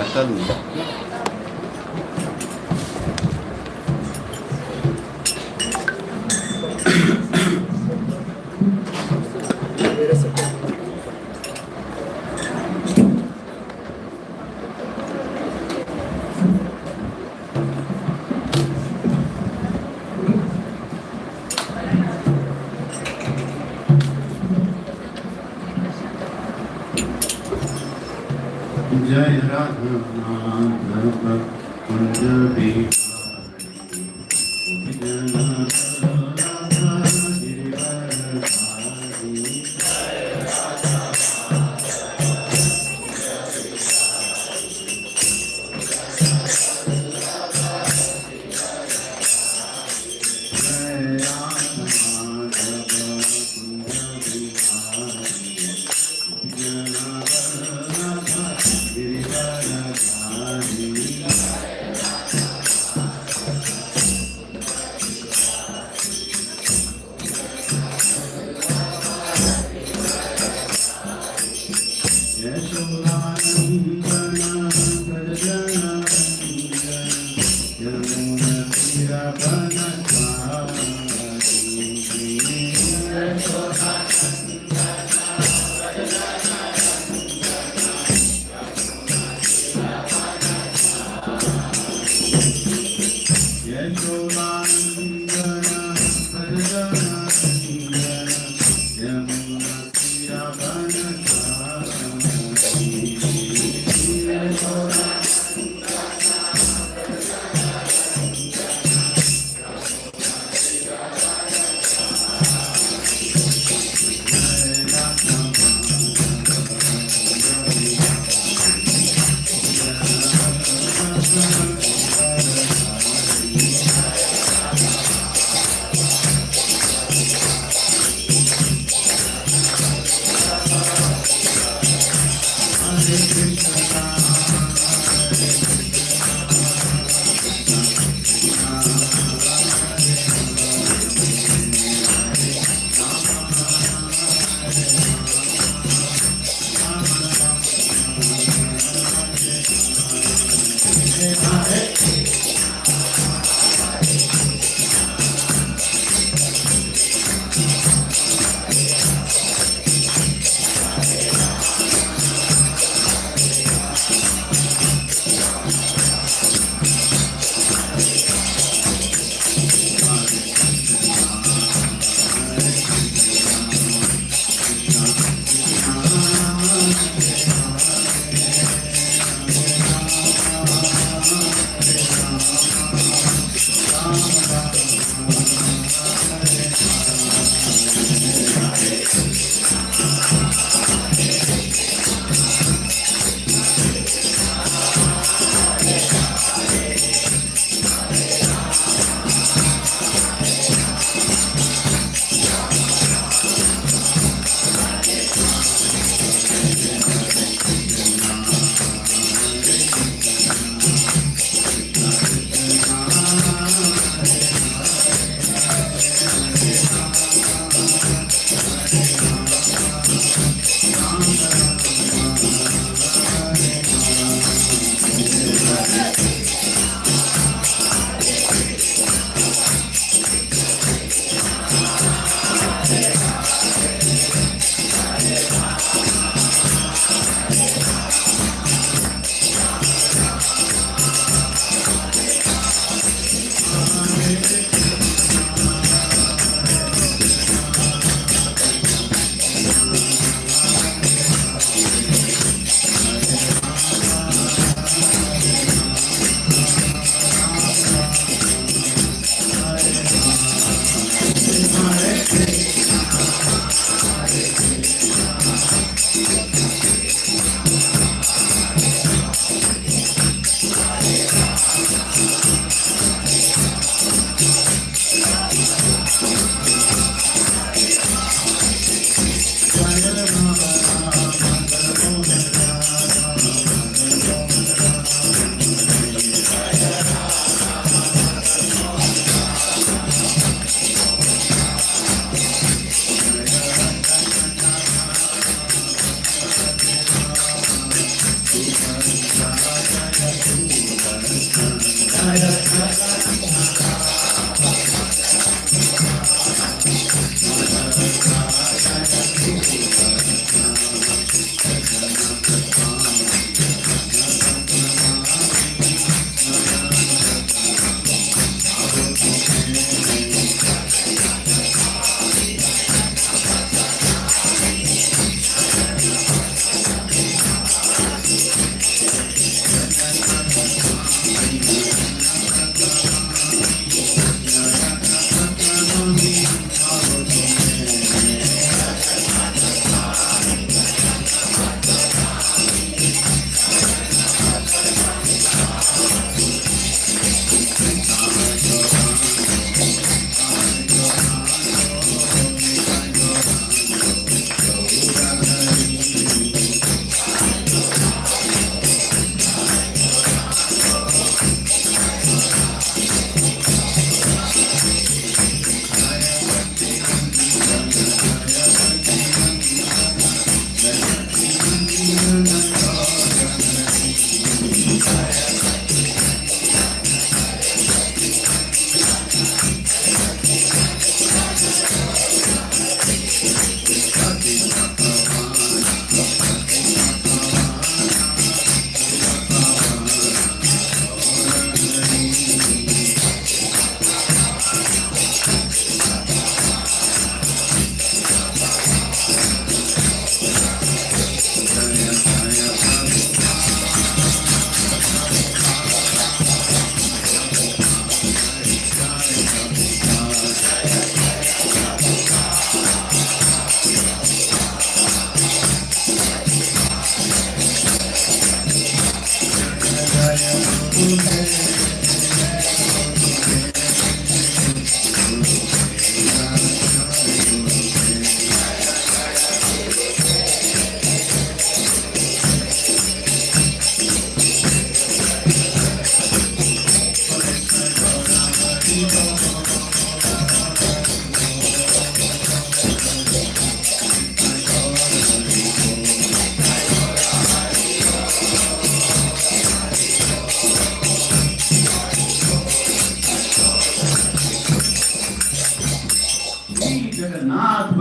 tartaruga. Jai Radha Madhava Kunja Bihari Jana Radha Girivardhari Jai Radha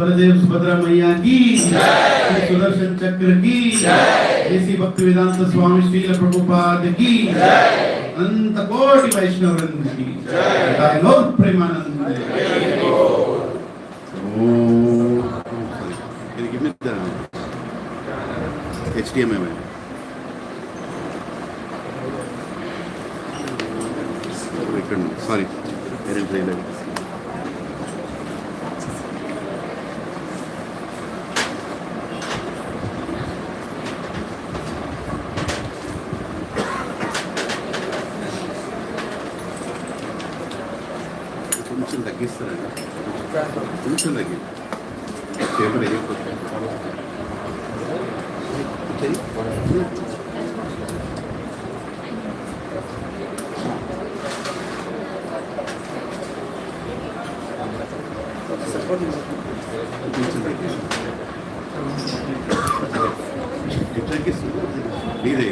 Baldev Subhadra मैया की जय, सुदर्शन चक्र की जय, ऐसी भक्ति वेदांत स्वामी श्री प्रभुपाद की जय, अनंत कोटि वैष्णव वृंद की जय, लोक प्रेमानंद HTML में sorry I didn't play that. కొంచెం తగ్గిస్తారండి కొంచెం తగ్గి పేపర్ వేయకపోతే కొంచెం తగ్గి తగ్గిస్తుంది ఇదే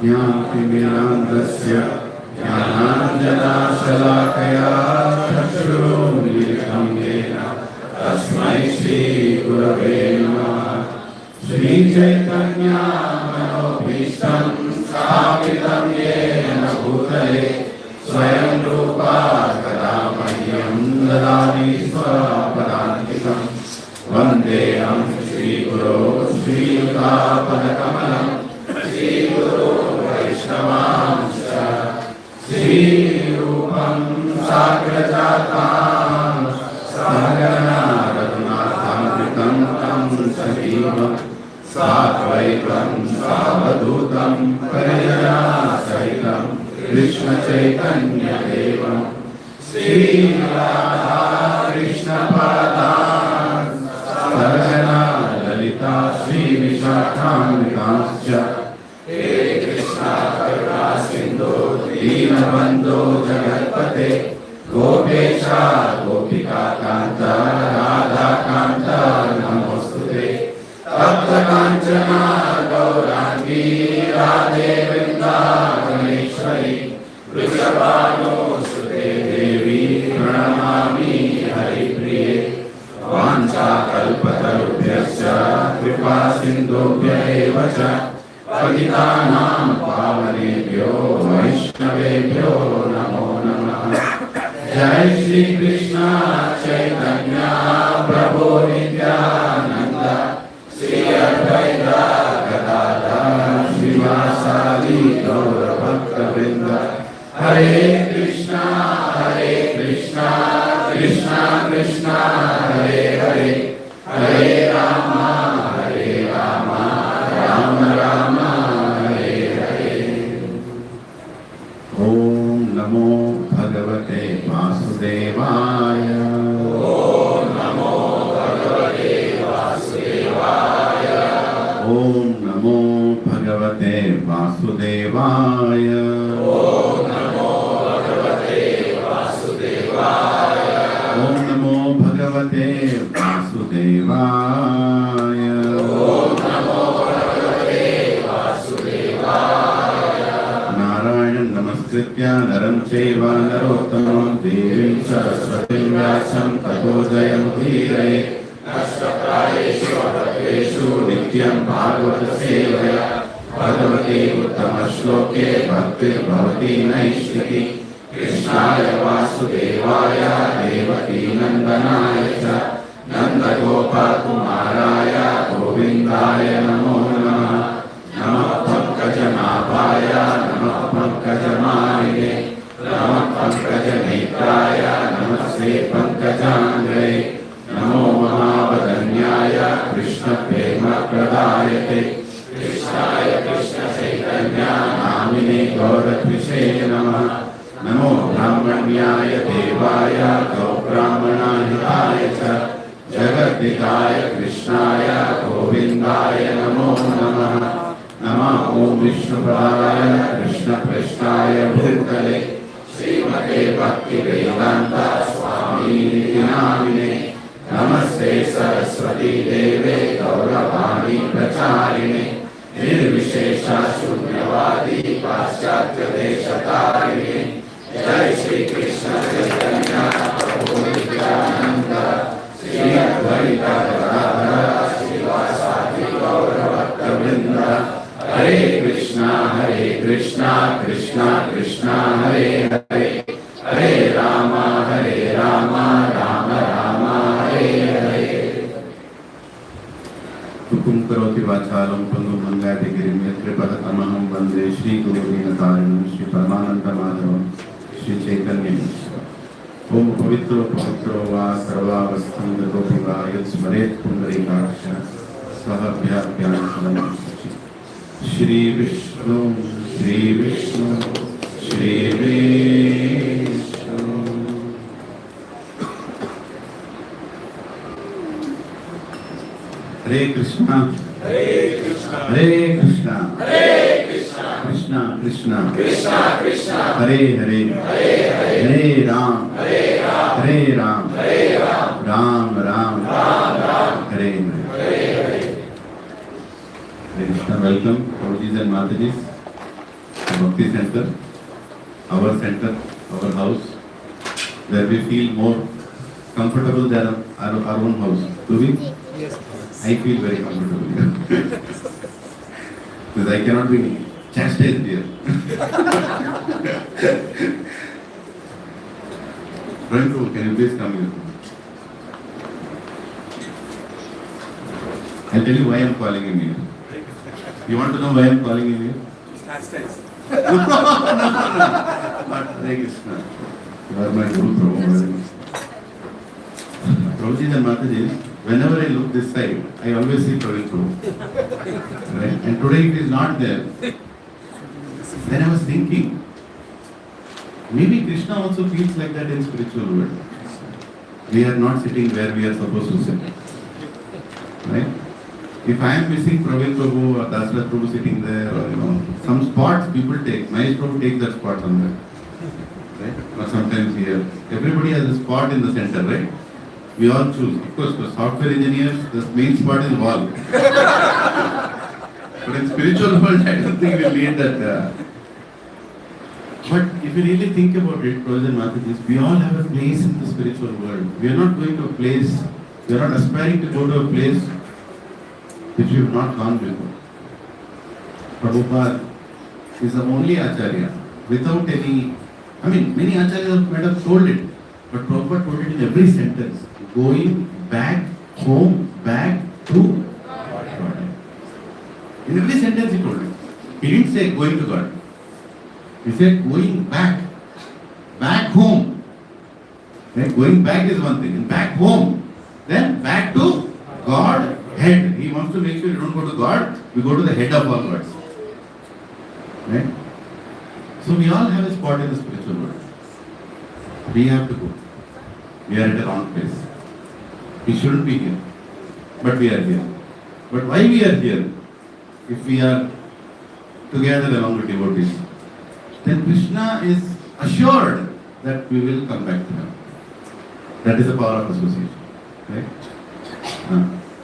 ज्ञानतिमिरान्धस्य ज्ञानाञ्जनशलाकया चक्षुरुन्मीलितं येन तस्मै श्रीगुरवे नमः। श्रीचैतन्यमनोभीष्टं स्थापितं येन भूतले स्वयं रूपा कदा मह्यं ददाति स्वपदान्तिकं। वन्देऽहं श्रीगुरो श्रीयुतापदकमलं श्रीगुरो वैष्णवांश्च श्रीरूपं साग्रजातां सहगना रघुनाथामृतं तं सजीवं साद्वैतं सावधूतं परिजनासहितं कृष्णचैतन्यदेवं श्रीराधा कृष्णपादान् सहगना ललिता श्रीविशाखान्वितांश्च हे कृष्णा करुणा सिन्धो दीनबन्धो जगत्पते गोपेशा गोपिका कान्ता राधा कान्ता नमोस्तुते। तप्त काञ्चना गौराङ्गी राधे वृन्दावनेश्वरी वृषभानुसुते देवी प्रणमामि हरिप्रिये। वाञ्छाकल्पतरुभ्यश्च कृपा सिन्धुभ्य एव च पतितानां पावनेभ्यो वैष्णवेभ्यो नमो नमः। जय श्री कृष्ण चैतन्य प्रभु नित्यानंद श्री अद्वैत गदाधर श्रीवासादि गौर भक्तवृंद। हरे कृष्णा कृष्णा कृष्णा हरे हरे हरे राम राम राम हरे हरे। ओम नमो भगवते वासुदेवाय। ओम नमो भगवते वासुदेवाय। ओम नमो भगवते वासुदेवाय। ओम नमो भगवते वासुदेवाय। ओम नमो भगवते वासुदेवाय। ओम नमो भगवते वासुदेवाय। नारायणं नमस्कृत्य नरं चैव नरोत्तमं देवीं सरस्वतीं व्यासं ततो जयमुदीरये। नष्टप्रायेषु अभद्रेषु नित्यं भागवत सेवया भगवते उत्तमश्लोके भक्तिर्भवति नैष्ठिकी कृष्णाय वासुदेवाय देवकी नन्दनाय च नन्दगोपकुमाराय गोविन्दाय नमो नमः नमः पंकजनाभाय नमः पंकजमालिने नमः पंकजनेत्राय नमस्ते पंकजाङ्ग्रे नमो महावदन्याय कृष्णप्रेमप्रदायते कृष्णाय कृष्णचैतन्य नामिने गौरद्विषे नमः नमो ब्राह्मण्याय देवाय गौब्राह्मणाहिताय च जगद्दिताय कृष्णाय गोविन्दाय नमो नमः नमः ॐ विष्णुपदाय कृष्णपृष्ठाय भूतले श्रीमते भक्तिवेदान्त स्वामिनिति नामिने नमस्ते सरस्वती देवे गौरवाणी प्रचारिणे निर्विशेष शून्यवादी पाश्चात्य देशतारिणे जय श्री कृष्ण चैतन्य प्रभु नित्यानंद श्री अद्वैत गदाधर श्रीवासादि गौरभक्तवृंद हरे कृष्णा कृष्णा कृष्णा हरे हरे हरे राम राम राम हरे हरे तुकुं करोति वाचालं पंगुं लंघयते यत्कृपतमहं वन्दे श्रीगुरुदीनतारिणं श्री परमानन्दमाधवं श्री चैतन्यं ओम पवित्रो पवित्रो वा सर्वावस्थं गतोऽपि वा यत्स्मरेत् पुण्डरीकाक्ष सः भ्याभ्यां श्री विष्णु श्री विष्णु श्री विष्णु। हरे कृष्णा हरे Krishna Krishna Krishna Hare Hare Hare Ram Ram Ram Hare Hare. Krishna, welcome, Prabhujis and Matajis, to Bhakti Center, our house, where we feel more comfortable than our own house. Do we? Yes. I feel very comfortable here. Because I cannot be chastised here. Frank, can you please come here? I'll tell you why I'm calling him here. You want to know why I'm calling him here? Chastise. No. But Hare Krishna. You are my Guru Prabhu. Prabhujis and Matajis, whenever I look this side, I always see Praveen Prabhu. Right? And today it is not there. Then I was thinking, maybe Krishna also feels like that in spiritual world. We are not sitting where we are supposed to sit. Right? If I am missing Praveen Prabhu or Dasrath Prabhu sitting there, or some spots people take, Mahesh Prabhu takes that spot somewhere, right? Or sometimes here. Everybody has a spot in the center, right? We all choose. Of course, for software engineers, the main spot is wall. But in spiritual world, I don't think we need that. But if you really think about it, Prabhupada and Matajis, we all have a place in the spiritual world. We are not going to a place, we are not aspiring to go to a place which we have not gone before. Prabhupada is the only Acharya without any, many Acharyas might have told it, but Prabhupada told it in every sentence. Going back home, back to God. In every sentence he told it. He didn't say going to God. He said going back home. Right? Going back is one thing, and back home. Then back to God. Head. He wants to make sure you don't go to God, we go to the head of all gods. Right? So we all have a spot in the spiritual world. We have to go. We are at a wrong place. We shouldn't be here. But we are here. But why we are here? If we are together along with devotees, then Krishna is assured that we will come back to him. That is the power of association. Right?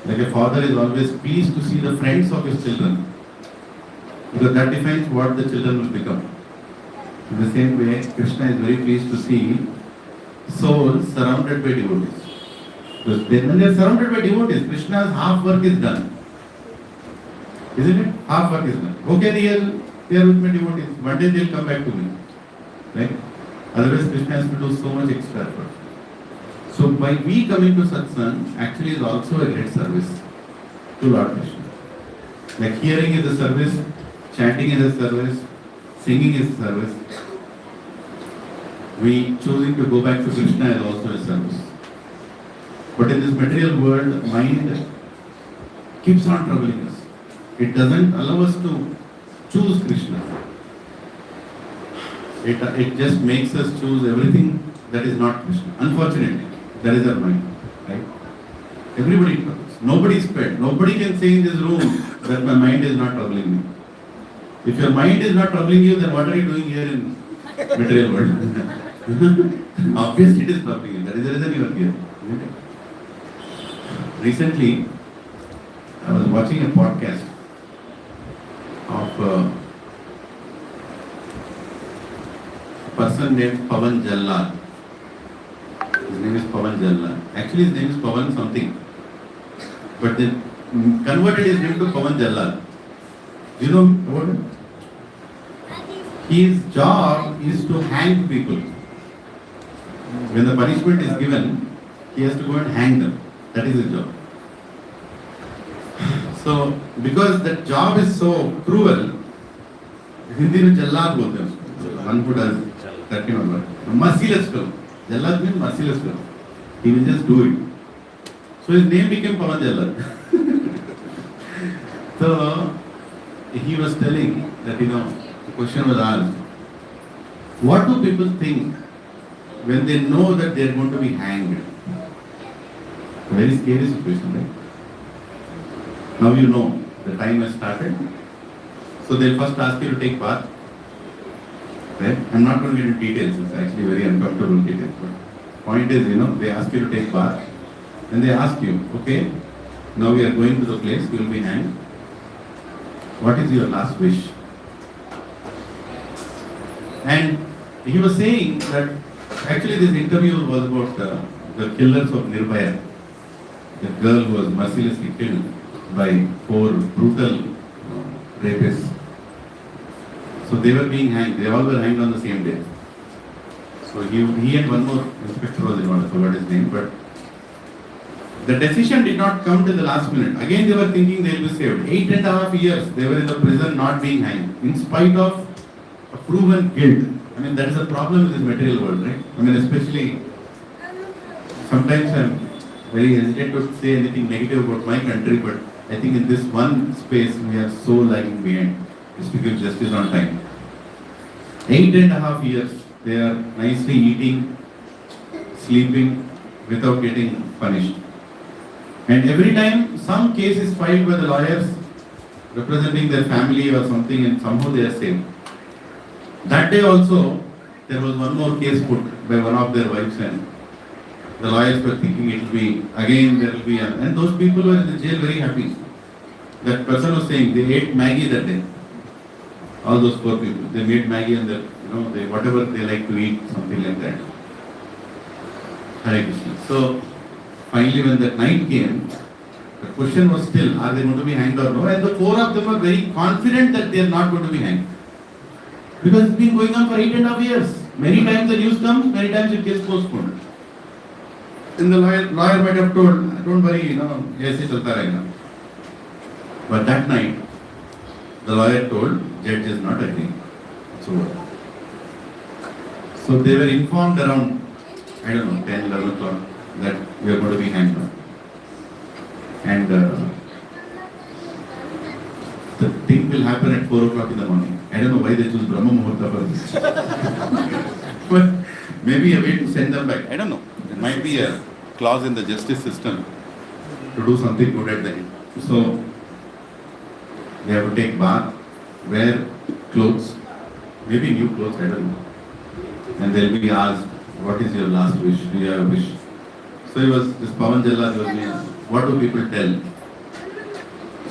Like a father is always pleased to see the friends of his children, because that defines what the children will become. In the same way, Krishna is very pleased to see souls surrounded by devotees. Because when they are surrounded by devotees, Krishna's half work is done. Isn't it? Half work is done. Okay, they are with my devotees. One day they'll come back to me. Right? Otherwise, Krishna has to do so much extra effort. So by we coming to satsang actually is also a great service to Lord Krishna. Like hearing is a service, chanting is a service, singing is a service. We choosing to go back to Krishna is also a service. But in this material world, mind keeps on troubling us. It doesn't allow us to choose Krishna. It just makes us choose everything that is not Krishna. Unfortunately, that is our mind, right? Everybody troubles. Nobody is spared. Nobody can say in this room that my mind is not troubling me. If your mind is not troubling you, then what are you doing here in material world? Obviously, it is troubling you. That is the reason you are here. Recently, I was watching a podcast of a person named Pavan Jallal. His name is Pavan Jallal. Actually, his name is Pavan something. But they converted his name to Pavan Jallal. Do you know about it? His job is to hang people. When the punishment is given, he has to go and hang them. That is his job. So, because that job is so cruel, Hindi में जल्लाद बोलते हैं उसको. One who does that kind of work. Merciless fellow. Jallad means merciless fellow. He will just do it. So his name became Pavan Jallad. So he was telling that, the question was asked, what do people think when they know that they are going to be hanged? A very scary situation, right? Now you know the time has started. So they'll first ask you to take bath. Right? I'm not going to get into details. It's actually very uncomfortable details. But point is, they ask you to take bath. And they ask you, okay, now we are going to the place, you will be hanged. What is your last wish? And he was saying that actually this interview was about the killers of Nirbhaya, the girl who was mercilessly killed by 4 brutal rapists. So they were being hanged. They all were hanged on the same day. So he and one more inspector was involved. I forgot his name, but the decision did not come till the last minute. Again, they were thinking they will be saved. 8.5 years they were in the prison not being hanged, in spite of a proven guilt. I mean, that is a problem with this material world, right? I mean, especially sometimes I'm very hesitant to say anything negative about my country, but I think in this one space we are so lagging behind. It's to give justice on time. 8.5 years they are nicely eating, sleeping without getting punished. And every time some case is filed by the lawyers representing their family or something, and somehow they are saved. That day also, there was one more case put by one of their wives, and the lawyers were thinking it will be, again there will be, and those people were in the jail very happy. That person was saying they ate Maggie that day. All those poor people, they made Maggie and they whatever they like to eat, something like that. Hare Krishna. So finally, when that night came, the question was still, are they going to be hanged or no? And the 4 of them were very confident that they are not going to be hanged. Because it's been going on for 8.5 years. Many times the news comes, many times it gets postponed. And the lawyer might have told, don't worry, yes, it's chalta rahega. But that night, the lawyer told, judge is not agreeing. It's over. So they were informed around, 10, 11 o'clock that we are going to be hanged now. And the thing will happen at 4 o'clock in the morning. I don't know why they choose Brahma Muhurta for this. But maybe a way to send them back. I don't know. There might be a clause in the justice system to do something good at the end. So they have to take bath, wear clothes, maybe new clothes, I don't know. And they'll be asked, what is your last wish? Do you have a wish? So this Pavan Jallad was saying, what do people tell?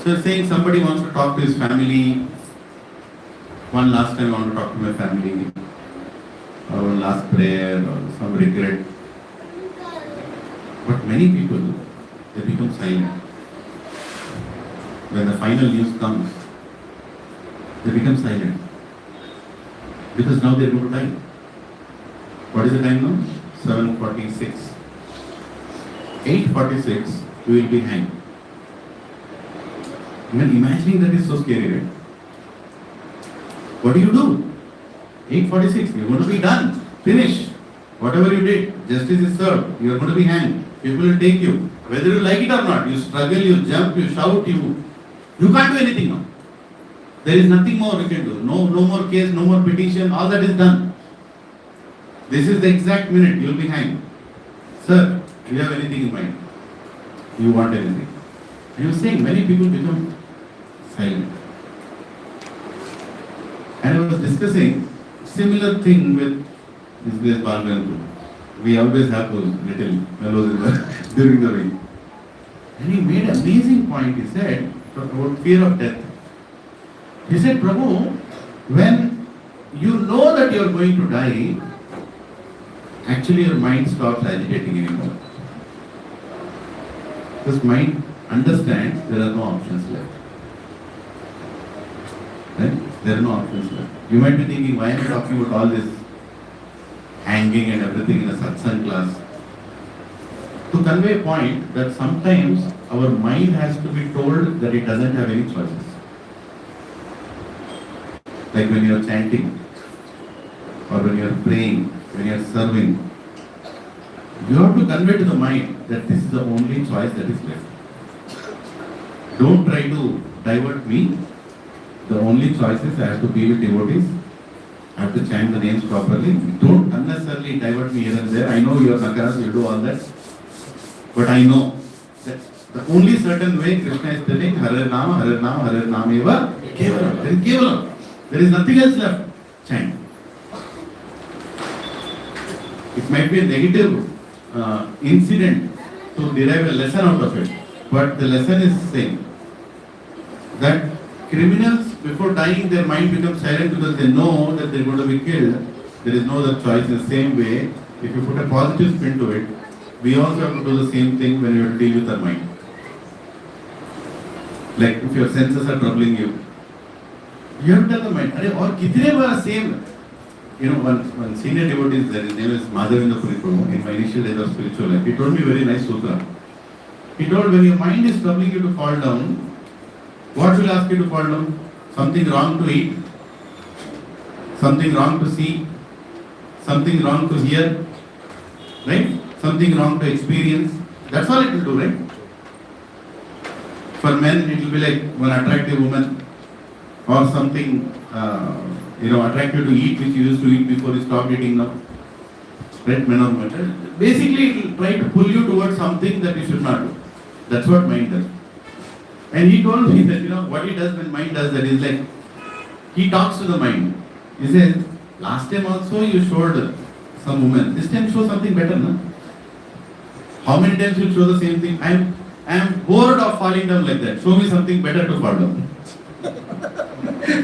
So he's saying somebody wants to talk to his family. One last time I want to talk to my family. Or one last prayer or some regret. But many people, they become silent. when the final news comes, they become silent. Because now they are going to die. What is the time now? 7:46. 8:46, we will be hanged. Even imagining that is so scary, right? What do? 8:46, you are going to be done. Finish. Whatever you did, justice is served. You are going to be hanged. People will take you. Whether you like it or not, you struggle, you jump, you shout, you can't do anything now. There is nothing more you can do. No more case, no more petition, all that is done. This is the exact minute you will be hanged. Sir, do you have anything in mind? You want anything? I was saying many people become silent. And I was discussing similar thing with this Balgan. We always have those little mellows during the week. And he made an amazing point. He said about fear of death. He said, Prabhu, when you know that you are going to die, actually your mind stops agitating anymore. Because mind understands there are no options left. Right? There are no options left. You might be thinking, why am I talking about all this hanging and everything in a satsang class? To convey a point that sometimes our mind has to be told that it doesn't have any choices. Like when you are chanting, or when you are praying, when you are serving, you have to convey to the mind that this is the only choice that is left. Don't try to divert me. The only choices I have to be with devotees. I have to chant the names properly. Don't unnecessarily divert me here and there. I know you are nakaras, you do all that. But I know that the only certain way Krishna is telling, Hare Nama, Hare Nama, Hare Nama eva Kevalam. There is Kevalam. There is nothing else left. Chant. It might be a negative incident to derive a lesson out of it. But the lesson is saying that criminals, before dying, their mind becomes silent because they know that they are going to be killed. There is no other choice. In the same way, if you put a positive spin to it, we also have to do the same thing when you have to deal with our mind. Like if your senses are troubling you, you have to tell the mind, or kitne baar same. You know, one senior devotee is there, his name is Madhavendra Puri Prabhu, in my initial days of spiritual life. He told me a very nice sutra. He told, when your mind is troubling you to fall down, what will ask you to fall down? Something wrong to eat, something wrong to see, something wrong to hear, right? Something wrong to experience. That's all it will do, right? For men, it will be like one attractive woman or something, attractive to eat, which you used to eat before you stopped eating now. Right? Men or women. Basically, it will try to pull you towards something that you should not do. That's what mind does. And he told me that, what he does when mind does that is like, he talks to the mind. He says, last time also you showed some woman. This time show something better, no? How many times you show the same thing? I am bored of falling down like that. Show me something better to fall down.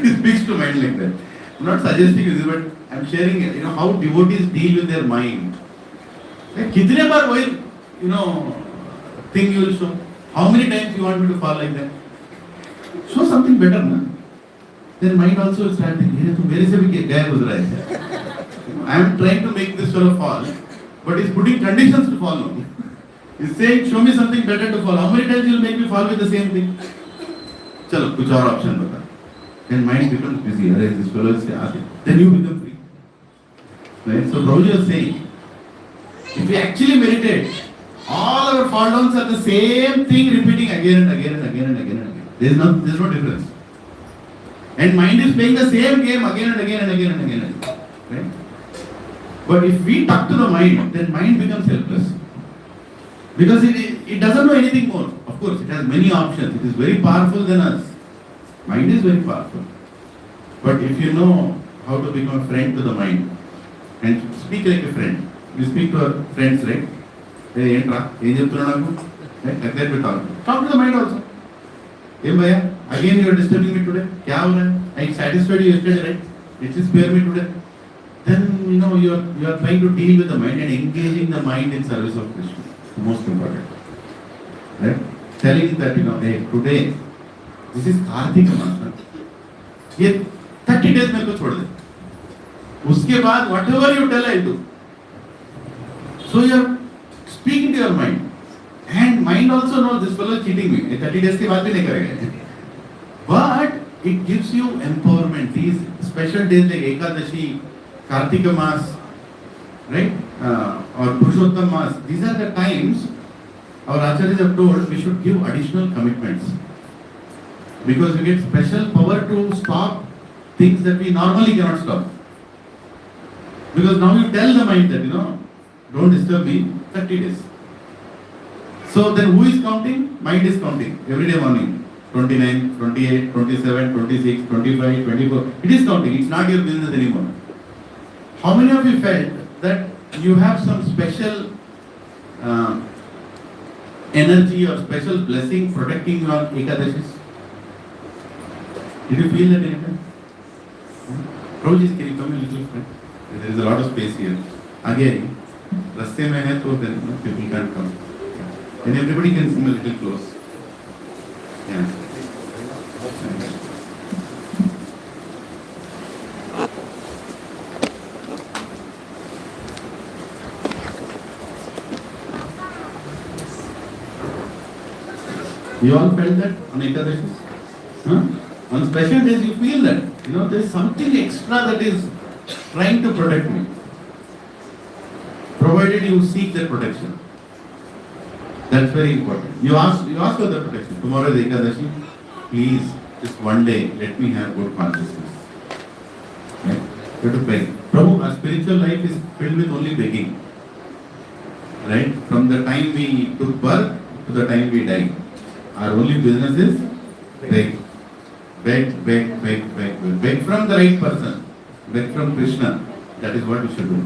He speaks to mind like that. I'm not suggesting this, but I'm sharing, how devotees deal with their mind. Like, kitne baar wahi, thing you will show. How many times you want me to fall like that? Show something better, na? Then mind also will start thinking, where is every guy guzra hai? I am trying to make this fellow fall, but he's putting conditions to fall on. He's saying, show me something better to fall. How many times you will make me fall with the same thing? Chalo, kuch aur option bata. Then mind becomes busy. This fellow is saying, then you become free. Right? So Prabhuji was saying, if we actually meditate, all our fall downs are the same thing repeating again and again and again and again and again. There is no difference. And mind is playing the same game again and again and again and again and again. Right? But if we talk to the mind, then mind becomes helpless. Because it doesn't know anything more. Of course, it has many options. It is very powerful than us. Mind is very powerful. But if you know how to become a friend to the mind and speak like a friend, you speak to our friends, right? Hey, right? Like that we talk. Talk to the mind also. Hey, Bhaiya, again you are disturbing me today. Kya ho raha hai? I satisfied you yesterday, right? Did you spare me today? Then you are trying to deal with the mind and engaging the mind in service of Krishna. Most important. Right? Telling that, hey, today this is Kartik मास, ये 30 days मेरे को छोड़ दे, उसके बाद whatever you tell I do. So you are speaking to your mind, and mind also know this fellow cheating me, 30 days के बाद भी नहीं करेगा. But it gives you empowerment. These special days like Ekadashi, Kartik मास, right, or Purushottam Mass, these are the times our acharyas have told we should give additional commitments, because we get special power to stop things that we normally cannot stop. Because now you tell the mind that, don't disturb me 30 days. So then who is counting? Mind is counting every day morning. 29, 28, 27, 26, 25, 24. It is counting. It's not your business anymore. How many of you felt that you have some special energy or special blessing protecting you on Ekadashis? Did you feel that anytime? Prabhuji, can you come a little front? There is a lot of space here. Again, raste mein hai to then people can't come. And everybody can come a little close. Yeah. You all felt that on Ekadashis? Huh? On special days you feel that, there is something extra that is trying to protect me. Provided you seek that protection. That's very important. You ask for the protection. Tomorrow is Ekadashi. Please, just one day, let me have good consciousness. Right? You have to beg. Prabhu, our spiritual life is filled with only begging. Right? From the time we took birth to the time we die. Our only business is beg. Beg, beg, beg, beg, beg. Beg from the right person. Beg from Krishna. That is what we should do.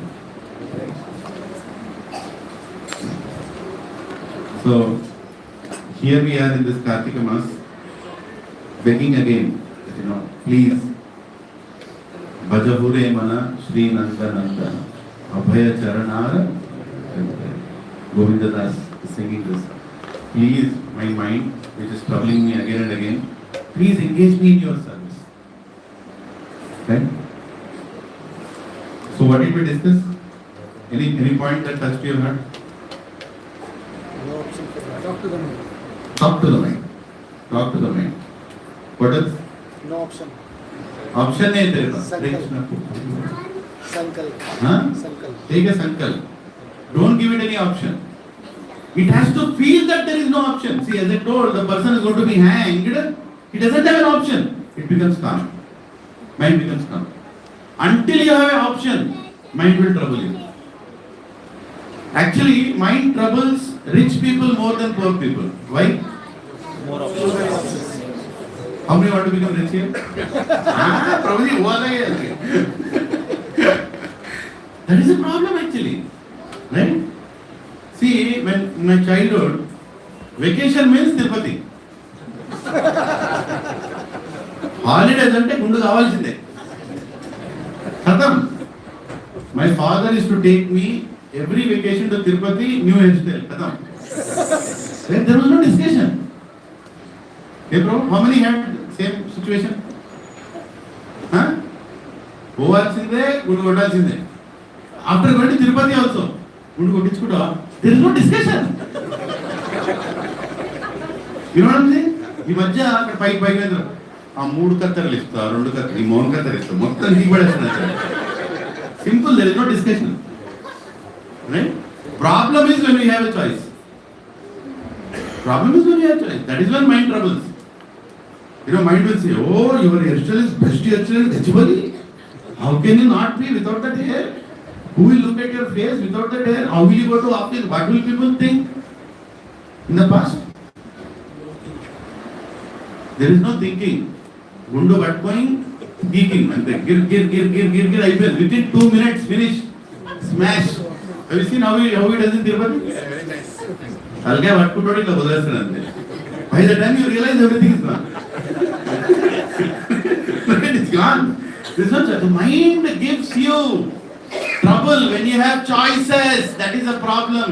So, here we are in this Kartika Mass, begging again, please, Bhajahure Mana Shri Nanda Nanda, Abhaya Charanara, Govinda Das is singing this. Please, my mind, which is troubling me again and again, please engage me in your service. Right? So what did we discuss? Any point that touched your heart? Talk to the mind. Talk to the mind. Talk to the mind. What else? No option. Option नहीं तेरे पास. Sankalp. हाँ? Sankalp. Take a sankalp. Don't give it any option. It has to feel that there is no option. See, as I told, the person is going to be hanged. He doesn't have an option. It becomes calm. Mind becomes calm. Until you have an option, mind will trouble you. Actually, mind troubles rich people more than poor people. Why? More options. How many want to become rich here? Probably हुआ था. That is a problem actually. Right? See, when in my childhood, vacation means Tirupati. Holidays ante gundu kavalsinde. Khatam. My father used to take me every vacation to Tirupati, new hairstyle. Khatam. Then there was no discussion. Hey bro, how many had same situation? Huh? Hovalsinde, gundu kotalsinde. After going to Tirupati also, gundu kotinchukuta. There is no discussion. You know what I'm saying? ఈ మధ్య అక్కడ పైకి ఆ 3 కత్తెరలు ఇస్తా 2 కత్తెరలు ఈ మౌన్ కత్తెరలు ఇస్తా మొత్తం దిగబడేస్తున్నారు. Simple, there is no discussion. Right? Problem is when we have a choice. Problem is when we have a choice. That is when mind troubles. Mind will say, oh, your hairstyle is best hairstyle in Gachibowli. How can you not be without that hair? Who will look at your face without that hair? How will you go to office? What will people think? In the past, there is no thinking. Gundu pattukoyi geeking ante gir అయిపోయింది. Within 2 minutes finish, smash. Have you seen how he does in Tirupati? Very nice. Alga pattukoodi illa వదిలేస్తాడు అంతే. By the time you realize everything is gone. It's gone. This is the mind gives you trouble when you have choices. That is a problem.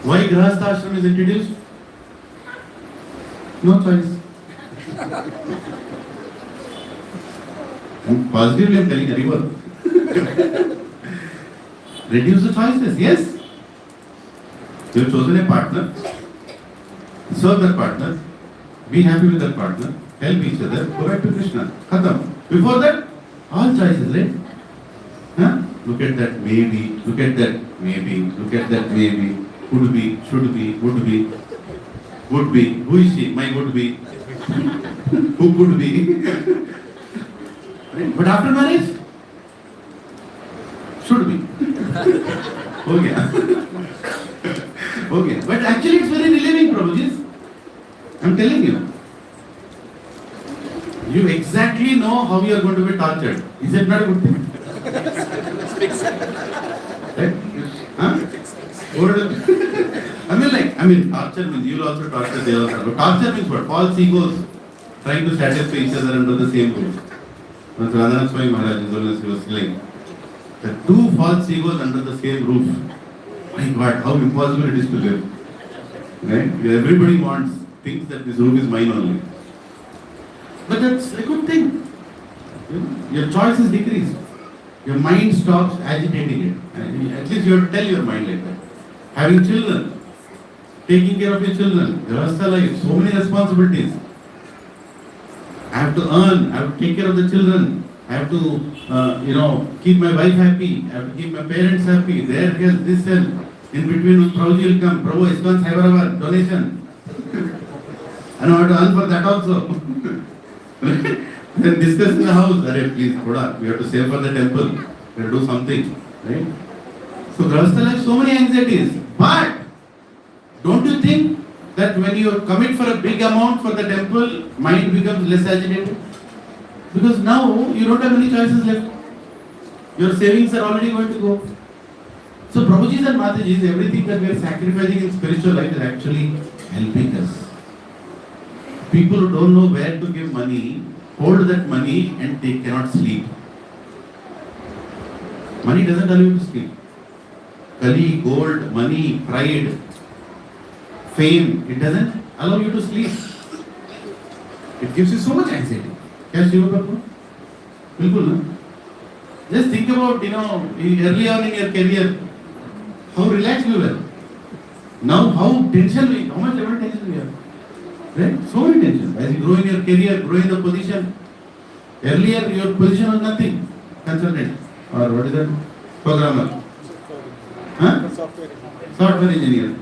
Why Grahastha Ashram is introduced? No choice. And positively I'm telling a river. Reduce the choices, yes. You have chosen a partner. Serve that partner. Be happy with that partner. Help each other. Go back to Krishna. Khatam. Before that, all choices, right? Huh? Look at that maybe. Look at that maybe. Look at that maybe. Could be, should be, would be. Would be. Who is she? My would be. Who could be? Right? But after marriage, should be. Okay. Okay. But actually it's very relieving, Prabhuji. I'm telling you. You exactly know how you are going to be tortured. Is that not a good thing? Right? Huh? I mean, torture means you will also torture the other. But torture means what? False egos trying to satisfy each other under the same roof. When Radhanath Swami Maharaj was saying, the two false egos under the same roof. My God, how impossible it is to live. Right? Everybody thinks that this roof is mine only. But that's a good thing. Your choice is decreased. Your mind stops agitating it. And at least you have to tell your mind like that. Having children, taking care of your children, the rest of life, so many responsibilities. I have to earn, I have to take care of the children, I have to, keep my wife happy, I have to keep my parents happy, their health, this health. In between, Prabhuji will come, Prabhu, ISKCON Cyberabad, donation. And I have to earn for that also. Then discuss in the house, please, Thoda, we have to save for the temple, we have to do something, right? So, Grahastha life, so many anxieties. But, don't you think that when you commit for a big amount for the temple, mind becomes less agitated? Because now you don't have any choices left. Your savings are already going to go. So Prabhujis and Matajis, everything that we are sacrificing in spiritual life is actually helping us. People who don't know where to give money, hold that money and they cannot sleep. Money doesn't allow you to sleep. Kali, gold, money, pride, fame, it doesn't allow you to sleep. It gives you so much anxiety. Yes, Shiva Prabhu? Bilkul, no? Just think about, early on in your career, how relaxed you were. Now, how much level tension we have. Right? So many tensions. As you grow in your career, grow in the position. Earlier, your position was nothing. Consultant. Or what is that? Programmer. Huh? Software engineer.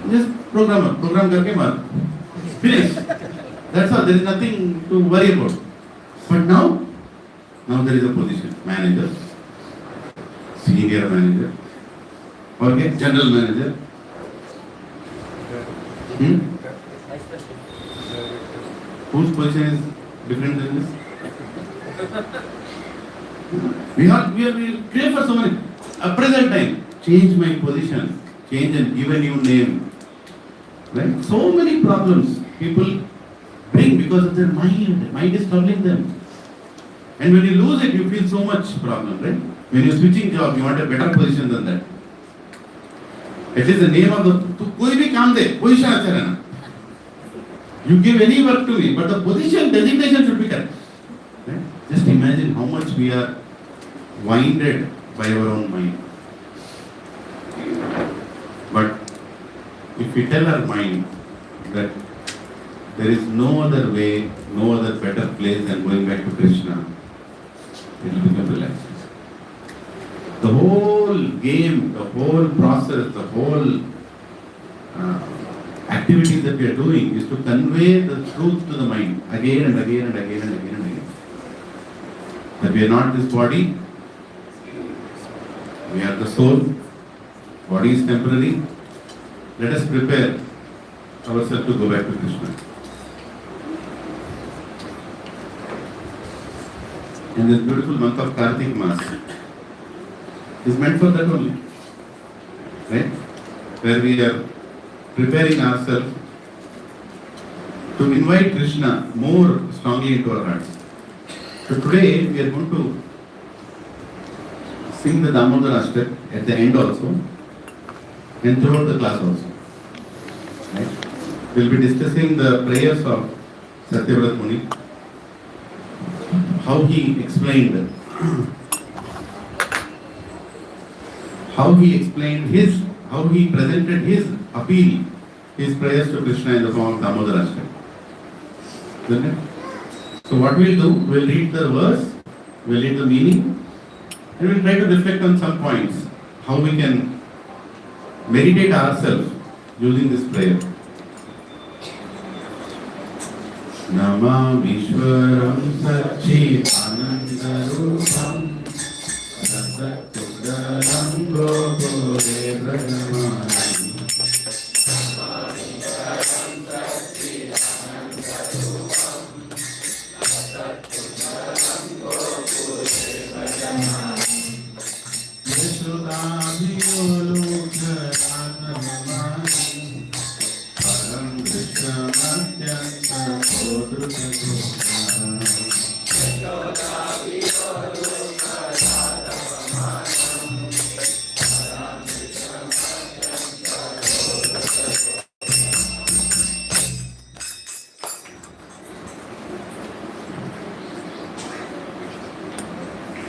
Just programmer. Program karke maar. Finish. That's all. There is nothing to worry about. But now there is a position. Manager. Senior manager. Okay. General manager. Whose position is different than this? We crave for so many. At present time, change my position, change and give a new name. Right? So many problems people bring because of their mind. Mind is troubling them. And when you lose it, you feel so much problem, right? When you're switching job, you want a better position than that. It is the name of the. Koi bhi kaam de, position acha rehna. You give any work to me, but the position designation should be correct. Right? Just imagine how much we are winded by our own mind. But if we tell our mind that there is no other way, no other better place than going back to Krishna, it will become relaxed. The whole game, the whole process, the whole activities that we are doing is to convey the truth to the mind again and again and again and again and again. That we are not this body, we are the soul, body is temporary. Let us prepare ourselves to go back to Krishna. And this beautiful month of Kartik Mass is meant for that only. Right? Where we are preparing ourselves to invite Krishna more strongly into our hearts. So today we are going to sing the Damodharashtakam at the end also and throughout the class also. Right? We'll be discussing the prayers of Satyavrat Muni, how he explained how he presented his appeal, his prayers to Krishna in the form of Damodharashtakam. Isn't it? So what we'll do, we'll read the verse, we'll read the meaning, and we'll try to reflect on some points, how we can meditate ourselves using this prayer. Namamishwaram Sachidanandarupam Sadatudaram Gopure Brajamanam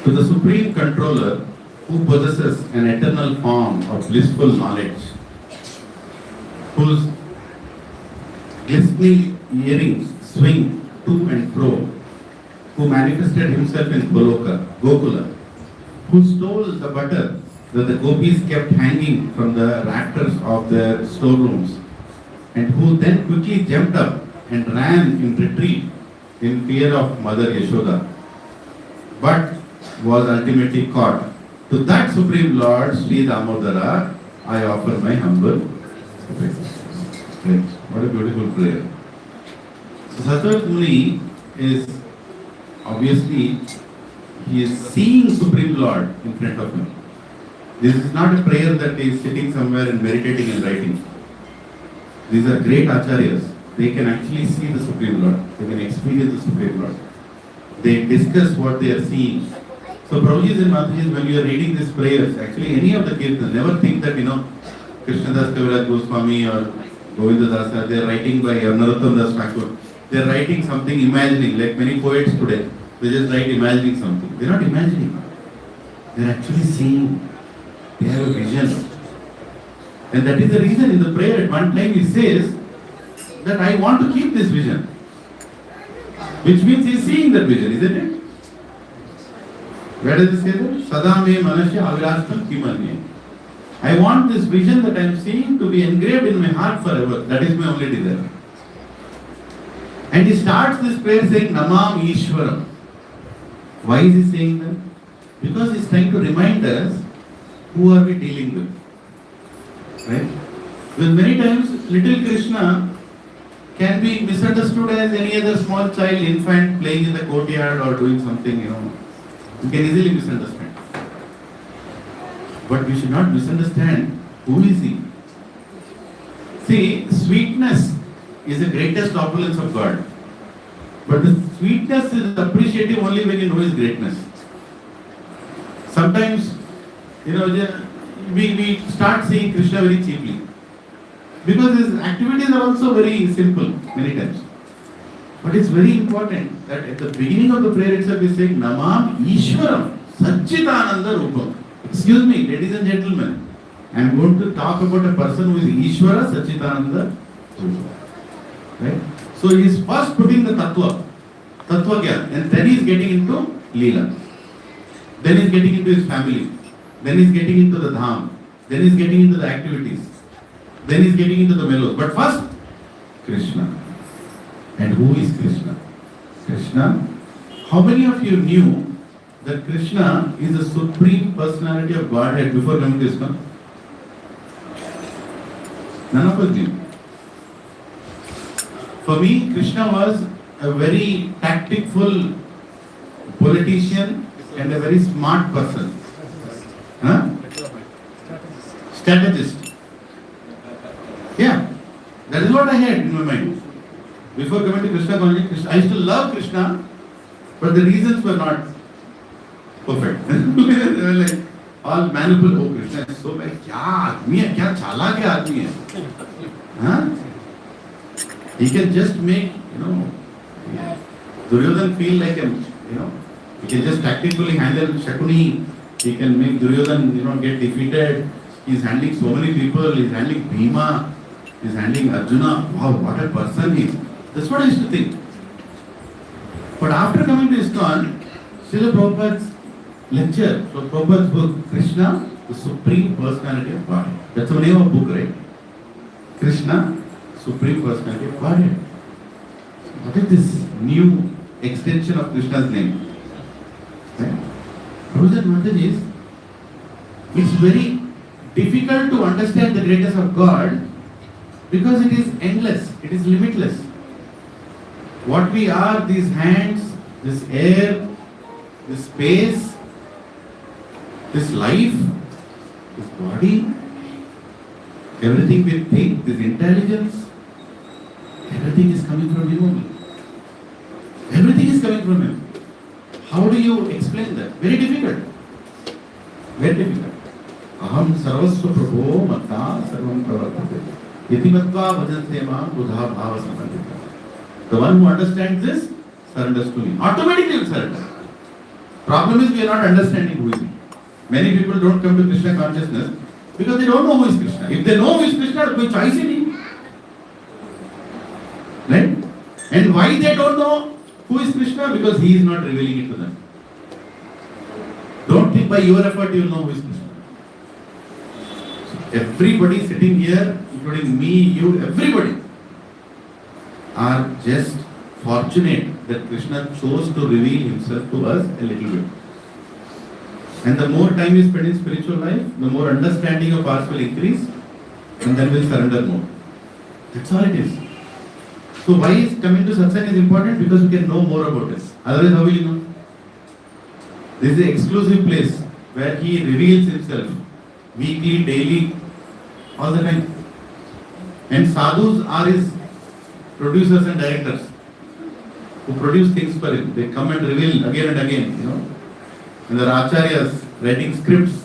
To the Supreme Controller, who possesses an eternal form of blissful knowledge, whose glistening earrings swing to and fro, who manifested himself in Gokula, who stole the butter that the gopis kept hanging from the rafters of their storerooms, and who then quickly jumped up and ran in retreat in fear of Mother Yashoda, but was ultimately caught. To that Supreme Lord, Sri Damodara, I offer my humble praise. What a beautiful prayer. So Satyavrat Muni is obviously, he is seeing Supreme Lord in front of him. This is not a prayer that he is sitting somewhere and meditating and writing. These are great acharyas. They can actually see the Supreme Lord. They can experience the Supreme Lord. They discuss what they are seeing. So Prabhuji and Mataji, when you are reading these prayers, actually any of the kirtans, never think that, Krishnadas Kaviraj Goswami or Govinda Dasa, they are writing by Narottam Das Thakur. They are writing something imagining, like many poets today. They just write imagining something. They are not imagining. They are actually seeing. They have a vision. And that is the reason in the prayer at one time he says that I want to keep this vision. Which means he is seeing that vision, isn't it? Where does it say that? Sadame Manasya Avirastam Kimanye. I want this vision that I am seeing to be engraved in my heart forever. That is my only desire. And he starts this prayer saying Namam Ishwaram. Why is he saying that? Because he is trying to remind us who are we dealing with. Right? Because many times little Krishna can be misunderstood as any other small child, infant playing in the courtyard or doing something, You can easily misunderstand. But we should not misunderstand who is he. See, sweetness is the greatest opulence of God. But the sweetness is appreciative only when you know his greatness. Sometimes, we start seeing Krishna very cheaply. Because his activities are also very simple, many times. But it's very important that at the beginning of the prayer itself is saying Namam Ishwaram Sachidananda Rupam. Excuse me, ladies and gentlemen, I am going to talk about a person who is Ishwara Sachidananda Rupam. Right? So he is first putting the Tattva Gyan, and then he is getting into Leela. Then he is getting into his family. Then he is getting into the Dham. Then he is getting into the activities. Then he is getting into the mellows. But first, Krishna. And who is Krishna? Krishna. How many of you knew that Krishna is the supreme personality of Godhead before coming to Krishna? None of us knew. For me, Krishna was a very tactful politician and a very smart person. Strategist. Yeah, that is what I had in my mind. Before coming to Krishna consciousness, I used to love Krishna, but the reasons were not perfect. They were like all manipulative. Oh, Krishna is so bad. क्या आदमी है, क्या चालाक है आदमी है. He can just make, Duryodhan feel like he can just tactically handle Shakuni. He can make Duryodhan, get defeated. He's handling so many people. He's handling Bhima. He's handling Arjuna. Wow, what a person he is. That's what I used to think. But after coming to ISKCON, Srila Prabhupada's lecture, so Prabhupada's book, Krishna, the Supreme Personality of Godhead. That's the name of the book, right? Krishna, Supreme Personality of Godhead. What is this new extension of Krishna's name? Right? Prabhupada Mataji is, it's very difficult to understand the greatness of God because it is endless, it is limitless. What we are, these hands, this air, this space, this life, this body, everything we think, this intelligence, everything is coming from Him only. Everything is coming from Him. How do you explain that? Very difficult. Very difficult. Aham sarvasva prabho matta sarvam pravartate. Iti matva bhajante maam buddha bhava samandita. The one who understands this surrenders to me. Automatically will surrender. Problem is we are not understanding who is He. Many people don't come to Krishna consciousness because they don't know who is Krishna. If they know who is Krishna, कोई choice ही नहीं. Right? And why they don't know who is Krishna? Because He is not revealing it to them. Don't think by your effort you will know who is Krishna. So everybody sitting here, including me, you, everybody, are just fortunate that Krishna chose to reveal Himself to us a little bit. And the more time we spend in spiritual life, the more understanding of ours will increase, and then we'll surrender more. That's all it is. So why is coming to satsang is important? Because we can know more about this. Otherwise, how will you know? This is the exclusive place where He reveals Himself weekly, daily, all the time. And sadhus are His producers and directors who produce things for Him. They come and reveal again and again, And there are acharyas writing scripts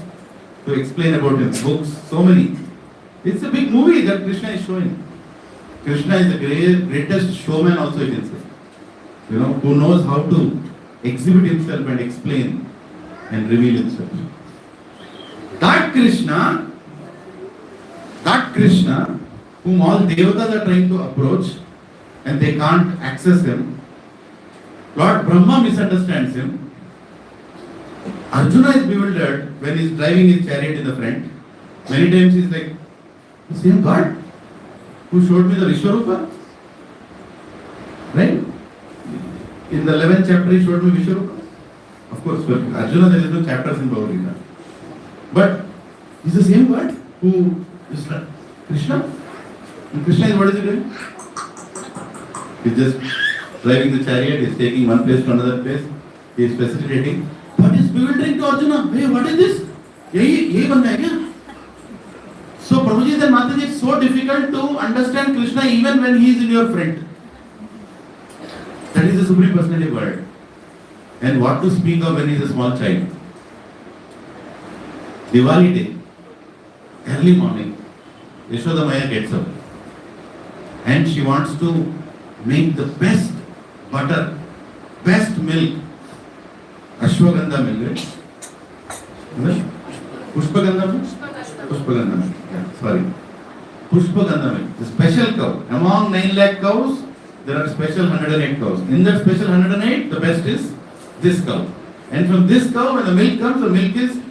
to explain about Him, books, so many. It's a big movie that Krishna is showing. Krishna is the greatest showman also, you can say. Who knows how to exhibit Himself and explain and reveal Himself. That Krishna, whom all devatas are trying to approach and they can't access Him, Lord Brahma misunderstands Him. Arjuna is bewildered when he is driving his chariot in the front. Many times he is like, the same God who showed me the Vishwarupa? Right? In the 11th chapter he showed me Vishwarupa. Of course, for Arjuna there is no chapters in Bhagavad Gita. But he's the same God who is Krishna. And Krishna is what is he doing? He's just driving the chariot, he's taking one place to another place, he is facilitating. What is bewildering to Arjuna? Hey, what is this? यही बनना है क्या? So Prabhuji and Mataji, it's so difficult to understand Krishna even when he is in your front. That is the Supreme Personality of Godhead. And what to speak of when he is a small child? Diwali day, early morning, Yashoda Maya gets up and she wants to make the best butter, best milk, Ashwagandha milk, right? Pushpagandha milk? Pushpagandha milk, yeah, sorry. Pushpagandha milk, the special cow. Among 9 lakh cows, there are special 108 cows. In that special 108, the best is this cow. And from this cow, when the milk comes, the milk is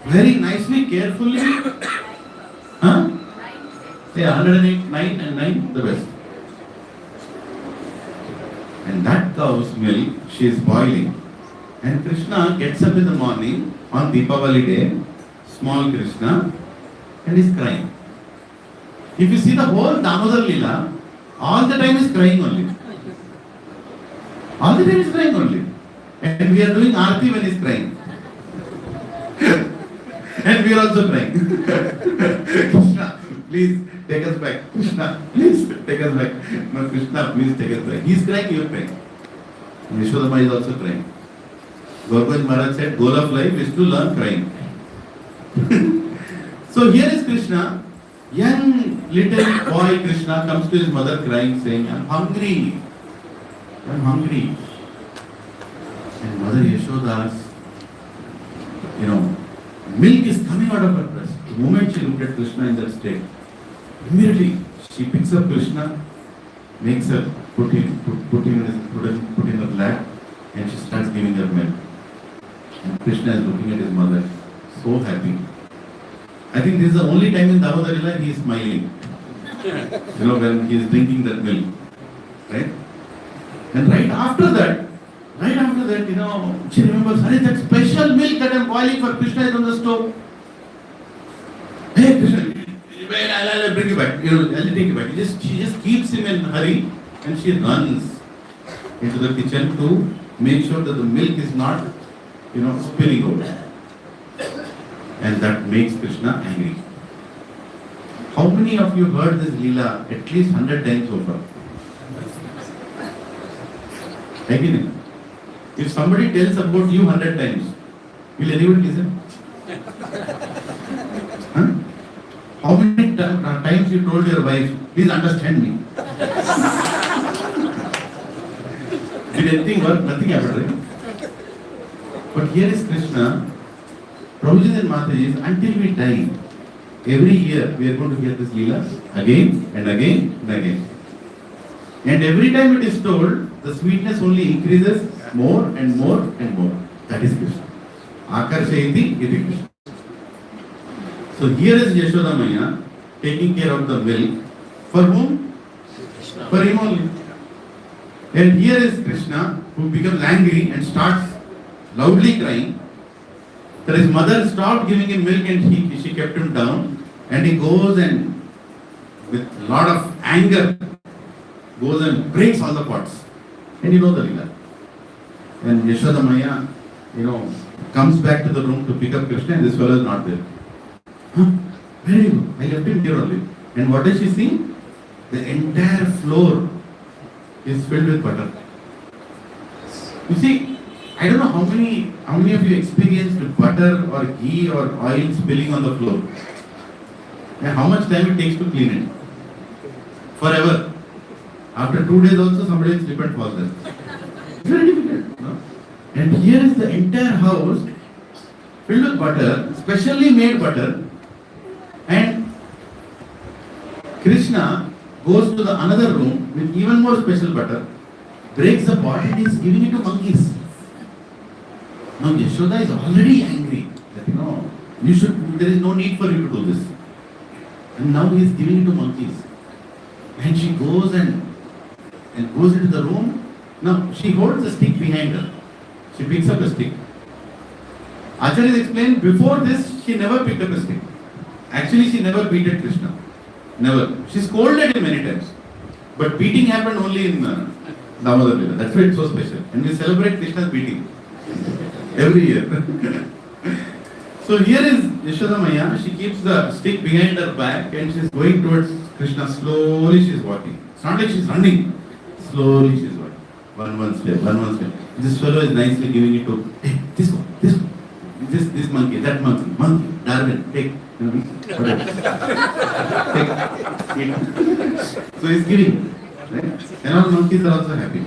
very nicely, carefully, say 108, 9 and 9, the best. And that cow's milk, she is boiling. And Krishna gets up in the morning on Deepavali day, small Krishna, and is crying. If you see the whole Damodar Lila, all the time is crying only. All the time is crying only. And we are doing Aarti when he is crying. And we are also crying. Krishna, please take us back. Krishna, please take us back. No, Krishna, please take us back. He is crying, you are crying. And Yashodama is also crying. Gaurabaj Maharaj said, goal of life is to learn crying. So here is Krishna Young little boy Krishna comes to his mother crying, saying, I'm hungry. I'm hungry. And Mother Yashoda's, milk is coming out of her breast. The moment she looked at Krishna in that state, immediately she picks up Krishna, makes her put in her lap, and she starts giving her milk. And Krishna is looking at his mother, so happy. I think this is the only time in Damodharashtakam he is smiling. When he is drinking that milk. Right? And right after that, she remembers, that special milk that I am boiling for Krishna is on the stove. Hey Krishna, I'll bring you back. I'll take you back. She just keeps him in a hurry and she runs into the kitchen to make sure that the milk is not, spilling out. And that makes Krishna angry. How many of you heard this Leela at least 100 times so far? Again, if somebody tells about you 100 times, will anyone listen? Huh? How many times you told your wife, please understand me? Did anything work? Nothing happened, right? But here is Krishna, Prabhuji and Mataji, until we die, every year we are going to hear this Leela again and again and again. And every time it is told, the sweetness only increases more and more and more. That is Krishna. Akarshayati iti Krishna. So here is Yashoda Maya taking care of the milk. For whom? For him only. And here is Krishna who becomes angry and starts loudly crying. That his mother stopped giving him milk and she kept him down. And he goes and with a lot of anger goes and breaks all the pots. And you know the Leela. And Yashoda Maya, comes back to the room to pick up Krishna and this fellow is not there. Huh? Where are you? I left him here only. And what does she see? The entire floor is filled with butter. You see, I don't know how many of you experienced butter or ghee or oil spilling on the floor. And how much time it takes to clean it? Forever. After 2 days also somebody will slip and fall there. It's very difficult. No? And here is the entire house filled with butter, specially made butter. And Krishna goes to the another room with even more special butter, breaks the pot and is giving it to monkeys. Now Yashoda is already angry that there is no need for you to do this. And now he is giving it to monkeys. And she goes and goes into the room. Now she holds a stick behind her. She picks up a stick. Acharya explained before this she never picked up a stick. Actually she never beated Krishna. Never. She scolded him many times. But beating happened only in Damodar Leela. That's why it's so special. And we celebrate Krishna's beating every year. So here is Yashoda Maya. She keeps the stick behind her back and she's going towards Krishna. Slowly she's walking. It's not like she's running. Slowly she's walking. One step. This fellow is nicely giving it to, hey, this monkey, that monkey, Darwin, take. Whatever. Take. So he's giving. Right? And all monkeys are also happy.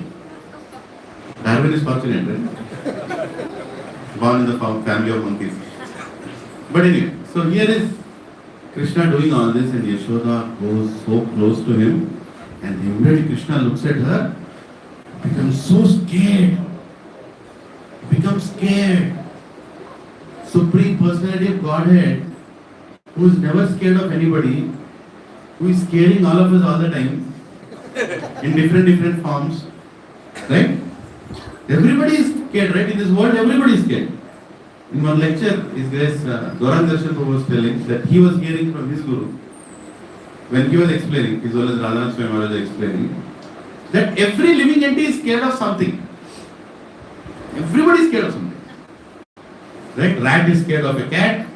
Darwin is fortunate, right? Born in the family of monkeys. But anyway, so here is Krishna doing all this and Yashoda goes so close to him and immediately Krishna looks at her, becomes so scared. Supreme Personality of Godhead, who is never scared of anybody, who is scaring all of us all the time, in different forms, right? Everybody is scared, right? In this world, everybody is scared. In one lecture, His Grace Gauranga was telling that he was hearing from his Guru, when he was explaining, His Holiness Radhanath Swami Maharaj was explaining, that every living entity is scared of something. Everybody is scared of something. Right? Rat is scared of a cat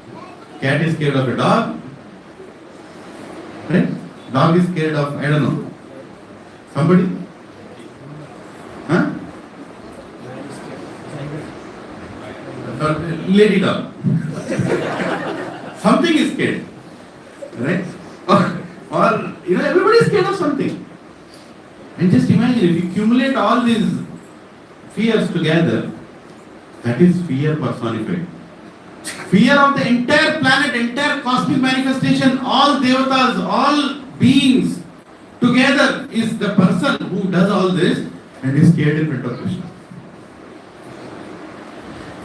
is scared of a dog. Right? Dog is scared of, I don't know, somebody? Huh? Lady dog. Something is scared. Right? all these fears together, that is fear personified. Fear of the entire planet, entire cosmic manifestation, all devatas, all beings together is the person who does all this and is scared in front of Krishna.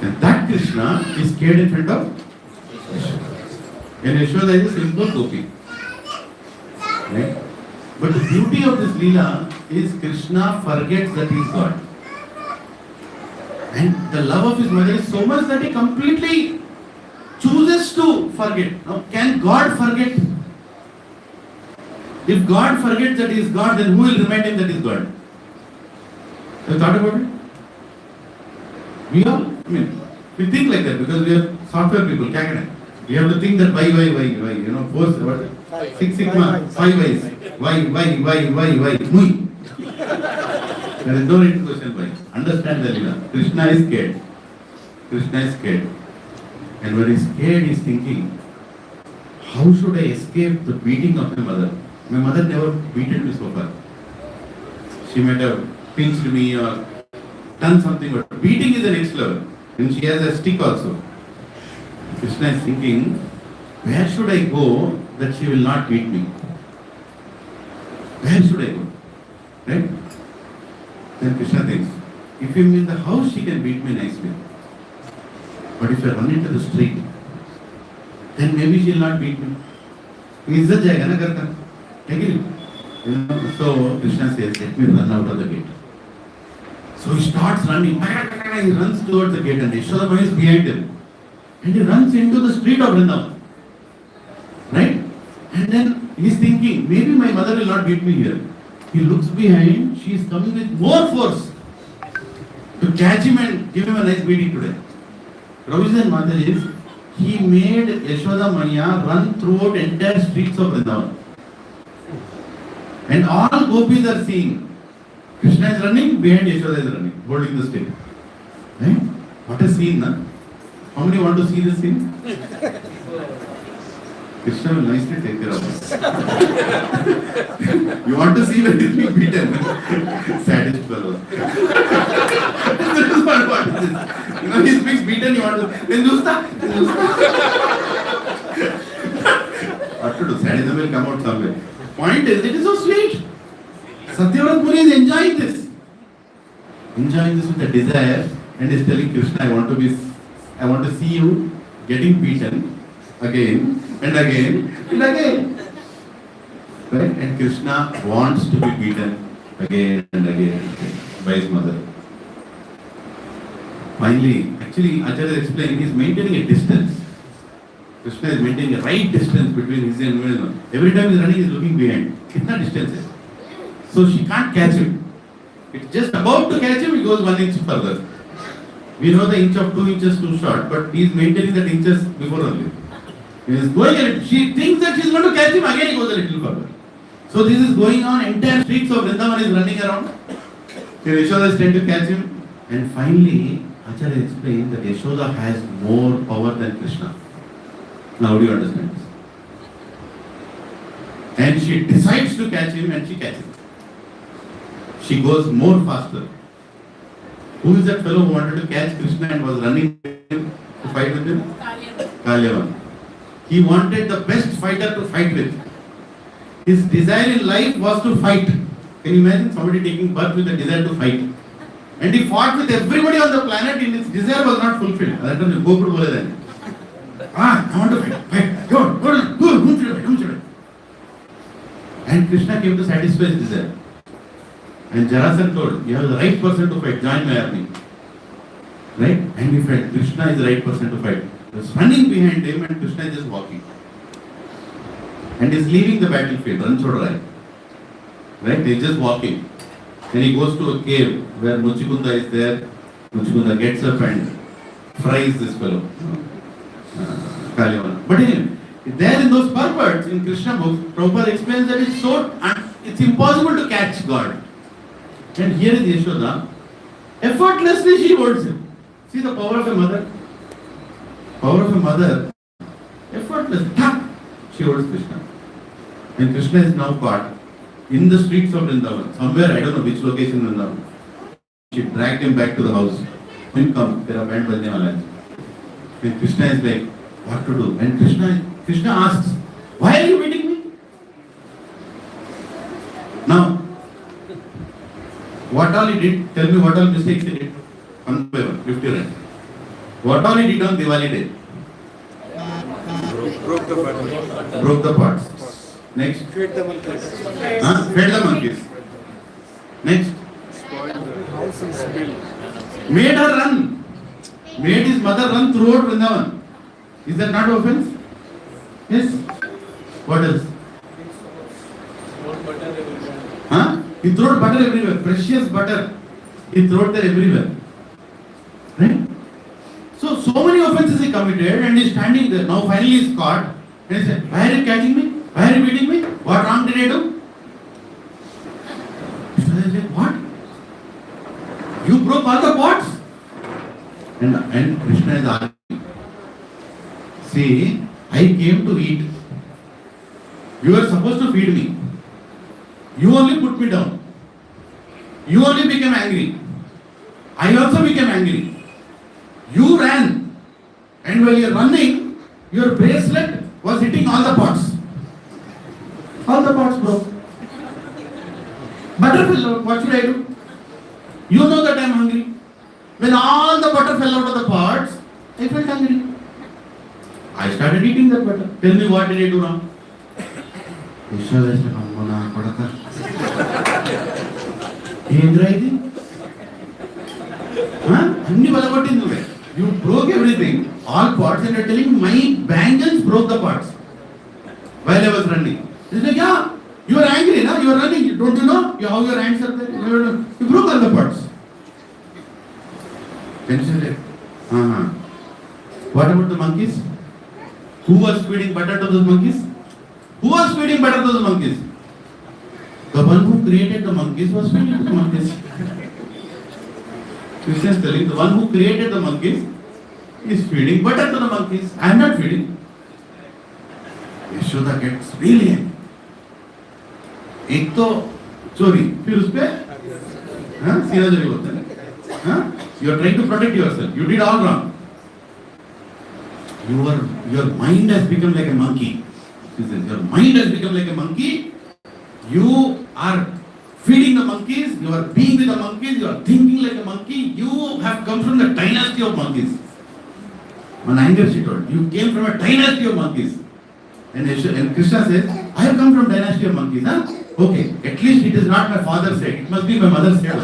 And that Krishna is scared in front of Yashoda. And Yashoda is a simple gopi. Right? But the beauty of this Leela is Krishna forgets that he is God. And the love of his mother is so much that he completely chooses to forget. Now, can God forget? If God forgets that he is God, then who will remind him that he is God? Have you thought about it? We all, we think like that because we are software people. We have to think that why, Six Sigma, 5 whys. Why, Mui. There is no need to question why. Understand the Leela. Krishna is scared. Krishna is scared. And when he is scared, he is thinking, how should I escape the beating of my mother? My mother never beaten me so far. She might have pinched me or done something, but beating is the next level. And she has a stick also. Krishna is thinking, where should I go that she will not beat me? Where should I go? Right? Then Krishna thinks, if I'm in the house, she can beat me nicely. But if I run into the street, then maybe she will not beat me. Izzat jayega na ghar ka. Agree? So Krishna says, let me run out of the gate. So he starts running. He runs towards the gate and Yashoda is behind him. And he runs into the street of Vrindavan. Right? And then he is thinking, maybe my mother will not beat me here. He looks behind, she is coming with more force to catch him and give him a nice beating today. Provision Mataji is, he made Yashoda Maya run throughout entire streets of Vrindavan. And all gopis are seeing. Krishna is running, behind Yashoda is running, holding the stick. Right? What a scene, na? How many want to see this scene? Krishna will nicely take care of us. You want to see when he's being beaten? Saddest fellow. This is what is this. He's being beaten, you want to... What to do? Sadism will come out somewhere. Point is, it is so sweet. Satyavrat Muni is enjoying this. Enjoying this with a desire and is telling Krishna, I want to see you getting beaten again and again and again. Right? And Krishna wants to be beaten again and again by his mother. Finally, actually, Acharya explained, he is maintaining a distance. Krishna is maintaining a right distance between his and Vrindavan. Every time he is running, he is looking behind. Kitna distance is? So she can't catch him. It's just about to catch him, he goes 1 inch further. We know the inch of 2 inches too short, but he is maintaining that inches before only. He is going a little, she thinks that she is going to catch him, again he goes a little further. So this is going on, entire streets of Vrindavan is running around. Then Yashoda is trying to catch him. And finally, Acharya explained that Yashoda has more power than Krishna. Now do you understand this? And she decides to catch him and she catches him. She goes more faster. Who is that fellow who wanted to catch Krishna and was running to fight with him? Kalyavan. He wanted the best fighter to fight with. His desire in life was to fight. Can you imagine somebody taking birth with a desire to fight? And he fought with everybody on the planet and his desire was not fulfilled. That was Gopur bole then. I want to fight. Go. And Krishna came to satisfy his desire. And Jarasan told, you have the right person to fight, join my army. Right? And he felt Krishna is the right person to fight. He was running behind him and Krishna is just walking. And he is leaving the battlefield, Ranchodrai. Right? He is just walking. Then he goes to a cave where Muchikunda is there. Muchikunda gets up and fries this fellow. Kalyavana. But anyway, there in those purports in Krishna books, Prabhupada explains that it's impossible to catch God. And here is Yashoda. Effortlessly she holds him. See the power of a mother? Power of a mother. Effortlessly. She holds Krishna. And Krishna is now caught in the streets of Vrindavan. Somewhere, I don't know which location in Vrindavan. She dragged him back to the house. Then come, tera band bajne wala hai. Then Krishna is like, what to do? And Krishna asks, why are you beating me? Now, what all he did? Tell me what all mistakes he did. One by one, 50 rand. What all he did on Diwali day? Broke the bottle. Broke the pots. Next. Fed the monkeys. Fed the monkeys. Next. Spoiled the house and spilled. Made her run. Made his mother run throughout Vrindavan. Is that not offense? Yes. What else? He threw butter everywhere. Precious butter. He threw it there everywhere. Right? So many offenses he committed and he's standing there. Now finally he's caught. And he said, why are you catching me? Why are you beating me? What wrong did I do? Krishna said, what? You broke all the pots? And Krishna is arguing. See, I came to eat. You were supposed to feed me. You only put me down. You only became angry. I also became angry. You ran. And while you're running, your bracelet was hitting all the pots. All the pots broke. Butter fell out. What should I do? You know that I'm hungry. When all the butter fell out of the pots, I felt hungry. I started eating that butter. Tell me what did I do wrong? You broke everything, all pots, and you're telling my bangles broke the pots while I was running. He's like, yeah, you are angry, na? You are running. Don't you know how your hands are there? You broke all the pots. Then she said, what about the monkeys? Who was feeding butter to those monkeys? Who was feeding butter to the monkeys? The one who created the monkeys was feeding to the monkeys. Krishna is telling the one who created the monkeys is feeding butter to the monkeys. I am not feeding. Yashoda gets really angry. एक तो चोरी, फिर उसपे सीना चोरी होता है. You are trying to protect yourself. You did all wrong. Your mind has become like a monkey. She says, your mind has become like a monkey. You are feeding the monkeys. You are being with the monkeys. You are thinking like a monkey. You have come from the dynasty of monkeys. On anger she told, you came from a dynasty of monkeys. And Krishna says, I have come from dynasty of monkeys. Okay, at least it is not my father's head. It must be my mother's head.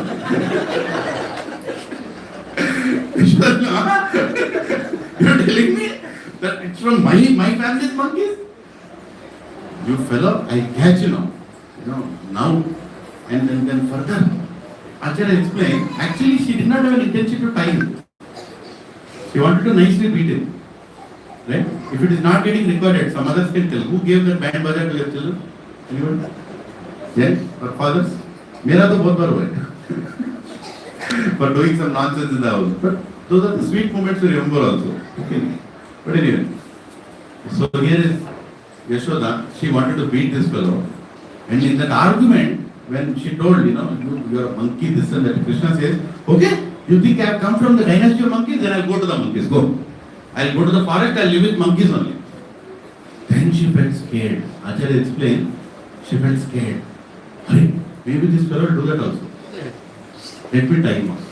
You're telling me that it's from my family's monkeys? You fellow, I catch you now. Now. And then further, Acharya explained, actually she did not have an intention to tie him. She wanted to nicely beat him. Right? If it is not getting recorded, some others can tell. Who gave that band baja to your children? Anyone? Yes? Or fathers? Mera to bahut bar hua hai. For doing some nonsense in the house. But those are the sweet moments to remember also. Okay. But anyway. So here is Yashoda. She wanted to beat this fellow. And in that argument, when she told, you are a monkey, this and that, Krishna says, okay, you think I have come from the dynasty of monkeys? Then I'll go to the monkeys. Go. I'll go to the forest, I'll live with monkeys only. Then she felt scared. Acharya explained, she felt scared. Maybe this fellow will do that also. Let me tie him off.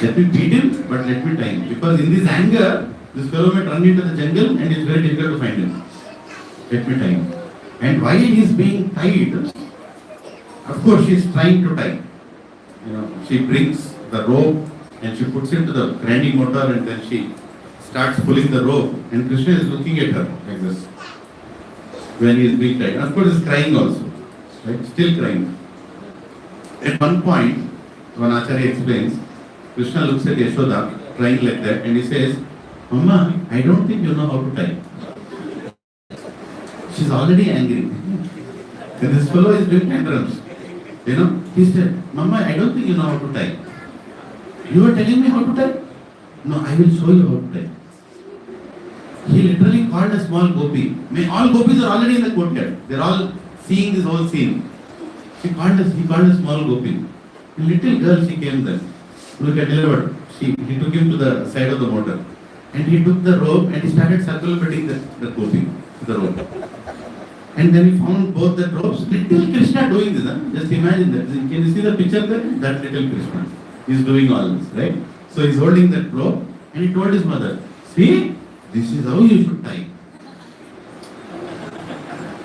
Let me beat him, but let me tie him. Because in this anger, this fellow may run into the jungle and it's very difficult to find him. Let me tie him. And while he is being tied, of course she is trying to tie. She brings the rope and she puts him to the grinding motor and then she starts pulling the rope. And Krishna is looking at her like this when he is being tied. And of course he is crying also. Right? Still crying. At one point, when Acharya explains, Krishna looks at Yashoda crying like that and he says, Mama, I don't think you know how to tie. She's already angry. And this fellow is doing tantrums. He said, Mama, I don't think you know how to tie. You are telling me how to tie? No, I will show you how to tie. He literally called a small gopi. All gopis are already in the courtyard. They are all seeing this whole scene. He called a small gopi. A little girl, she came there. Look at delivered. He took him to the side of the motor. And he took the rope and he started circulating the gopi, the rope. And then he found both the ropes. Little Krishna doing this. Huh? Just imagine that. Can you see the picture there? That little Krishna is doing all this, right? So he's holding that rope and he told his mother, see, this is how you should tie.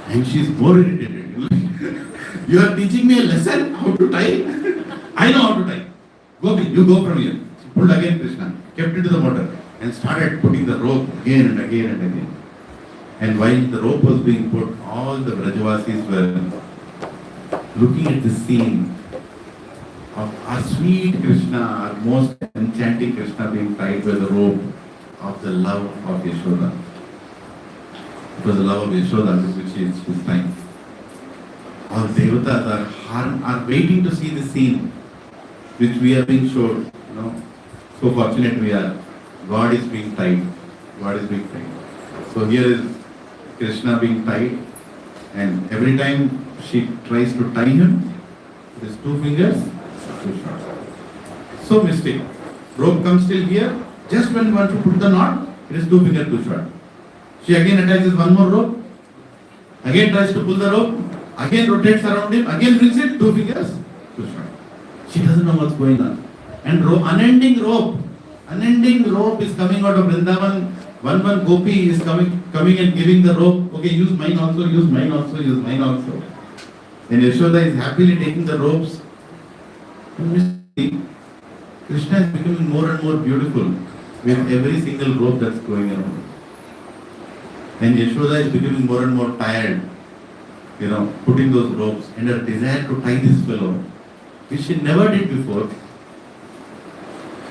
And she's more irritated. You are teaching me a lesson how to tie? I know how to tie. Gopi, you go from here. She pulled again Krishna, kept it to the motor and started putting the rope again and again and again. And while the rope was being put, all the Vrajavasis were looking at the scene of our sweet Krishna, our most enchanting Krishna being tied by the rope of the love of Yashoda. It was the love of Yashoda with which he is tying. All devatas are waiting to see the scene which we are being shown. You know, so fortunate we are. God is being tied. God is being tied. So here is Krishna being tied, and every time she tries to tie him, his two fingers too short. So mistake. Rope comes till here. Just when you want to put the knot, it is two fingers too short. She again attaches one more rope. Again tries to pull the rope. Again rotates around him. Again brings it, two fingers too short. She doesn't know what's going on. And unending rope is coming out of Vrindavan. One gopi is coming and giving the rope. Okay, use mine also, use mine also, use mine also. And Yashoda is happily taking the ropes. And Krishna is becoming more and more beautiful with every single rope that's going around. And Yashoda is becoming more and more tired, putting those ropes, and her desire to tie this fellow, which she never did before.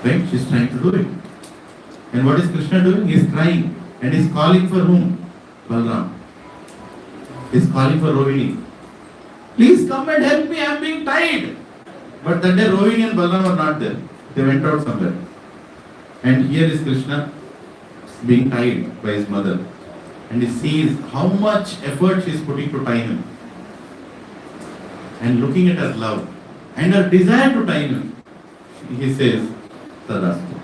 Right? She's trying to do it. And what is Krishna doing? He is crying and he is calling for whom? Balram. He is calling for Rohini. Please come and help me, I am being tied. But that day Rohini and Balram are not there. They went out somewhere. And here is Krishna being tied by his mother. And he sees how much effort she is putting to tie him. And looking at her love and her desire to tie him, he says, Tadastu.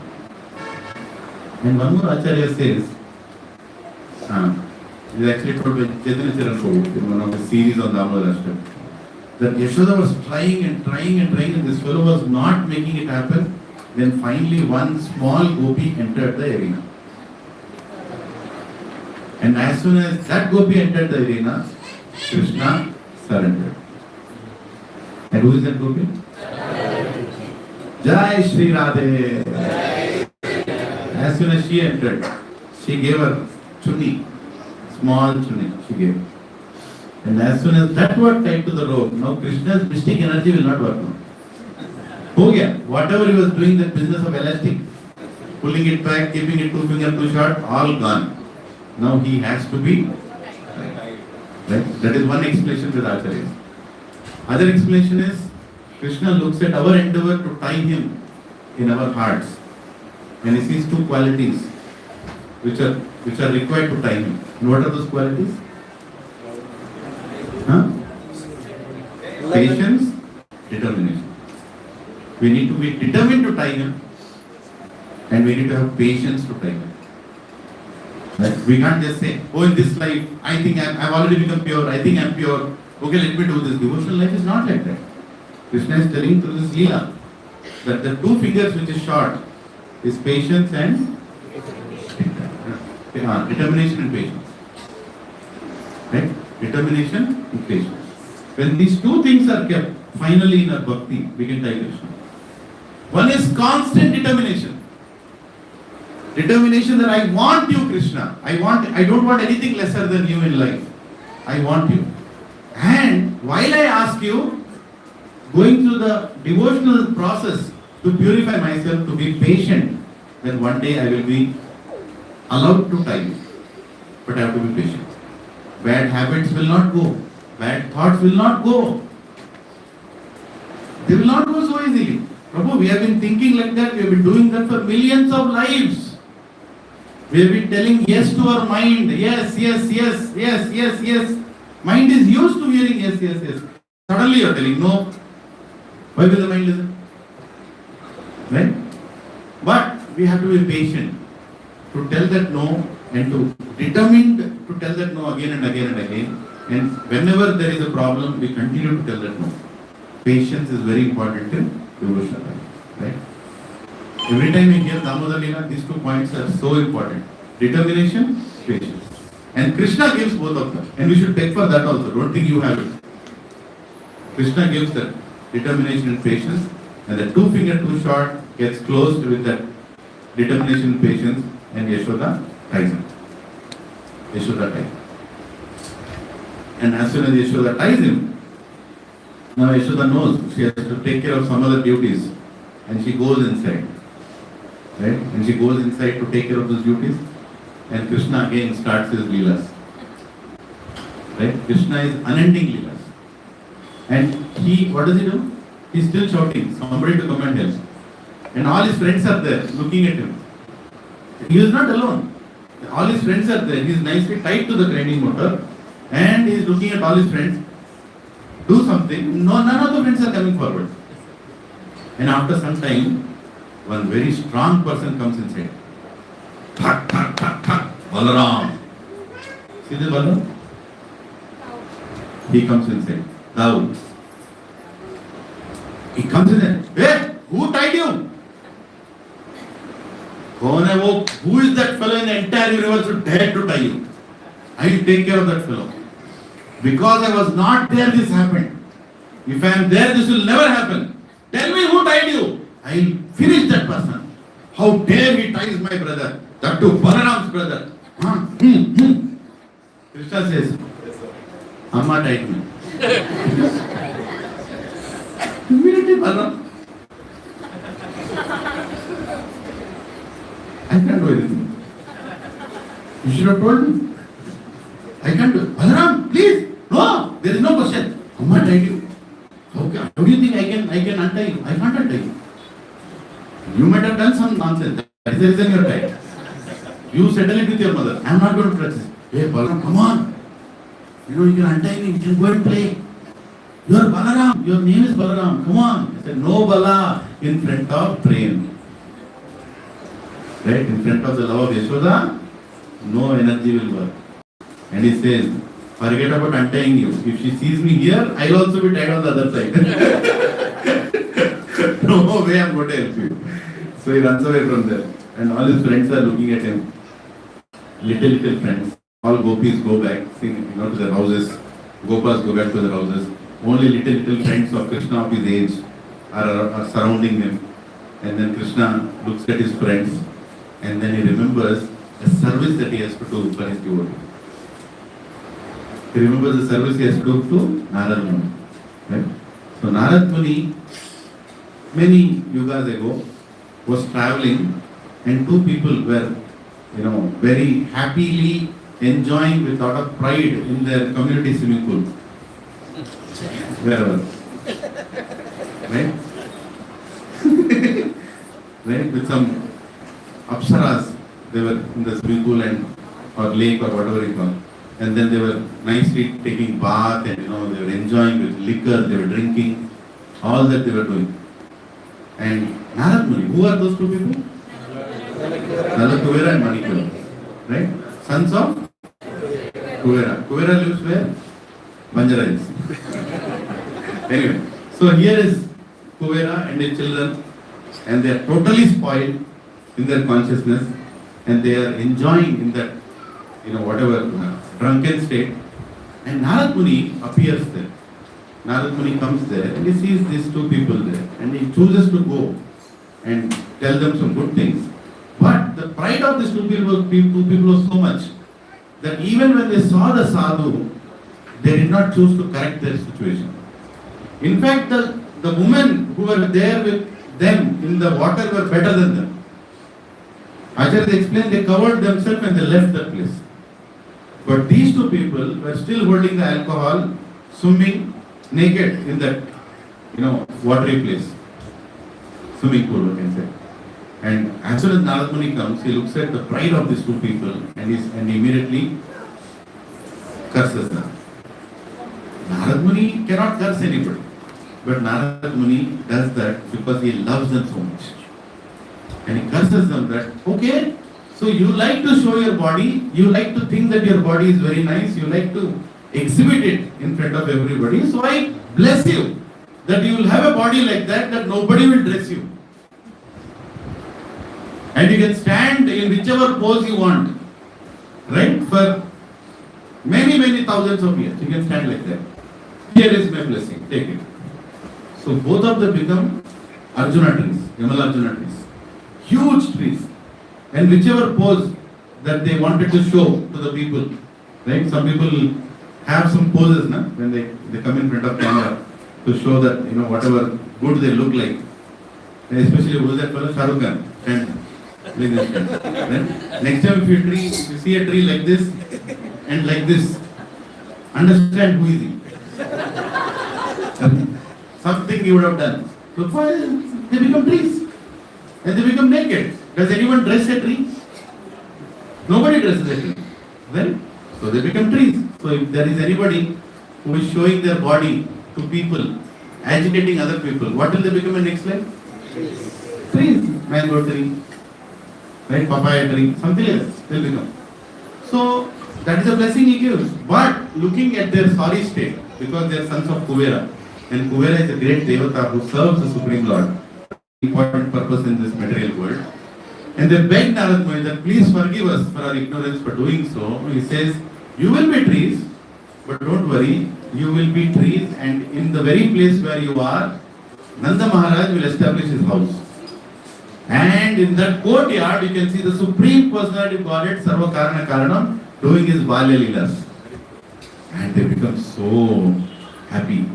And one more Acharya says, it is actually told by Chaitanya Charanshu in one of the series on Damodharashtakam, that Yashoda was trying and this fellow was not making it happen. Then finally one small gopi entered the arena. And as soon as that gopi entered the arena, Krishna surrendered. And who is that gopi? Jai Shri Radhe. As soon as she entered, she gave her chunni, small chunni she gave. And as soon as that was tied to the rope, now Krishna's mystic energy will not work now. Ho gaya. Whatever he was doing, that business of elastic, pulling it back, keeping it two fingers too short, all gone. Now he has to be right. That is one explanation with Acharyas. Other explanation is Krishna looks at our endeavor to tie him in our hearts, and he sees two qualities which are required to tie him. And what are those qualities? Patience, determination. We need to be determined to tie him, and we need to have patience to tie him. Right? We can't just say, oh, in this life, I think I've already become pure, I think I'm pure, okay, let me do this. Devotional life is not like that. Krishna is telling through this Leela that the two fingers which is short is patience and determination and patience. Right? Determination and patience. When these two things are kept, finally in our bhakti, we can tie Krishna. One is constant determination. Determination that I want you, Krishna. I don't want anything lesser than you in life. I want you. And while I ask you, going through the devotional process to purify myself, to be patient, then one day I will be allowed to tie you. But I have to be patient. Bad habits will not go. Bad thoughts will not go. They will not go so easily. Prabhu, we have been thinking like that. We have been doing that for millions of lives. We have been telling yes to our mind. Yes, yes, yes, yes, yes, yes. Mind is used to hearing yes, yes, yes. Suddenly you are telling no. Why will the mind listen? Right? But we have to be patient to tell that no and to determined to tell that no again and again and again. And whenever there is a problem, we continue to tell that no. Patience is very important in devotional life. Right? Every time we hear Damodar Leela, these 2 points are so important. Determination, patience. And Krishna gives both of them. And we should take for that also. Don't think you have it. Krishna gives that determination and patience. And the 2 finger too short gets closed with that determination and patience. And Yashoda ties him. Yashoda ties him. And as soon as Yashoda ties him, now Yashoda knows she has to take care of some other duties. And she goes inside. Right? And she goes inside to take care of those duties. And Krishna again starts his leelas. Right? Krishna is unending leelas. And he, what does he do? He's still shouting, somebody to come and help. And all his friends are there looking at him. He is not alone. All his friends are there. He is nicely tied to the grinding motor. And he is looking at all his friends. Do something. No, none of the friends are coming forward. And after some time, one very strong person comes inside. Thak, thak, thak, thak. Balaram. See the Balaram? He comes inside. Thou. He comes in there. Hey, who tied you? Who is that fellow in the entire universe who dared to tie you? I will take care of that fellow. Because I was not there, this happened. If I am there, this will never happen. Tell me who tied you. I will finish that person. How dare he ties my brother? That too, Balaram's brother. Krishna says, Amma tied me. Immediately Balaram. I can't do anything. You should have told me. I can't do it. Balaram, please. No, there is no question. Amma tied you. Okay. How do you think I can untie you? I can't untie you. You might have done some nonsense. That is the reason you are tied. You settle it with your mother. I am not going to practice. Hey Balaram, come on. You can untie me. You can go and play. You are Balaram. Your name is Balaram. Come on. I said, no Bala in front of Prem. Right? In front of the love of Yashoda, no energy will work. And he says, forget about untying you. If she sees me here, I will also be tied on the other side. No way I am going to help you. So he runs away from there. And all his friends are looking at him. Little friends. All gopis go back, to their houses. Gopas go back to their houses. Only little friends of Krishna of his age are surrounding him. And then Krishna looks at his friends. And then he remembers the service that he has to do for his devotee. He remembers the service he has to do to Narad Muni. Right? So Narad Muni, many yugas ago, was traveling, and 2 people were, very happily enjoying with a lot of pride in their community swimming pool. Wherever. Right? Right? With some apsaras, they were in the swimming pool or lake or whatever you call. And then they were nicely taking bath and they were enjoying with liquor, they were drinking, all that they were doing. And Narad Muni, who are those 2 people? Nala Kuvera and Manikula. Right? Sons of Kuvera. Kuvera lives where? Banjara Hills. Anyway, so here is Kuvera and his children, and they are totally spoiled in their consciousness, and they are enjoying in that, whatever drunken state. And Narad Muni appears there. Narad Muni comes there and he sees these 2 people there, and he chooses to go and tell them some good things. But the pride of these 2 people was so much that even when they saw the sadhu, they did not choose to correct their situation. In fact, the women who were there with them in the water were better than them. Acharya explained they covered themselves and they left that place. But these 2 people were still holding the alcohol, swimming naked in that, watery place. Swimming pool, we can say. And as soon as Narad Muni comes, he looks at the pride of these 2 people and immediately curses them. Narad Muni cannot curse anybody. But Narad Muni does that because he loves them so much. And he curses them that, okay, so you like to show your body, you like to think that your body is very nice, you like to exhibit it in front of everybody, so I bless you that you will have a body like that nobody will dress you. And you can stand in whichever pose you want, right? For many thousands of years, you can stand like that. Here is my blessing, take it. So both of them become Arjuna trees, Yamala Arjuna trees. Huge trees. And whichever pose that they wanted to show to the people, right? Some people have some poses na, when they come in front of camera to show that, whatever good they look like. And especially who is that fellow? Shah Rukh Khan. And like this. Then next time if you see a tree like this and like this, understand who is he. Something you would have done. So they become trees. And they become naked. Does anyone dress a tree? Nobody dresses a tree. Right? So they become trees. So if there is anybody who is showing their body to people, agitating other people, what will they become in next life? Trees. Mango tree, right? Papaya tree, something else they'll become. So that is a blessing he gives. But looking at their sorry state, because they are sons of Kuvera, and Kuvera is a great devata who serves the Supreme Lord, important purpose in this material world. And they beg Narad Muni that please forgive us for our ignorance for doing so. He says, you will be trees, but don't worry, you will be trees, and in the very place where you are, Nanda Maharaj will establish his house. And in that courtyard, you can see the Supreme Personality of Godhead, Sarva Karana Karanam, doing his Balya Leelas. And they become so happy.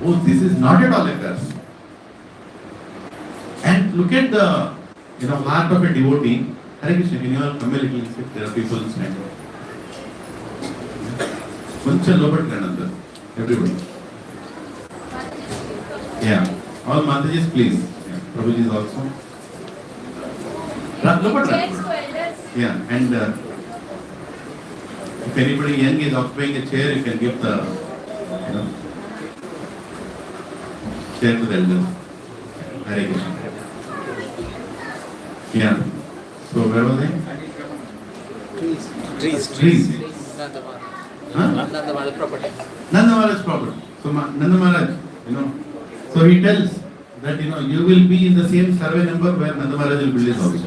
Oh, this is not at all a curse. And look at the heart of a devotee. Hare Krishna, can you all come a little if there are people standing? Koncha lobat Lilananda, everybody. Yeah, all Matajis please. Yeah. Prabhuji is also. Yeah, and if anybody young is occupying a chair, you can give the chair to the elders. Hare Krishna. Yeah. So where was I? Trees. Nanda Maharaj property. Nanda Maharaj property. So Nanda Maharaj, so he tells that you will be in the same survey number where Nanda Maharaj will build his house.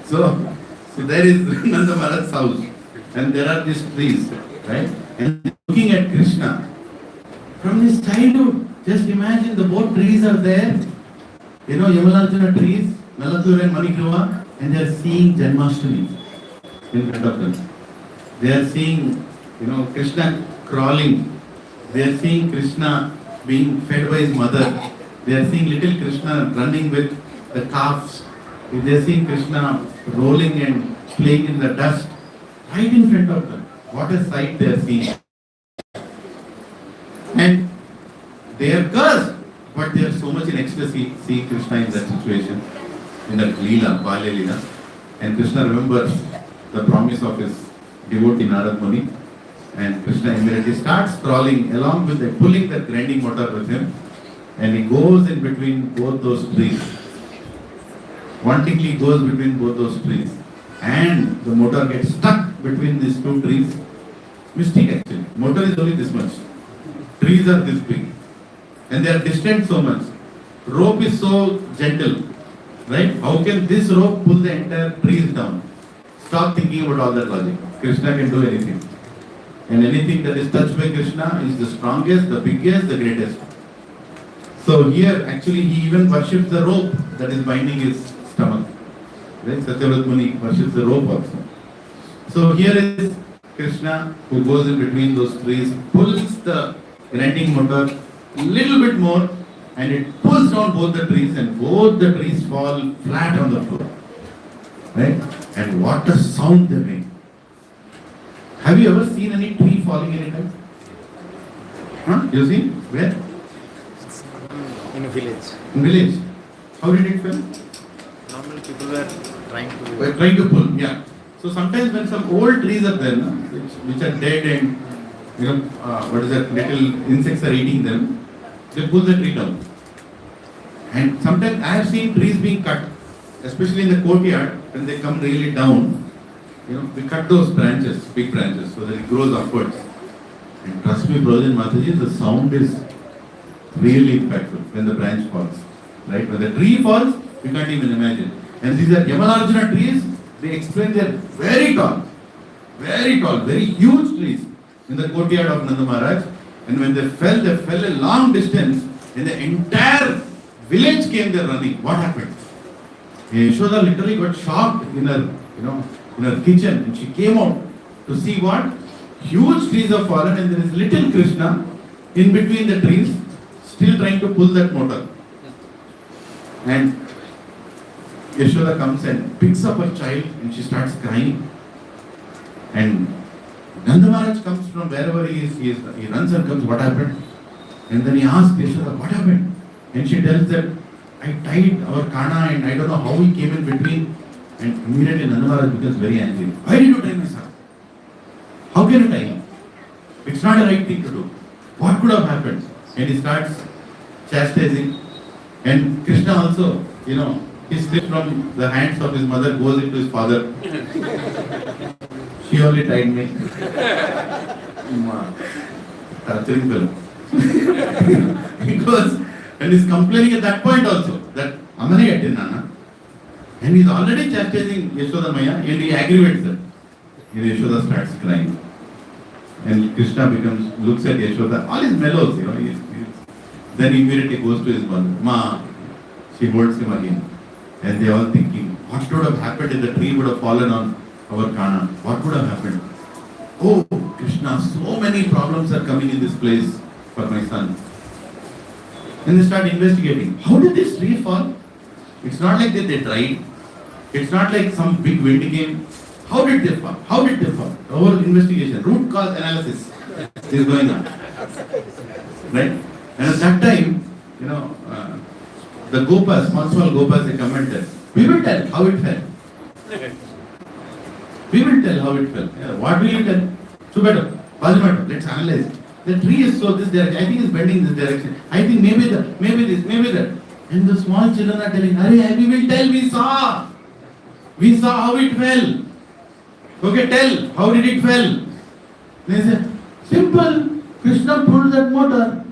so there is Nanda Maharaj's house, and there are these trees, right? And looking at Krishna from his childhood, just imagine the both trees are there, Yamalarjuna trees, Nalatur and Manikruva, and they are seeing Janmashtami in front of them. They are seeing, Krishna crawling. They are seeing Krishna being fed by his mother. They are seeing little Krishna running with the calves. They are seeing Krishna rolling and playing in the dust right in front of them. What a sight they are seeing. And they are cursed, but they are so much in ecstasy seeing Krishna in that situation, in that Leela, Balya Leela. And Krishna remembers the promise of his devotee Narad Muni, and Krishna immediately starts crawling along with the pulling that grinding motor with him, and he goes in between both those trees. Wantingly goes between both those trees, and the motor gets stuck between these two trees. Mystic actually. Motor is only this much. Trees are this big, and they are distant so much. Rope is so gentle, right? How can this rope pull the entire trees down? Stop thinking about all that logic. Krishna can do anything. And anything that is touched by Krishna is the strongest, the biggest, the greatest. So here actually he even worships the rope that is binding his stomach. Right? Satyavrat Muni worships the rope also. So here is Krishna who goes in between those trees, pulls the grinding motor a little bit more, and it pulls down both the trees, and both the trees fall flat on the floor. Right? And what a sound they make. Have you ever seen any tree falling anytime? You see? Where? In a village. In village. How did it fall? Normally people were trying to pull, yeah. So sometimes when some old trees are there, which are dead and little insects are eating them, they pull the tree down. And sometimes I have seen trees being cut, especially in the courtyard when they come really down. We cut those branches, big branches, so that it grows upwards. And trust me, brothers and Mataji, the sound is really impactful when the branch falls. Right? When the tree falls, you can't even imagine. And these are Yamanarjuna trees, they explain they are very tall, very huge trees in the courtyard of Nanda Maharaj. And when they fell a long distance, and the entire village came there running. What happened? Yashoda literally got shocked in her, in her kitchen, and she came out to see what? Huge trees have fallen, and there is little Krishna in between the trees, still trying to pull that motor. And Yashoda comes and picks up her child, and she starts crying. And Nanda Maharaj comes from wherever he is, he runs and comes, what happened? And then he asks Yashoda, what happened? And she tells that, I tied our Kana and I don't know how he came in between. And immediately Nanda Maharaj becomes very angry. Why did you tie my son? How can you tie him? It's not the right thing to do. What could have happened? And he starts chastising. And Krishna also, he slipped from the hands of his mother, goes into his father. She only tied me. Torturing fellow. Because, and he's complaining at that point also, that Amane Atti Nana. And he's already chastising Yashoda Maya, and he aggravates her. And Yashoda starts crying. And Krishna looks at Yashoda, all his mellows, then immediately goes to his mother. Ma, she holds him again. And they are all thinking, what would have happened if the tree would have fallen on our Kana? What would have happened? Oh, Krishna, so many problems are coming in this place for my son. And they start investigating. How did this tree fall? It's not like that they tried. It's not like some big wind came. How did they fall? How did they fall? The whole investigation, root cause analysis is going on. Right? And at that time, the Gopas, small Gopas, they commented, we will tell how it fell. We will tell how it fell. Yeah, what will you tell? So better, let's analyze. The tree is so this direction. I think it's bending this direction. I think maybe that, maybe this, maybe that. And the small children are telling, Hare, we will tell, we saw. We saw how it fell. Okay, tell, how did it fell? They say, simple. Krishna pulled that motor.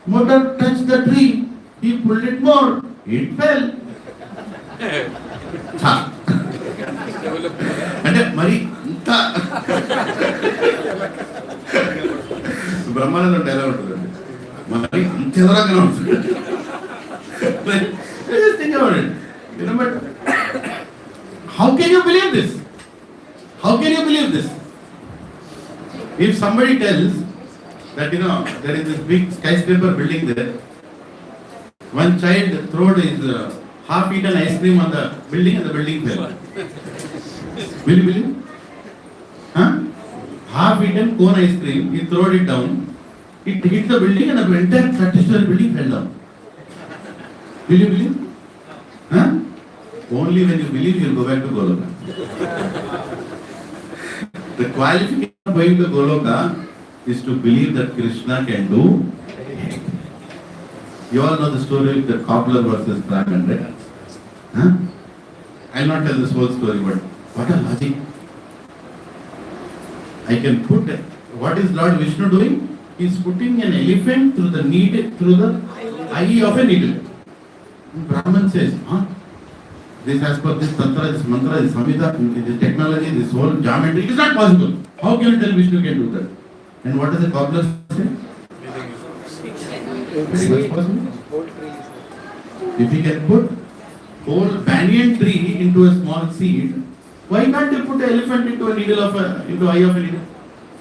Motor touched the tree. He pulled it more. It fell. అంటే మరి ఇంత బ్రహ్మానందం ఎలా ఉంటుందండి మరి అంత ఎదరగా ఉంటుంది. Just think about it. But how can you believe this? How can you believe this? If somebody tells that there is this big skyscraper building there, one child threw his half-eaten ice cream on the building and the building fell. Will you believe? Half-eaten cone ice cream, he threw it down, it hit the building and the entire 30-story building fell down. Will you believe? Only when you believe you will go back to Goloka. The qualification of going to Goloka is to believe that Krishna can do. You all know the story of the cobbler versus Brahman, right? I'll not tell this whole story, but what a logic. I can put, what is Lord Vishnu doing? He is putting an elephant through the eye of a needle. Brahman says, this as per this tantra, this mantra, this samhita, this technology, this whole geometry, it is not possible. How can you tell Vishnu can do that? And what does the cobbler say? It is possible. If he can put whole banyan tree into a small seed, why can't he put an elephant into eye of a needle?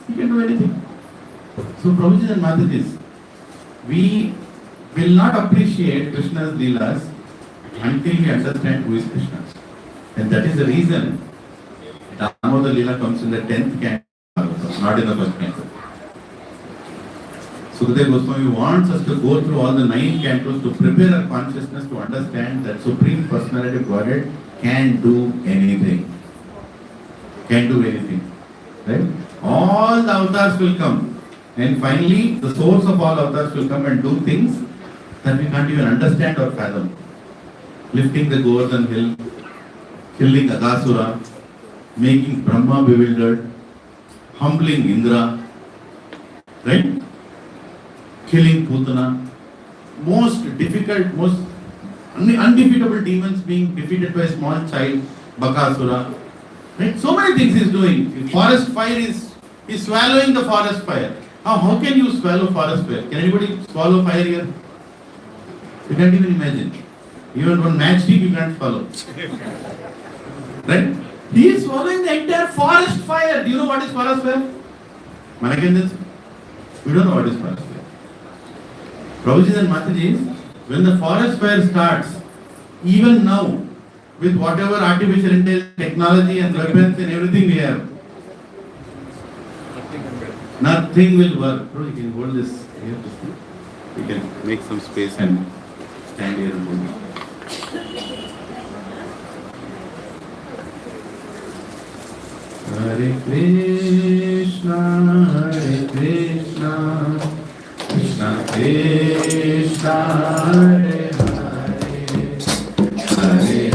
He can do anything. So Prabhuji and Matajis, we will not appreciate Krishna's leelas until we understand who is Krishna. And that is the reason Damodar Leela comes in the 10th canto, not in the first canto. Sukadeva Goswami wants us to go through all the 9 cantos to prepare our consciousness to understand that Supreme Personality of Godhead can do anything. Can do anything. Right? All the avatars will come. And finally, the source of all avatars will come and do things that we can't even understand or fathom. Lifting the Govardhan hill, killing Aghasura, making Brahma bewildered, humbling Indra, right? Killing Putana, most difficult, most undefeatable demons being defeated by a small child, Bakasura. Right? So many things he is doing. Forest fire is swallowing the forest fire. How can you swallow forest fire? Can anybody swallow fire here? You can't even imagine. Even one matchstick you can't swallow. Right? He is swallowing the entire forest fire. Do you know what is forest fire? Manakandans? We don't know what is forest fire. Prabhuji and Mataji, when the forest fire starts, even now, with whatever artificial intelligence, technology and weapons and everything we have, nothing will work. Bro, you can hold this here. You can make some space and stand here and hold it. Hare Krishna, Krishna Krishna, Hare Hare, Hare Hare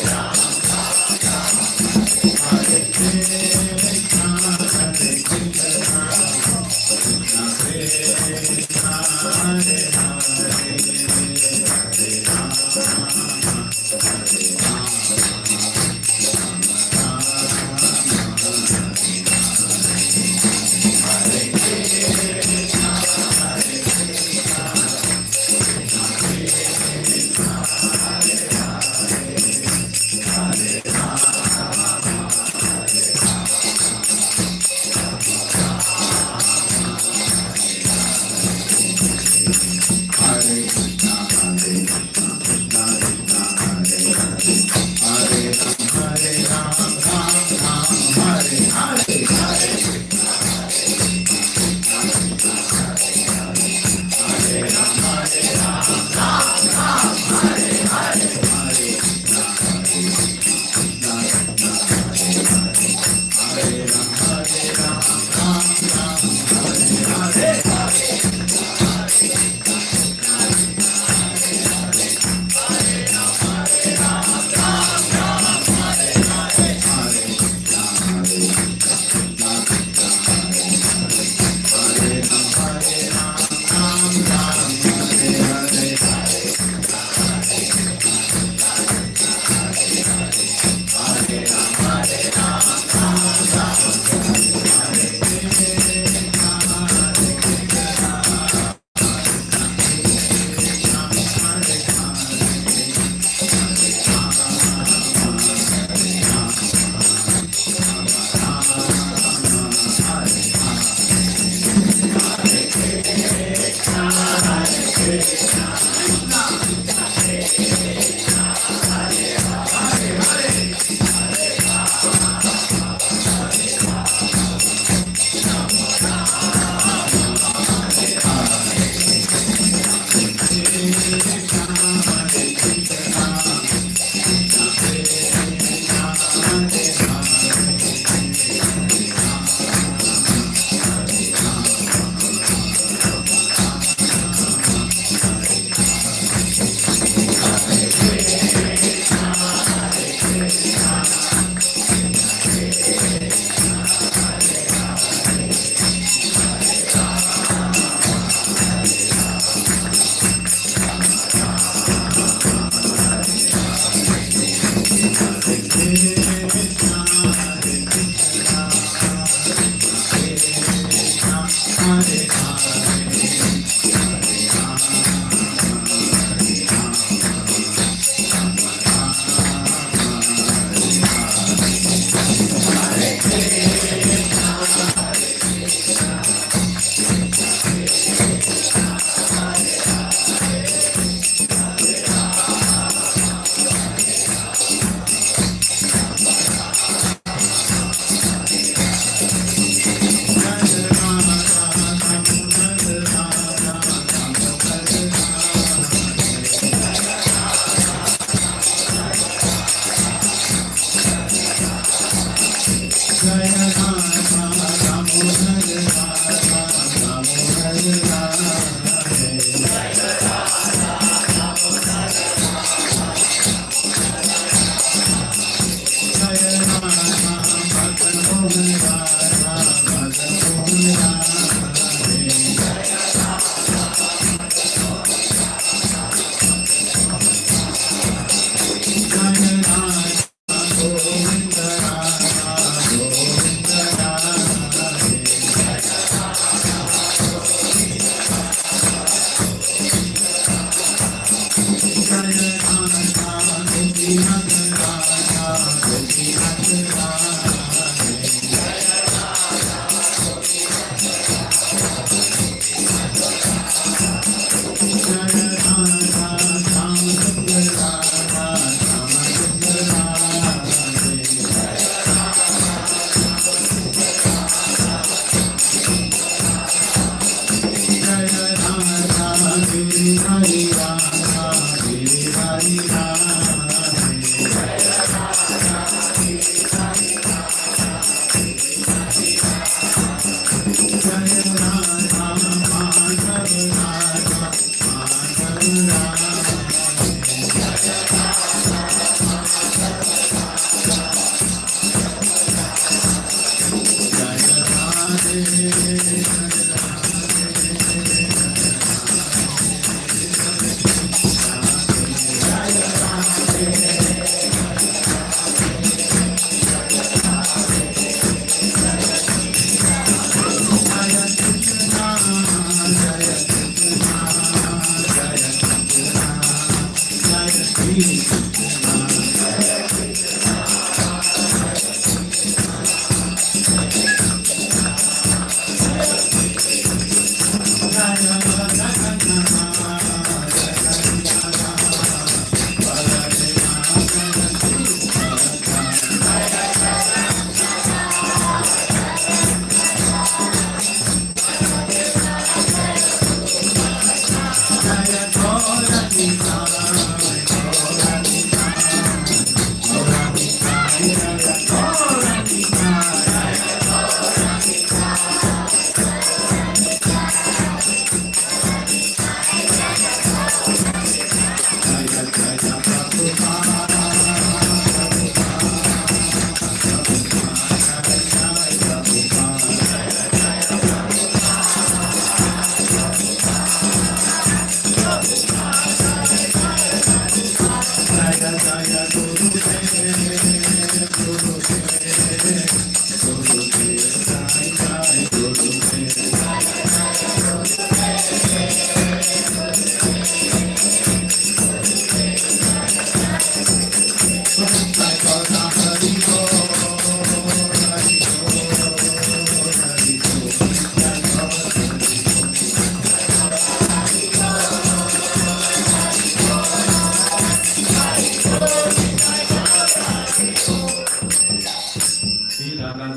Ram,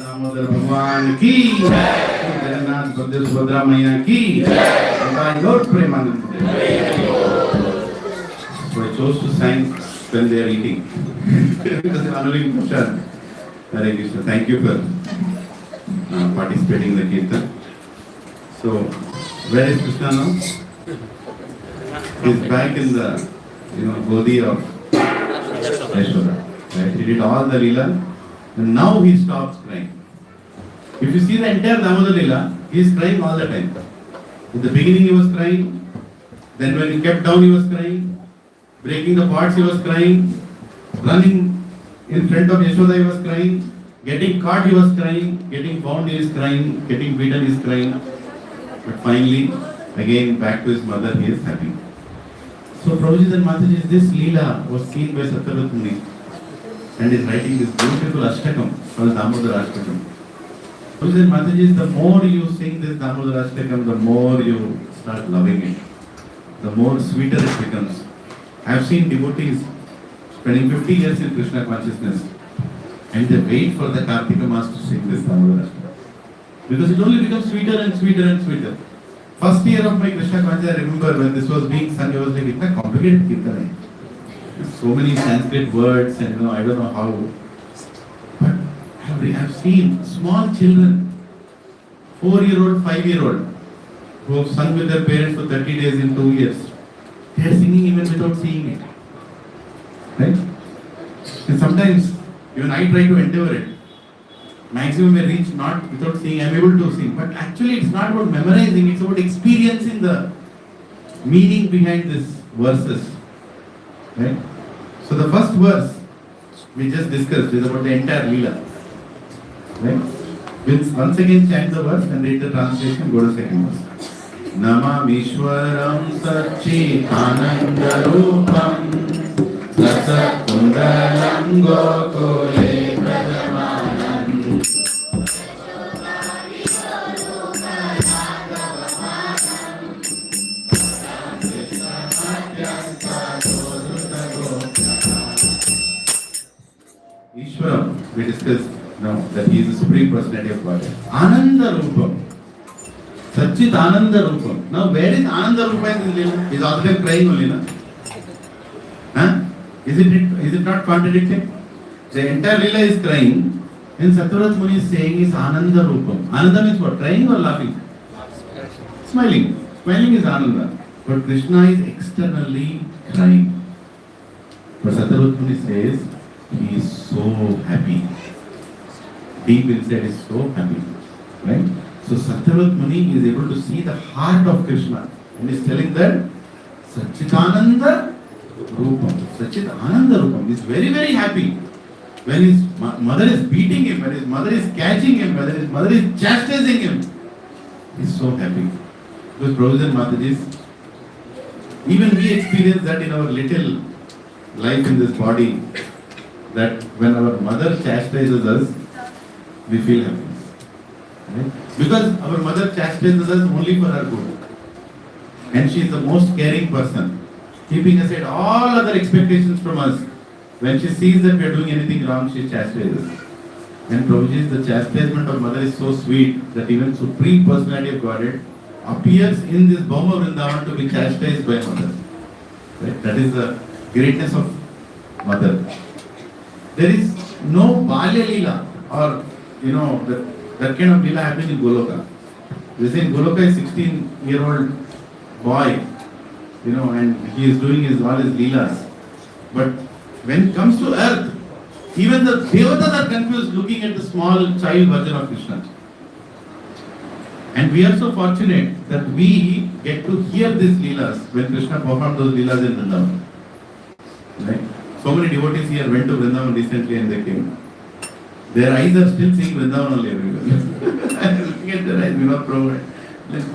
Damodar भगवान की जगन्नाथ बलदेव सुभद्रा मैया की Lord Premanand. So I chose to sing when they are eating because they are honoring Prashad. Hare Krishna. Thank you for participating in the Kirtan. So, where is Krishna now? He's back in the, Godi of Yashoda. Right? He did all the Leela and now he stops crying. If you see the entire Damodar Leela, he is crying all the time. In the beginning he was crying, then when he kept down he was crying, breaking the pots he was crying, running in front of Yashoda he was crying, getting caught he was crying, getting bound he is crying, getting beaten he is crying. But finally, again back to his mother, he is happy. So Prabhuji and Mataji, this Leela was seen by Satyavrat Muni and is writing this beautiful Ashtakam called Damodharashtakam. Prabhuji and Mataji, the more you sing this Damodharashtakam, the more you start loving it. The more sweeter it becomes. I have seen devotees spending 50 years in Krishna consciousness and they wait for the Kartika Mass to sing this Damodharashtakam. Because it only becomes sweeter and sweeter and sweeter. First year of my Krishna consciousness, I remember when this was being sung, I was like, it's a complicated kirtan. So many Sanskrit words and I don't know how. But I have seen small children, 4-year-old, 5-year-old, who have sung with their parents for 30 days in 2 years. They are singing even without seeing it. Right? And sometimes even I try to endeavor it. Maximum I reach not without seeing, I am able to sing. But actually it's not about memorizing, it's about experiencing the meaning behind these verses. Right? So the first verse we just discussed is about the entire Leela. Right? We'll once again chant the verse and read the translation, go to second verse. Namamishwaram Satchitanandarupam Rasakundalam Gokule Brajamanam Ishwaram, we discussed now that he is the Supreme Personality of Godhead. Ananda Rupam. Satchit Ananda Rupam. Now where is Ananda Rupa in this Leela? Is all the time crying only, no? Huh? Is it not contradicting? The entire Leela is crying and Satyavrat Muni is saying is Ananda Rupam. Ananda means what? Crying or laughing? Smiling. Smiling is Ananda. But Krishna is externally crying. But Satyavrat Muni says he is so happy. Deep inside is so happy. Right? So Satyavrat Muni is able to see the heart of Krishna and is telling that Satchitananda Rupam. Satchitananda Rupam is very, very happy. When his mother is beating him, when his mother is catching him, when his mother is chastising him, he is so happy. Because brothers and Matajis, even we experience that in our little life in this body, that when our mother chastises us, we feel happy. Right? Because our mother chastises us only for our good. And she is the most caring person, keeping aside all other expectations from us. When she sees that we are doing anything wrong, she chastises. And Prabhuji, the chastisement of mother is so sweet that even Supreme Personality of Godhead appears in this Bhoma Vrindavan to be chastised by mother. Right? That is the greatness of mother. There is no Balya Leela or that kind of Leela happening in Goloka. They say in Goloka is 16-year-old boy, and he is doing all his Leelas. But when it comes to earth, even the Devatas are confused looking at the small child version of Krishna. And we are so fortunate that we get to hear these Leelas when Krishna performed those Leelas in Vrindavan. Right? So many devotees here went to Vrindavan recently and they came. Their eyes are still seeing Vrindavan only everywhere. Looking at their eyes, Prabhu. Like,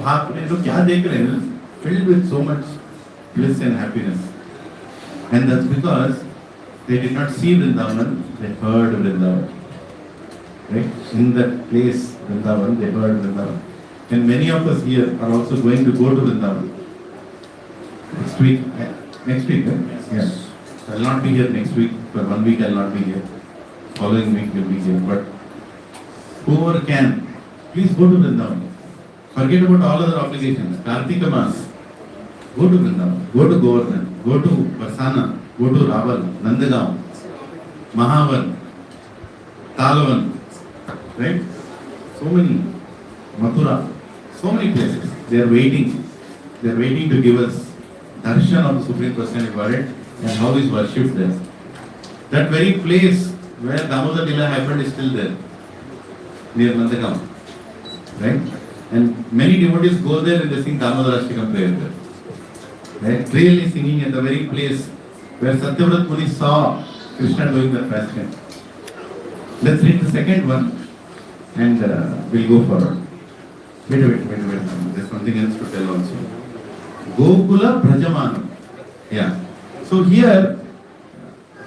kya dekh rahe hain? Filled with so much bliss and happiness. And that's because they did not see Vrindavan, they heard Vrindavan. Right? In that place, Vrindavan, they heard Vrindavan. And many of us here are also going to go to Vrindavan. Next week, right? Yes. I will not be here next week. For 1 week I will not be here. Following week will be here. But whoever can, please go to Vrindavan. Forget about all other obligations. Kartika Mass. Go to Vrindavan. Go to Govardhan. Go to Varsana. Go to Raval, Nandagaon, Mahaval. Talavan, right? So many, Mathura, so many places. They are waiting. They are waiting to give us darshan of the Supreme Personality of Godhead and how is worshipped there. That very place where Damodar Lila happened is still there, near Nandagam, right? And many devotees go there and they sing Damodharashtakam prayer there. Right? Really singing at the very place where Satyavrat Muni saw Krishna doing the fasting. Let's read the second one and we'll go forward. Wait. There's something else to tell also. Gokula Brajamanam. Yeah. So here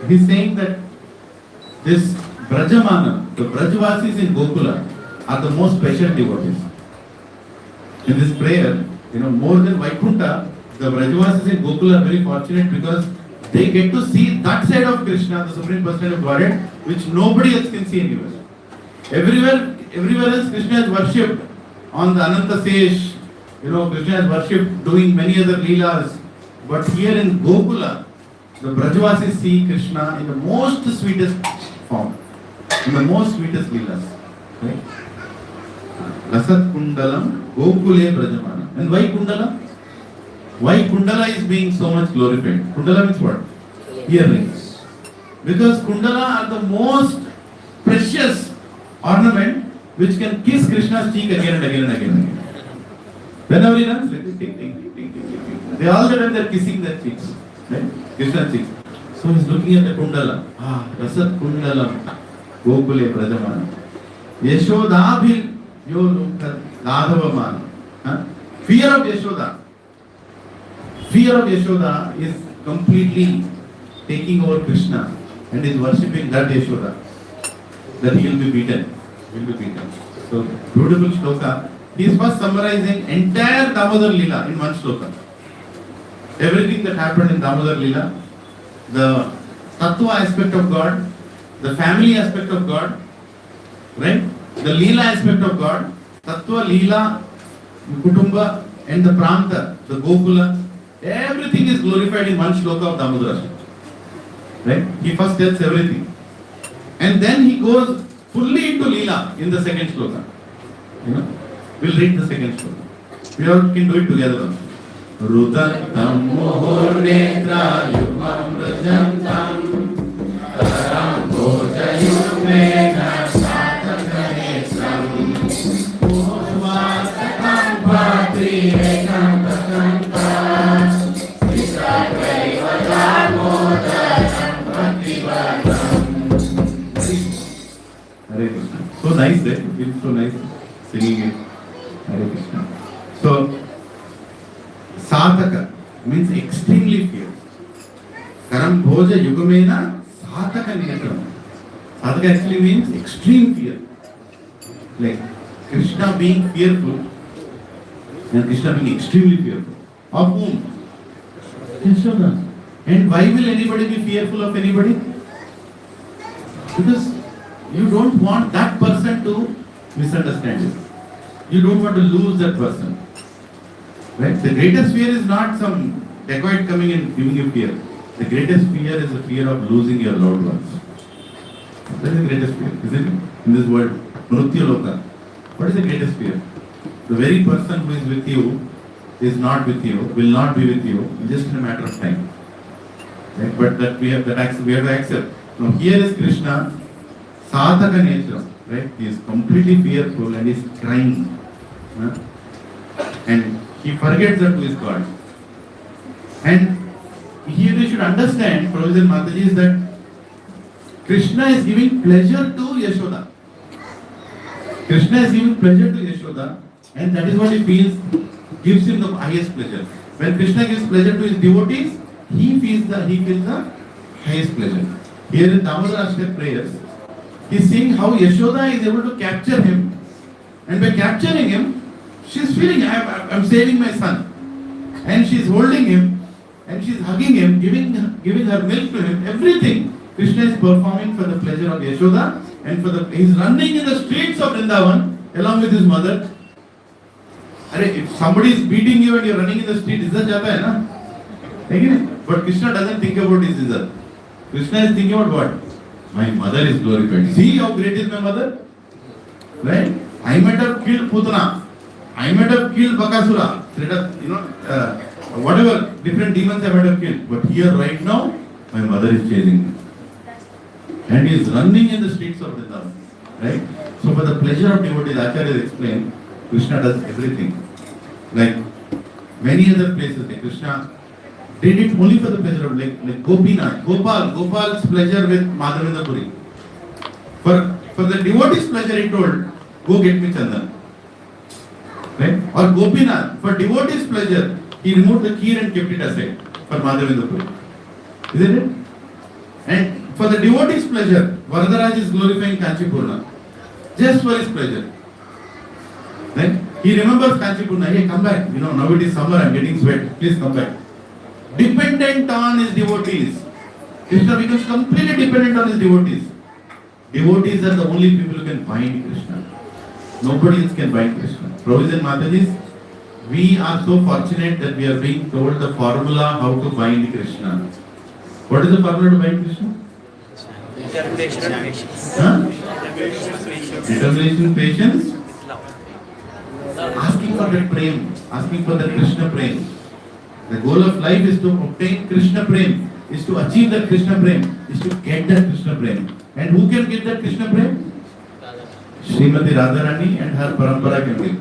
he's saying that this Brajamanam, the Brajavasis in Gokula are the most special devotees. In this prayer, more than Vaikuntha, the Brajavasis in Gokula are very fortunate because they get to see that side of Krishna, the Supreme Personality of Godhead, which nobody else can see anywhere. Everywhere else Krishna is worshipped on the Ananta Sesh. Krishna is worshipped doing many other leelas. But here in Gokula, the Brajavasis see Krishna in the most sweetest form, in the most sweetest leelas. Right? Lasat Kundalam, Gokule Brajamana. And why Kundala? Why Kundala is being so much glorified? Kundala means what? Earrings. Because Kundala are the most precious ornament which can kiss Krishna's cheek again and again and again and again. Whenever he runs, let it tick, tick, tick, tick, tick, tick. They all the time they are kissing their cheeks. Right? Krishna's cheeks. So he's looking at the Kundala. Rasat Kundalam, Gokule Brajamana. Yashodabhil Yo Lukat Ladhavamana. Fear of Yashoda. Fear of Yashoda is completely taking over Krishna and is worshipping that Yashoda. That he will be beaten. So, beautiful shloka. He is first summarizing entire Damodar Lila in one shloka. Everything that happened in Damodar Lila, the Tattva aspect of God, the family aspect of God, right? The Leela aspect of God, Tattva, Leela, Kutumba, and the Pranta, the Gokula, everything is glorified in one shloka of Damodarashtakam. Right? He first tells everything. And then he goes fully into Leela in the second shloka. We'll read the second shloka. We all can do it together. Rutantam Mohornetra Yumam Rajantam Taram Bhojayumena Satakanesam Mohvatakam Patri Rekam Takampa Visakaiva Damodaram Pativatam. Hare Krishna. So nice there. It's so nice singing it. Hare Krishna. So Sataka means extremely fierce. Karam Bhoja Yugamena Sataka Niyatram. Sataka actually means extreme fear. Like Krishna being fearful and Krishna being extremely fearful. Of whom? Yashoda. And why will anybody be fearful of anybody? Because you don't want that person to misunderstand you. You don't want to lose that person. Right? The greatest fear is not some dacoit coming and giving you fear. The greatest fear is the fear of losing your loved ones. That is the greatest fear, isn't it? In this world, Mrutyu Loka. What is the greatest fear? The very person who is with you is not with you, will not be with you, just in a matter of time. Right? But that we have to accept. Now here is Krishna, Sadhaka nature. Right? He is completely fearful and he is crying. And he forgets that who is God. And here you should understand, Professor Mataji, is that Krishna is giving pleasure to Yashoda. Krishna is giving pleasure to Yashoda, and that is what he feels gives him the highest pleasure. When Krishna gives pleasure to his devotees, he feels the highest pleasure. Here in Damodharashtakam prayers, he is seeing how Yashoda is able to capture him, and by capturing him, she is feeling, I am saving my son. And she is holding him, and she is hugging him, giving her milk to him, everything. Krishna is performing for the pleasure of Yashoda, and he is running in the streets of Vrindavan along with his mother. If somebody is beating you and you are running in the street, izzat jata hai na? But Krishna doesn't think about his izzat. Krishna is thinking about what? My mother is glorified. See how great is my mother? Right? I might have killed Putana. I might have killed Bakasura. Whatever different demons I might have killed. But here right now, my mother is chasing me. And he is running in the streets of Vrindavan. Right? So for the pleasure of devotees, Acharya explained, Krishna does everything. Like many other places, like Krishna did it only for the pleasure of like Gopinath, Gopal's pleasure with Madhavendra Puri. For the devotee's pleasure, he told, go get me Chandan. Right? Or Gopinath, for devotee's pleasure, he removed the key and kept it aside for Madhavendra Puri. Isn't it? And for the devotee's pleasure, Varadaraj is glorifying Kanchipurna. Just for his pleasure. Right? He remembers Kanchipurna. Hey, come back. Now it is summer, I am getting sweat. Please come back. Dependent on his devotees. Krishna becomes completely dependent on his devotees. Devotees are the only people who can bind Krishna. Nobody else can bind Krishna. Prabhuji and Mataji's, we are so fortunate that we are being told the formula how to bind Krishna. What is the formula to bind Krishna? Determination and patience. Determination, patience. Asking for that prem, asking for that Krishna prem. The goal of life is to obtain Krishna prem, is to achieve that Krishna prem, is to get that Krishna prem. And who can get that Krishna prem? Srimati Radharani and her parampara can get.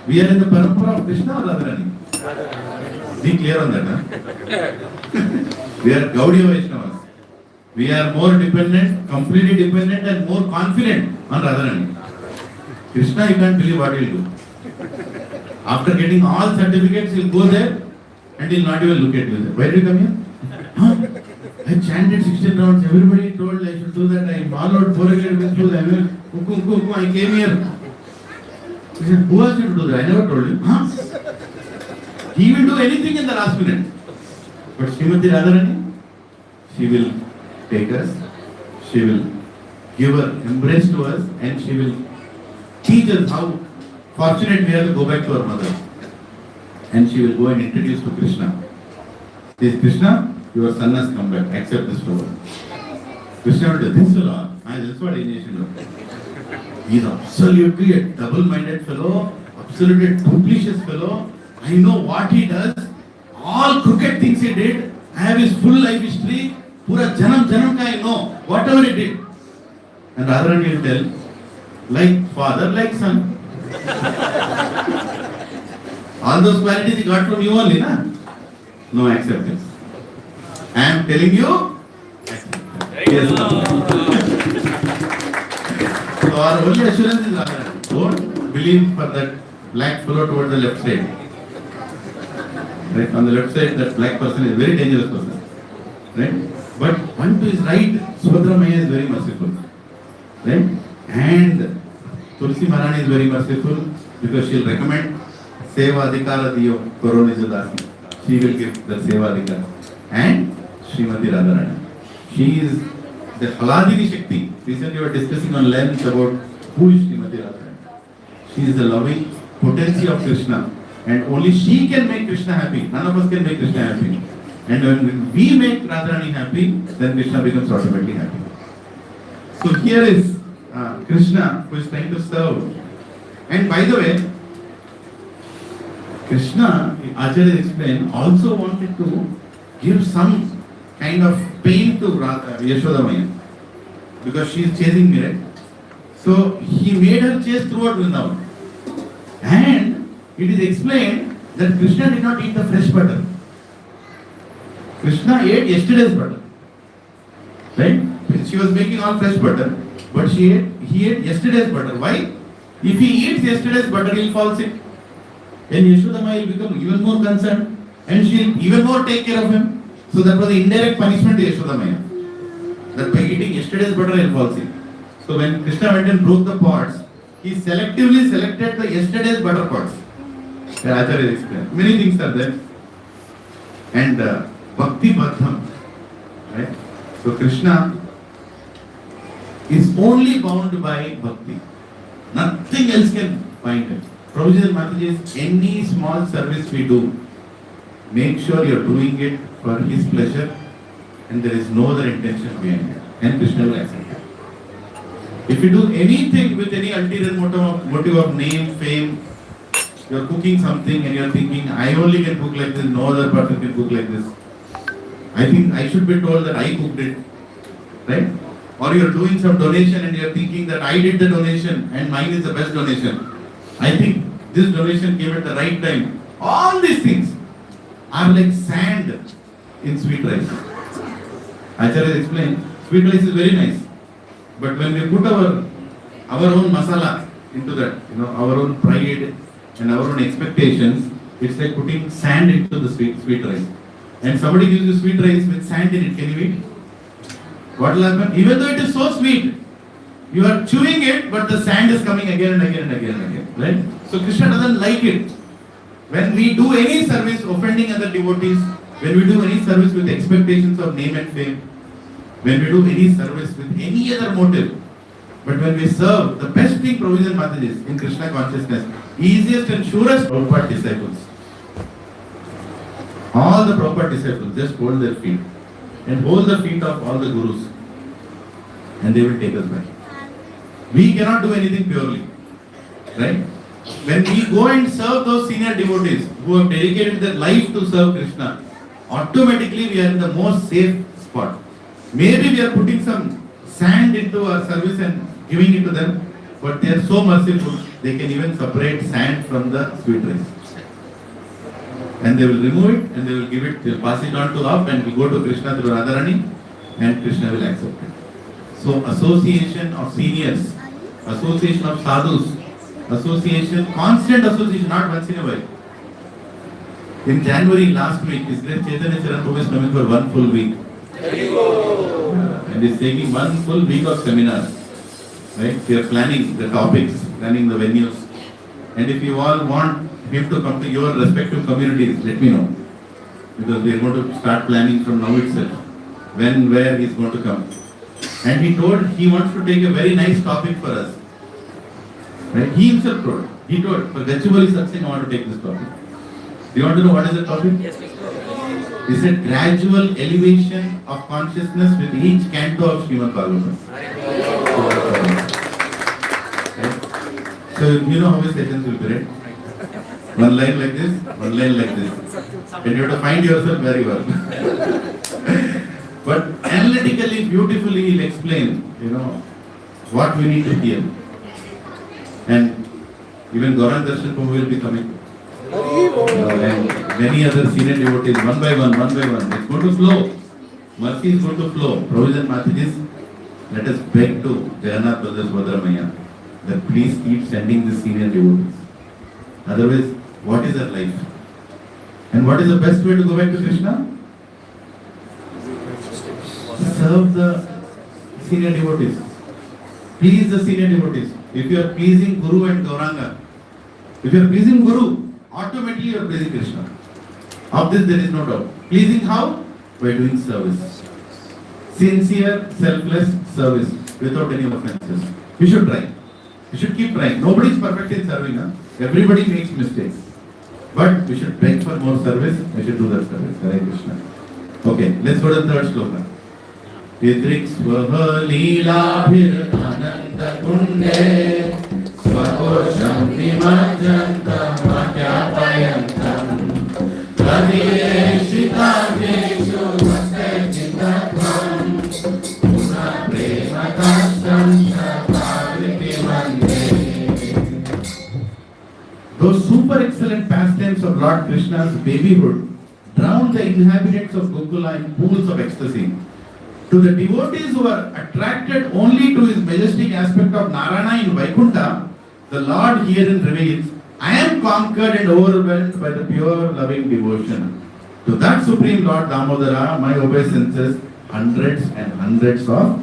We are in the parampara of Krishna or Radharani? Be clear on that, huh? We are Gaudiya Vaishnavas. We are more dependent, completely dependent and more confident on Radharani. Krishna, you can't believe what he will do. After getting all certificates, he will go there and he will not even look at you. Why did you come here? Huh? I chanted 16 rounds. Everybody told I should do that. I followed 400 with I came here. He said, who asked you to do that? I never told you. Huh? He will do anything in the last minute. But Srimati Radharani, she will take us, she will give her embrace to us, and she will teach us how fortunate we are to go back to our mother. And she will go and introduce to Krishna. Says, Krishna, your son has come back, accept this flower. Krishna will do this fellow. That's what initiation does. He is absolutely a double-minded fellow, absolutely a duplicitous fellow. I know what he does, all crooked things he did. I have his full life history. Pura janam ka I know, whatever he did. And Radharani will tell, like father, like son. All those qualities he got from you only, na? No acceptance. I am telling you, yes. So our only assurance is Radharani. Don't believe for that black fellow towards the left side. Right? On the left side, that black person is a very dangerous person. Right? But one to his right, Subhadra Maya is very merciful. Right? And Tulsi Maharani is very merciful because she will recommend Seva Adhikara Diyo Koroni Jadasi. She will give the Seva Adhikara. And Srimati Radharani. She is the Haladini Shakti. Recently we were discussing on length about who is Srimati Radharani. She is the loving potency of Krishna. And only she can make Krishna happy. None of us can make Krishna happy. And when we make Radharani happy, then Krishna becomes automatically happy. So here is Krishna who is trying to serve. And by the way, Krishna, Acharya explained, also wanted to give some kind of pain to Yashoda Maya. Because she is chasing me, right? So he made her chase throughout Vrindavan. And it is explained that Krishna did not eat the fresh butter. Krishna ate yesterday's butter. Right? She was making all fresh butter, but he ate yesterday's butter. Why? If he eats yesterday's butter, he will fall sick. And Yashoda Maya will become even more concerned and she will even more take care of him. So that was the indirect punishment to Yashoda Maya. That by eating yesterday's butter, he will fall sick. So when Krishna went and broke the pots, he selectively selected the yesterday's butter pots. The Acharya explained. Many things are there. And Bhakti Bhaddham. Right? So Krishna is only bound by Bhakti. Nothing else can bind him. Prabhuji and Mataji, any small service we do, make sure you are doing it for his pleasure and there is no other intention behind it. and Krishna will accept it. If you do anything with any ulterior motive of name, fame, you are cooking something and you are thinking, I only can cook like this, no other person can cook like this. I think I should be told that I cooked it, right? Or you are doing some donation and you are thinking that I did the donation and mine is the best donation. I think this donation came at the right time. All these things are like sand in sweet rice. Acharya explained, sweet rice is very nice. But when we put our own masala into that, our own pride and our own expectations, it's like putting sand into the sweet rice. And somebody gives you sweet rice with sand in it, can you eat? What will happen? Even though it is so sweet, you are chewing it, but the sand is coming again and again and again and again. Right? So Krishna doesn't like it. When we do any service offending other devotees, when we do any service with expectations of name and fame, when we do any service with any other motive, but when we serve, the best thing provision Mataji in Krishna consciousness, easiest and surest Prabhupada disciples. All the Prabhupada disciples just hold their feet and hold the feet of all the gurus and they will take us back. We cannot do anything purely. Right? When we go and serve those senior devotees who have dedicated their life to serve Krishna, automatically we are in the most safe spot. Maybe we are putting some sand into our service and giving it to them, but they are so merciful, they can even separate sand from the sweet rice. And they will remove it and they will give it, they will pass it on to up and we go to Krishna through Radharani and Krishna will accept it. So association of seniors, association of sadhus, association, constant association, not once in a while. In January last week, His Grace Chaitanya Charan Prabhu is coming for 1 full week. And is taking 1 full week of seminars. Right? We are planning the topics, planning the venues. And if you all want him to come to your respective communities, let me know. Because we are going to start planning from now itself. When, where he is going to come. And he told he wants to take a very nice topic for us. Right? He himself told. He told, for Gachibowli Satsang, I want to take this topic. Do you want to know what is the topic? Yes, please. He said gradual elevation of consciousness with each canto of Srimad Bhagavatam. Right? So you know how his sessions will be, right? One line like this, one line like this. And you have to find yourself very well. But analytically, beautifully, he'll explain, what we need to hear. And even Damodharashtakam will be coming. And many other senior devotees, one by one. It's going to flow. Mercy is going to flow. Provision Matajis, let us beg to Jagannath Brothers Bhadramaya that please keep sending the senior devotees. Otherwise, what is our life? And what is the best way to go back to Krishna? Serve the senior devotees. Please the senior devotees. If you are pleasing Guru and Gauranga, if you are pleasing Guru, automatically you are pleasing Krishna. Of this there is no doubt. Pleasing how? By doing service. Sincere, selfless service without any offenses. We should try. We should keep trying. Nobody is perfect in serving. Everybody makes mistakes. But we should beg for more service. We should do that service. Hare Krishna. Okay, let's go to the third sloka. Yadriksvaha leelabhir ananda kunde svakosham nimajjanta makyapayantam Radheshitadeshu vastechitatvam Puna prematastam sapavriti mande. Those super excellent pastimes of Lord Krishna's babyhood drown the inhabitants of Gokula in pools of ecstasy. To the devotees who are attracted only to his majestic aspect of Narayana in Vaikuntha, the Lord herein reveals, I am conquered and overwhelmed by the pure loving devotion. To that Supreme Lord Damodara, my obeisances hundreds and hundreds of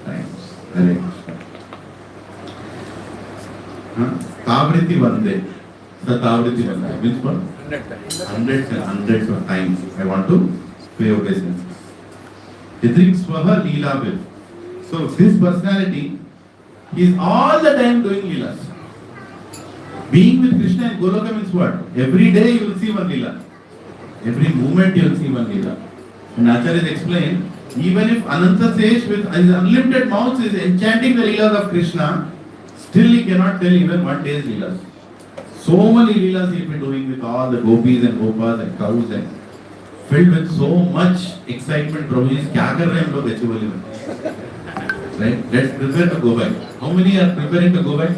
times. Hare Krishna. Tavriti Vande. Tavriti Vande. Means what? Hundreds and hundreds of times I want to pay obeisances. Yadriksvaha leelabhir. So this personality, he is all the time doing leelas. Being with Krishna in Goloka means what? Every day you will see one leela. Every moment you will see one leela. And Acharya explained, Even if Ananta says with his unlimited mouth is enchanting the Leelas of Krishna, still he cannot tell even one day's Leelas. So many Leelas he will be doing with all the gopis and gopas and cows and filled with so much excitement. Prabhu is kya kar rahe hain hum log Gachibowli mein? Right? Let's prepare to go back. How many are preparing to go back?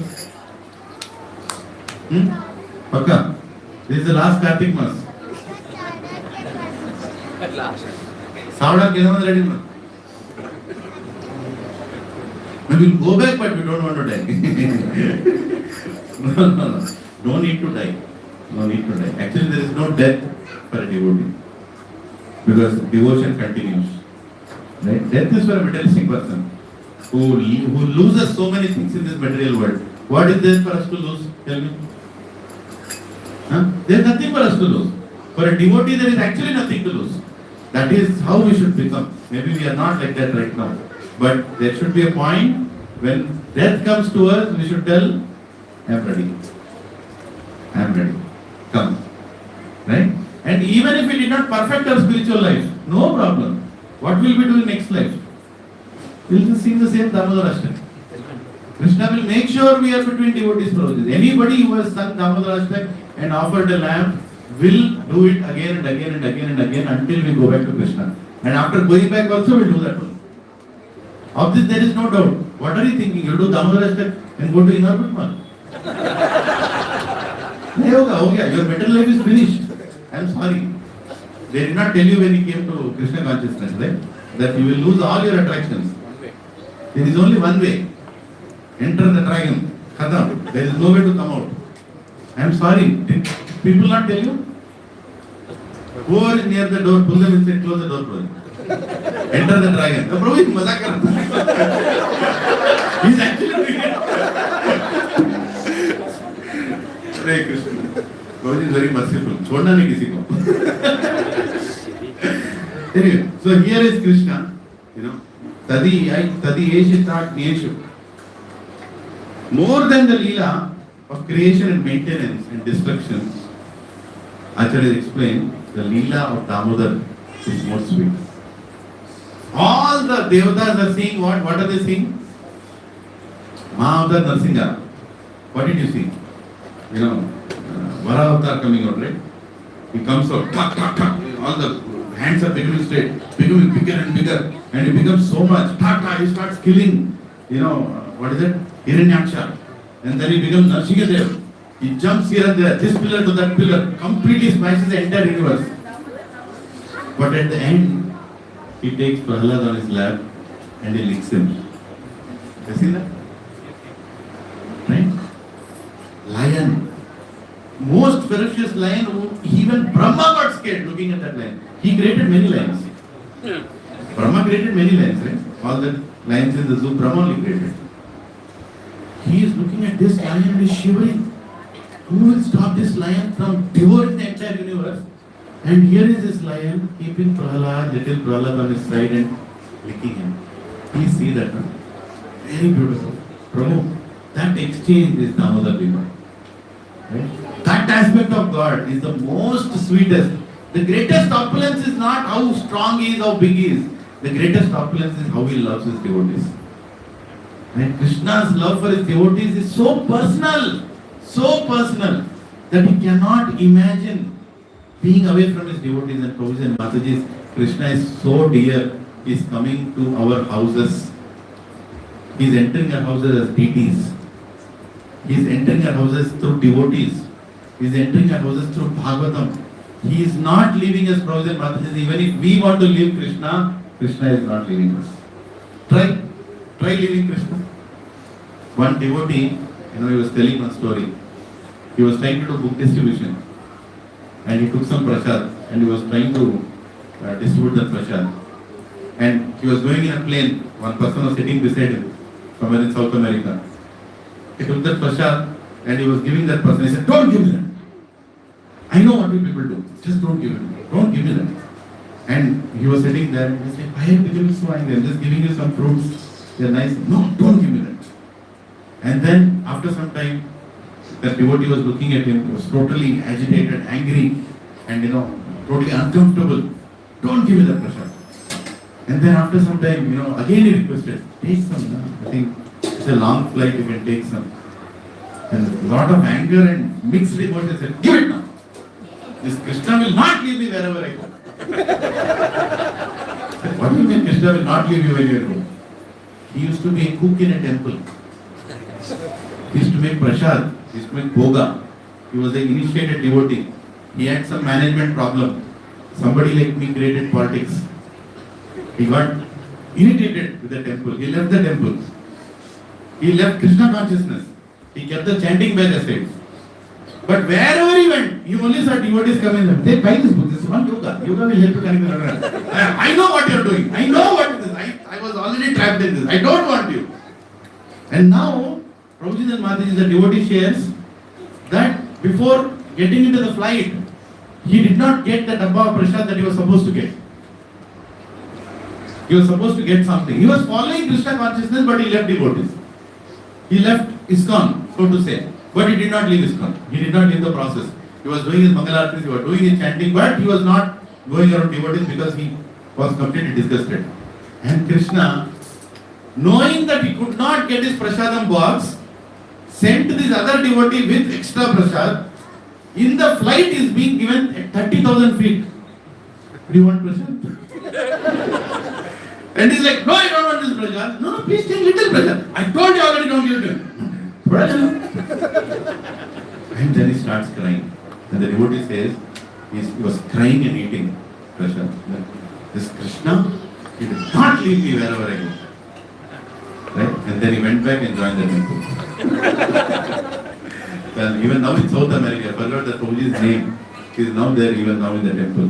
Pakka. This is the last Kartik Mas. Savda Kedaman ready now. We will go back, but we don't want to die. No. No need to die. No need to die. Actually, there is no death for a devotee. Because devotion continues. Right? Death is for a materialistic person who loses so many things in this material world. What is there for us to lose? Tell me. There is nothing for us to lose. For a devotee, there is actually nothing to lose. That is how we should become. Maybe we are not like that right now. But there should be a point when death comes to us, we should tell, I am ready. I am ready. Come. Right? And even if we did not perfect our spiritual life, no problem. What will we do in next life? We will just sing the same Damodharashtakam. Krishna will make sure we are between devotees' prodigies. Anybody who has sung Damodharashtakam and offered a lamp will do it again and again and again and again until we go back to Krishna. And after going back also we will do that one. Of this there is no doubt. What are you thinking? You do Damodharashtakam and go to Inner One? Your better life is finished. I am sorry. They did not tell you when you came to Krishna consciousness, right? That you will lose all your attractions. There is only one way. Enter the dragon. Khatam. There is no way to come out. I am sorry. Did people not tell you? Who is near the door, pull them inside, close the door for them. Enter the dragon. The Prabhu is mazak kar raha hai. He is actually doing it. Hare Krishna. Prabhu is very merciful. Chhodna nahi kisi ko. Anyway, so here is Krishna. Tadi eshita nyeshu. More than the Leela of creation and maintenance and destruction, Acharya explained, the Leela of Damodar is more sweet. All the devatas are seeing what? What are they seeing? Mahavatar Narsinga. What did you see? Varavatar coming out, right? He comes out, tuck. All the hands are becoming straight, becoming bigger and bigger, and he becomes so much. He starts killing, what is it? Hiranyaksha. And then he becomes Narsingadev. He jumps here and there, this pillar to that pillar, completely smashes the entire universe. But at the end, he takes Prahlad on his lap and he licks him. You see that? Right? Lion. Most ferocious lion, even Brahma got scared looking at that lion. He created many lions. Brahma created many lions, right? All the lions in the zoo, Brahma only created. He is looking at this lion and is shivering. Who will stop this lion from devouring the entire universe? And here is this lion keeping Prahlad, little Prahlad on his side and licking him. Please see that, no? Very beautiful. Prabhu, that exchange is Damodar Lila. Right? That aspect of God is the most sweetest. The greatest opulence is not how strong he is, how big he is. The greatest opulence is how he loves his devotees. And Krishna's love for his devotees is so personal that he cannot imagine being away from his devotees and Prabhu's and Mataji's. Krishna is so dear, he is coming to our houses. He is entering our houses as deities. He is entering our houses through devotees. He is entering our houses through Bhagavatam. He is not leaving us, Prabhu's and Mataji's. Even if we want to leave Krishna, Krishna is not leaving us. Try leaving Krishna. One devotee, he was telling one story. He was trying to do book distribution. And he took some prasad and he was trying to distribute that prasad. And he was going in a plane. One person was sitting beside him, somewhere in South America. He took that prasad and he was giving that person. He said, "Don't give me that. I know what you people do. Just don't give it. Don't give me that." And he was sitting there and he said, "I am becoming so angry. I'm just giving you some fruits. They're nice. No, don't give me that." And then after some time, that devotee was looking at him. He was totally agitated, angry, and totally uncomfortable. "Don't give me that prasad." And then after some time, again he requested, take some. I think it's a long flight, you can take some. And a lot of anger and mixed emotions said, give it now. This Krishna will not leave me wherever I go. What do you mean Krishna will not leave you wherever you go? He used to be a cook in a temple. He used to make prasad. He used to make bhoga. He was an initiated devotee. He had some management problem. Somebody like me created politics. He got irritated with the temple. He left the temple. He left Krishna consciousness. He kept the chanting bell aside. But wherever he went, he only saw devotees coming and say, buy this book. This is one yoga. Yoga will help you connect with Radha. I know what you are doing. I know what it is. I was already trapped in this. I don't want you. And now, Prabhuji and Mataji, the devotee shares that before getting into the flight, he did not get the dabba of prasad that he was supposed to get. He was supposed to get something. He was following Krishna consciousness, but he left devotees. He left ISKCON, so to say. But he did not leave ISKCON. He did not leave the process. He was doing his Mangalartis, he was doing his chanting, but he was not going around devotees because he was completely disgusted. And Krishna, knowing that he could not get his prasadam box, sent this other devotee with extra prasad. In the flight is being given at 30,000 feet. Do you want prasad? And he's like, no, I don't want this prasad. No, please take little prasad. I told you already, don't give it to him. And then he starts crying. And the devotee says, he was crying and eating prasad. This Krishna, he did not leave me wherever I go. Right? And then he went back and joined the temple. Well, even now in South America, I forgot the Prabhuji's name. He is now there, even now in the temple.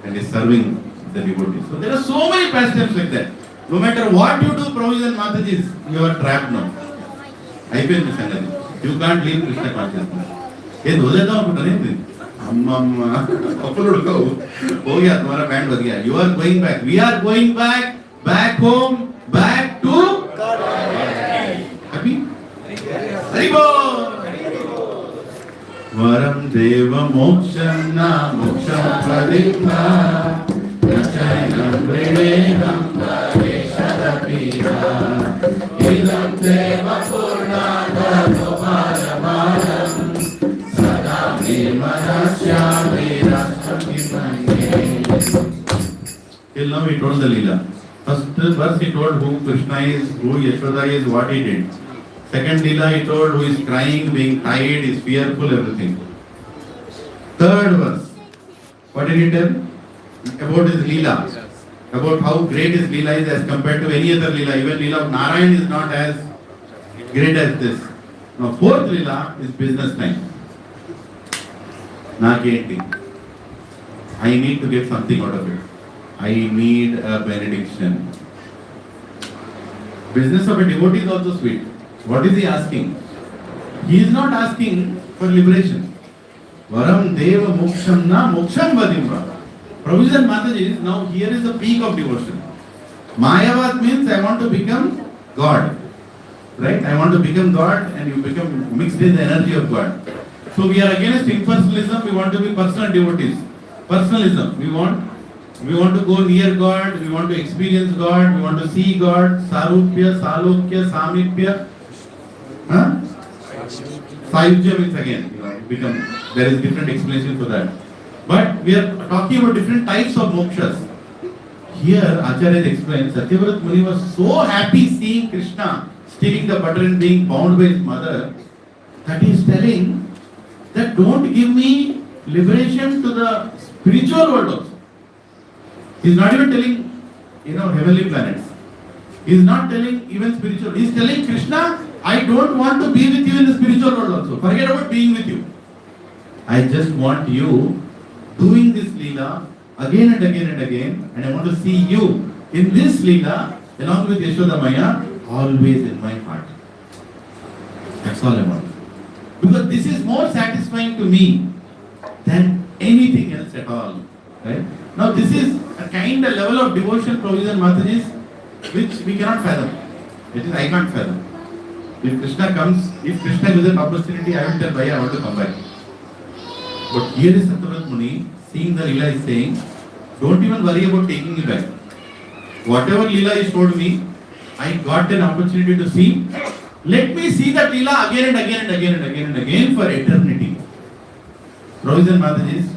And he is serving the devotees. So there are so many pastimes like that. No matter what you do, Prabhuji and Matajis, you are trapped now. I feel this energy. You can't leave Krishna consciousness. ये हो जाता हूँ कुछ नहीं अम्मा upload को हो गया तुम्हारा बैंड बज गया. You are going back. We are going back home, back to happy. Haribo. Varam deva moksham na moksham pradipna nachainam prineham parishadapira idam deva purnada gopalamaram sada vimanasya virasthakimanye. Till now he told the Leela. First verse he told who Krishna is, who Yashoda is, what he did. Second Leela he told who is crying, being tired, is fearful, everything. Third verse, what did he tell? About his Leela. About how great his Leela is as compared to any other Leela. Even Leela of Narayan is not as great as this. Now fourth Leela is business time. I need to get something out of it. I need a benediction. Business of a devotee is also sweet. What is he asking? He is not asking for liberation. Varam deva moksham na moksham vadimva. Prabhuji and Mataji, now here is the peak of devotion. Mayavad means I want to become God. Right? I want to become God and you become mixed in the energy of God. So we are against impersonalism, we want to be personal devotees. Personalism, we want to go near God, we want to experience God, we want to see God. Sarupya, Salokya, Samipya. Sayujya means again, there is different explanation for that. But we are talking about different types of mokshas. Here, Acharya explains, Satyavrat Muni was so happy seeing Krishna stealing the butter and being bound by his mother, that he is telling that don't give me liberation to the spiritual world also. He is not even telling, heavenly planets. He is not telling even spiritual. He is telling Krishna, I don't want to be with you in the spiritual world also. Forget about being with you. I just want you doing this Leela again and again and again, and I want to see you in this Leela along with Yashoda Maya always in my heart. That's all I want. Because this is more satisfying to me than anything else at all. Right? Now this is a kind of level of devotion, Prabhuji and Mataji's, which we cannot fathom. It is I can't fathom. If Krishna comes, if Krishna gives an opportunity, I will tell Bhaiya, I want to come back. But here is Satyavrat Muni, seeing the Leela is saying, don't even worry about taking me back. Whatever Leela is told me, I got an opportunity to see. Let me see that Leela again and again and again and again and again for eternity. Provision Matajis,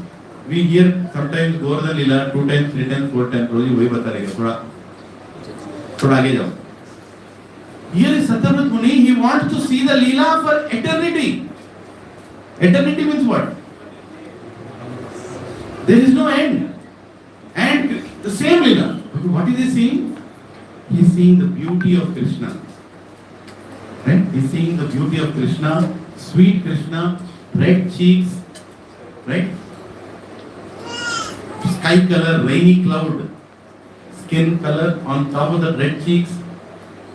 we hear sometimes Govardhan Leela 2 times, 3 times, 4 times. Provision वही बता रहेगा. थोड़ा आगे जाओ. Here is Satyavrat Muni. He wants to see the Leela for eternity. Eternity means what? There is no end. And the same Leela. What is he seeing? He is seeing the beauty of Krishna. Right? He is seeing the beauty of Krishna, sweet Krishna, red cheeks, right? Sky color, rainy cloud, skin color on top of the red cheeks,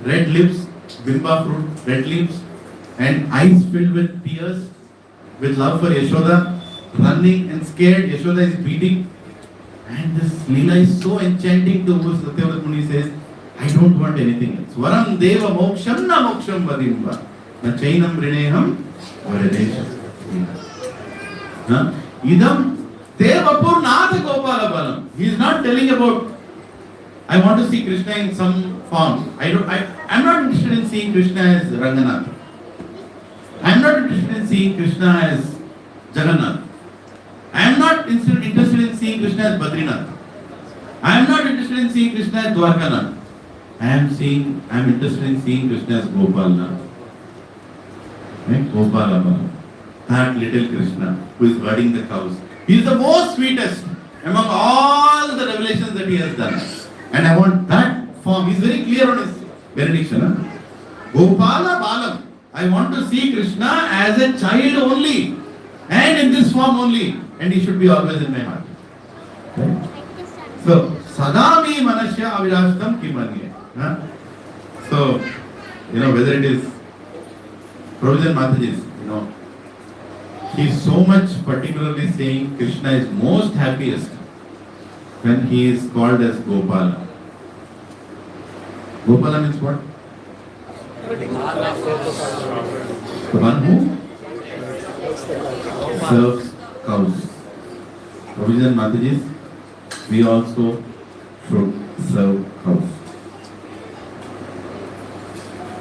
red lips, bimba fruit, red lips, and eyes filled with tears, with love for Yashoda, running and scared. Yashoda is beating. And this Leela is so enchanting to whom Satyavrat Muni says, I don't want anything else. Varam deva moksham na moksham vadimva. Na chainam rineham varadesham. Idam devapur natha gopala balam. He is not telling about, I want to see Krishna in some form. I'm not interested in seeing Krishna as Ranganath. I'm not interested in seeing Krishna as Jagannath. I am not interested in seeing Krishna as Badrinath. I am not interested in seeing Krishna as Dwarkanath. I am interested in seeing Krishna as Gopalnath. Right? Gopala. That little Krishna who is herding the cows. He is the most sweetest among all the revelations that he has done. And I want that form. He is very clear on his benediction. Gopala Balam. I want to see Krishna as a child only. And in this form only. And he should be always in my heart. Right? So, Sadami Manasya Avirashtam Kimanye. So, whether it is Provision Mataji's, he is so much particularly saying Krishna is most happiest when he is called as Gopala. Gopala means what? The one who serves cows. Provision Mataji's, we also should serve cows.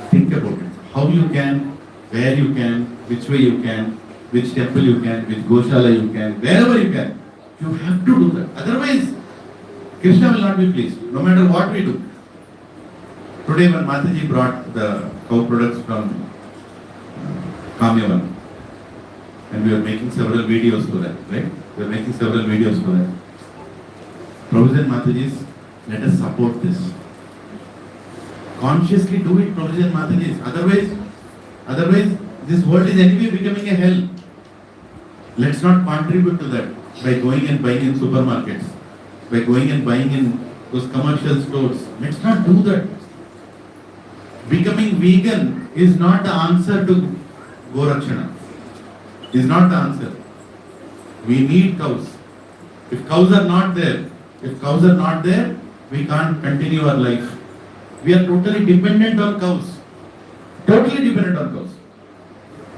Think about it. How you can, where you can, which way you can, which temple you can, which Goshala you can, wherever you can. You have to do that. Otherwise, Krishna will not be pleased, no matter what we do. Today when Mataji brought the cow products from Kamyavan, and we were making several videos for that, right? We were making several videos for that. Provision Mataji's, let us support this. Consciously do it, Provision Mataji's. Otherwise, this world is anyway becoming a hell. Let's not contribute to that by going and buying in supermarkets, by going and buying in those commercial stores. Let's not do that. Becoming vegan is not the answer to Gorakshana. Is not the answer. We need cows. If cows are not there, we can't continue our life. We are totally dependent on cows. Totally dependent on cows.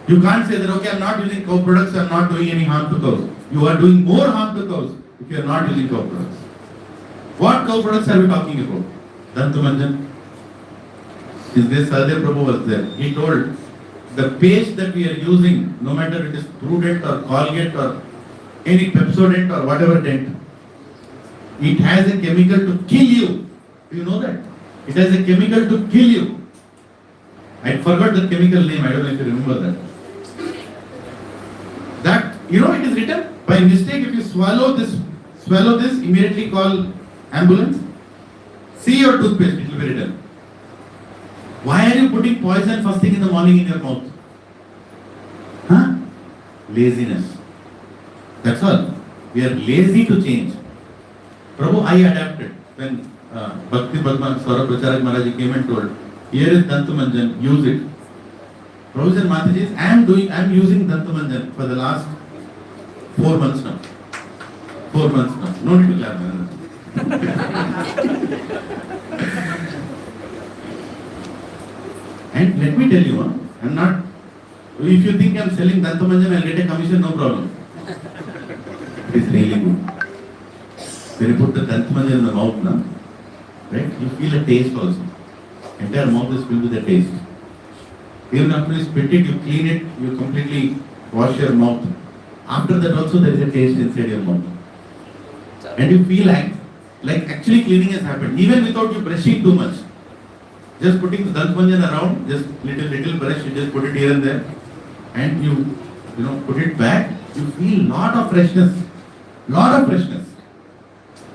You can't say that, okay, I'm not using cow products, I'm not doing any harm to cows. You are doing more harm to cows if you are not using cow products. What cow products are we talking about? Dantumanjan. Is there Sahadev Prabhu was there? He told the paste that we are using, no matter it is Prudent or Colgate or any Pepsodent or whatever dent, it has a chemical to kill you. Do you know that? It has a chemical to kill you. I forgot the chemical name, I don't know if you remember that. It is written, by mistake, if you swallow this, immediately call ambulance. See your toothpaste, it will be written. Why are you putting poison first thing in the morning in your mouth? Laziness. That's all. We are lazy to change. Prabhu, I adapted. When Bhakti Padma Swarup Pracharak Maharaj came and told, here is Dantumanjan, use it. Provision Mataji, I am using Dantumanjan for the last 4 months now. 4 months now. No need to clap. And let me tell you, I'm not, if you think I'm selling Dantumanjan, I'll get a commission, no problem. It is really good. When you put the Dantumanjan in the mouth now, right? You feel a taste also. Entire mouth is filled with a taste. Even after you spit it, you clean it, you completely wash your mouth. After that also there is a taste inside your mouth. And you feel like actually cleaning has happened, even without you brushing too much. Just putting the dalpanjan around, just little brush, you just put it here and there, and you put it back, you feel lot of freshness.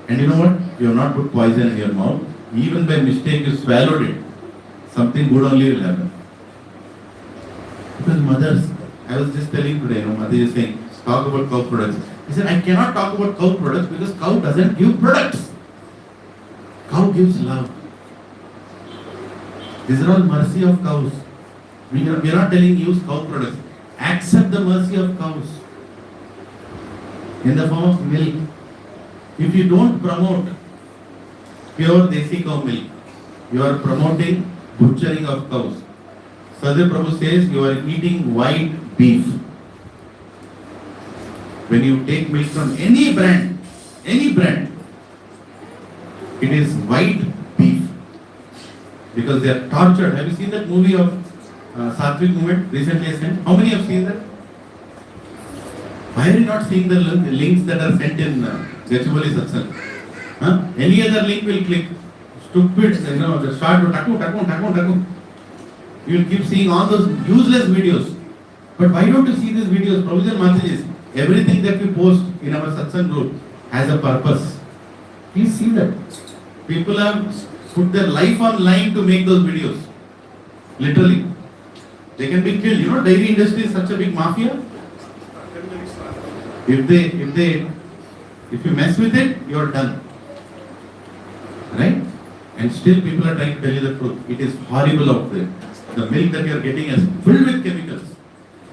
And you know what? You have not put poison in your mouth. Even by mistake you swallowed it, something good only will happen. Because mothers, I was just telling today, mother is saying, talk about cow products. He said, I cannot talk about cow products because cow doesn't give products. Cow gives love. These are all mercy of cows. We are not telling use cow products. Accept the mercy of cows in the form of milk. If you don't promote pure desi cow milk, you are promoting butchering of cows. Sadhguru Prabhu says you are eating white beef. When you take milk from any brand, it is white beef. Because they are tortured. Have you seen that movie of Sattvic Movement recently sent? How many have seen that? Why are you not seeing the links that are sent in Gachibowli Satsang? Any other link will click. Stupid, the start to taku. You will keep seeing all those useless videos. But why don't you see these videos? Provision messages. Everything that we post in our Satsang group has a purpose. Please see that. People have put their life on line to make those videos. Literally. They can be killed. Dairy industry is such a big mafia. If you mess with it, you are done. Right? And still people are trying to tell you the truth. It is horrible out there. The milk that you are getting is filled with chemicals.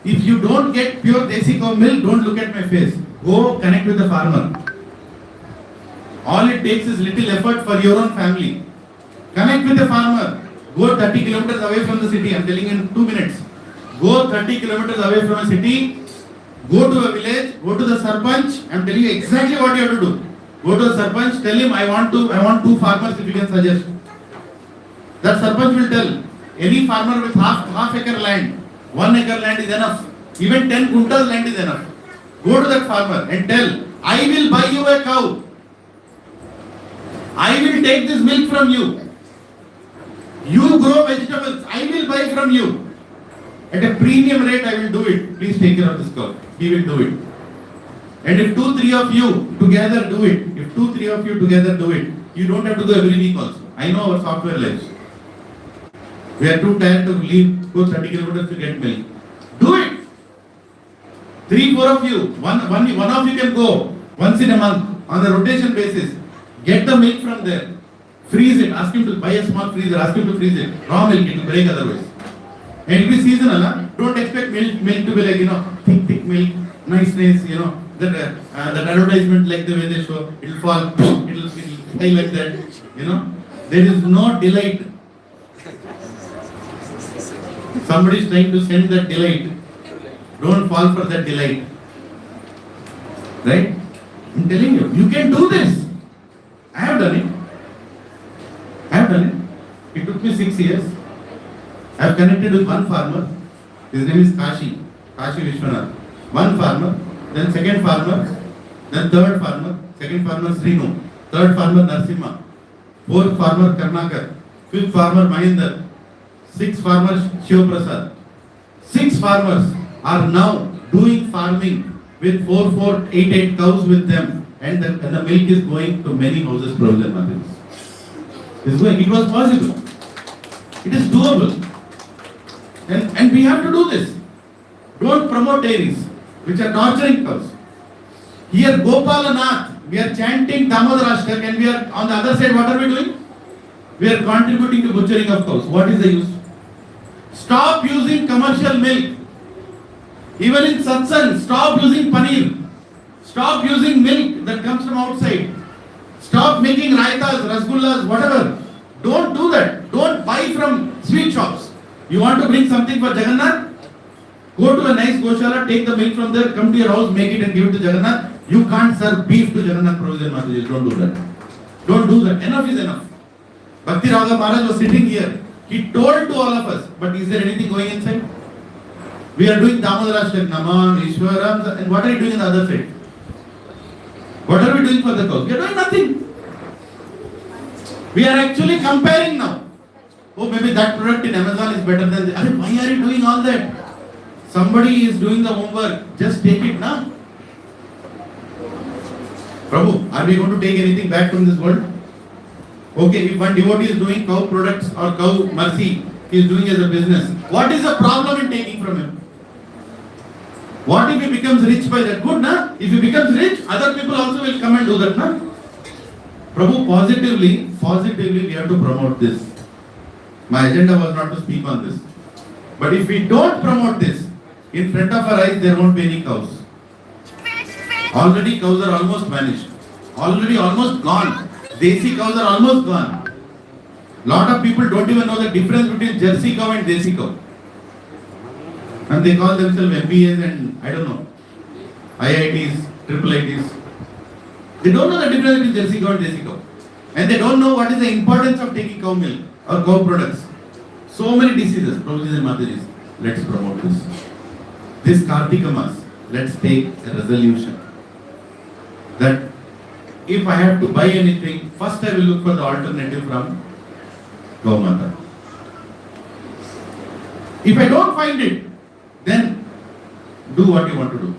If you don't get pure desi cow milk, don't look at my face. Go connect with the farmer. All it takes is little effort for your own family. Connect with the farmer. Go 30 kilometers away from the city. I am telling you in 2 minutes. Go 30 kilometers away from a city. Go to a village. Go to the sarpanch. I am telling you exactly what you have to do. Go to the sarpanch. Tell him I want 2 farmers if you can suggest. That sarpanch will tell. Any farmer with half acre land, 1 acre land is enough. Even 10 quintals land is enough. Go to that farmer and tell, I will buy you a cow. I will take this milk from you. You grow vegetables. I will buy from you. At a premium rate, I will do it. Please take care of this cow. He will do it. And if 2-3 of you together do it, you don't have to go every week also. I know our software lives. We are too tired to leave, go 30 kilometers to get milk. Do it. 3-4 of you, one of you can go once in a month on a rotation basis. Get the milk from there. Freeze it. Ask him to buy a small freezer. Ask him to freeze it. Raw milk, it will break otherwise. And it will be seasonal. Don't expect milk to be like, thick milk, nice, that advertisement like the way they show. It will fall, it will fly like that. There is no delight. Somebody is trying to send that delight. Don't fall for that delight. Right? I'm telling you, you can do this. I have done it. It took me 6 years. I have connected with one farmer. His name is Kashi Vishwanath. One farmer, then second farmer, then third farmer, second farmer Srinu, third farmer Narsimha, fourth farmer Karnakar, fifth farmer Mahinder, sixth farmer Shiv Prasad. 6 farmers are now doing farming with 4, 8 cows with them, and the milk is going to many houses, brothers and mothers. It was possible. It is doable. And we have to do this. Don't promote dairies which are torturing cows. Here Gopalanath, we are chanting Damodharashtakam, and we are on the other side, what are we doing? We are contributing to butchering of cows. What is the use? Stop using commercial milk. Even in satsang, stop using paneer. Stop using milk that comes from outside. Stop making raitas, rasgullas, whatever. Don't do that. Don't buy from sweet shops. You want to bring something for Jagannath? Go to a nice goshala, take the milk from there, come to your house, make it and give it to Jagannath. You can't serve beef to Jagannath Prabhu and Mataji. Don't do that. Don't do that. Enough is enough. Bhakti Raga Maharaj was sitting here. He told to all of us, but is there anything going inside? We are doing Damodharashtakam, Naman, Ishwaram, and what are you doing on the other side? What are we doing for the cows? We are doing nothing. We are actually comparing now. Oh, maybe that product in Amazon is better than this. Why are you doing all that? Somebody is doing the homework. Just take it now. Prabhu, are we going to take anything back from this world? Okay, if one devotee is doing cow products or cow mercy, he is doing as a business. What is the problem in taking from him? What if he becomes rich by that? Good, na? If he becomes rich, other people also will come and do that, na? Prabhu, positively we have to promote this. My agenda was not to speak on this. But if we don't promote this, in front of our eyes there won't be any cows. Already cows are almost vanished. Already almost gone. Desi cows are almost gone. Lot of people don't even know the difference between Jersey cow and Desi cow. And they call themselves MBAs and I don't know, IITs, triple ITs. They don't know the difference between Jersey cow and Desi cow. And they don't know what is the importance of taking cow milk or cow products. So many diseases, Prabhujis and Matajis. Let's promote this. This Kartika Mas, let's take a resolution that if I have to buy anything, first I will look for the alternative from Gaumata. If I don't find it, then do what you want to do.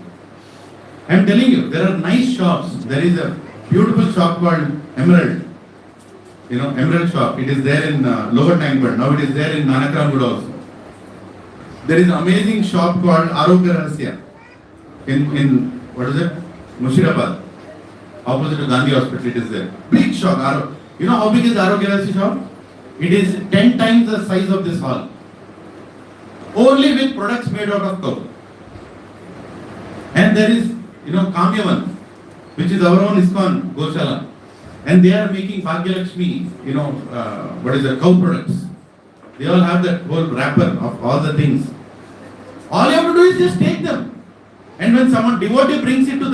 I am telling you, there are nice shops. There is a beautiful shop called Emerald. You know, Emerald shop. It is there in Lower Tangbird. Now it is there in Nanakramgud also. There is an amazing shop called Arogya Rahasya in what is it? Mushirabad. Opposite to Gandhi Hospital, it is there. Big shop. You know how big is Arogya Rahasya shop? It is 10 times the size of this hall. Only with products made out of cow. And there is, you know, Kamyavan, which is our own ISKCON Goshala. And they are making Bhagyalakshmi, you know, what is the cow products. They all have that whole wrapper of all the things. All you have to do is just take them. And when someone devotee brings it to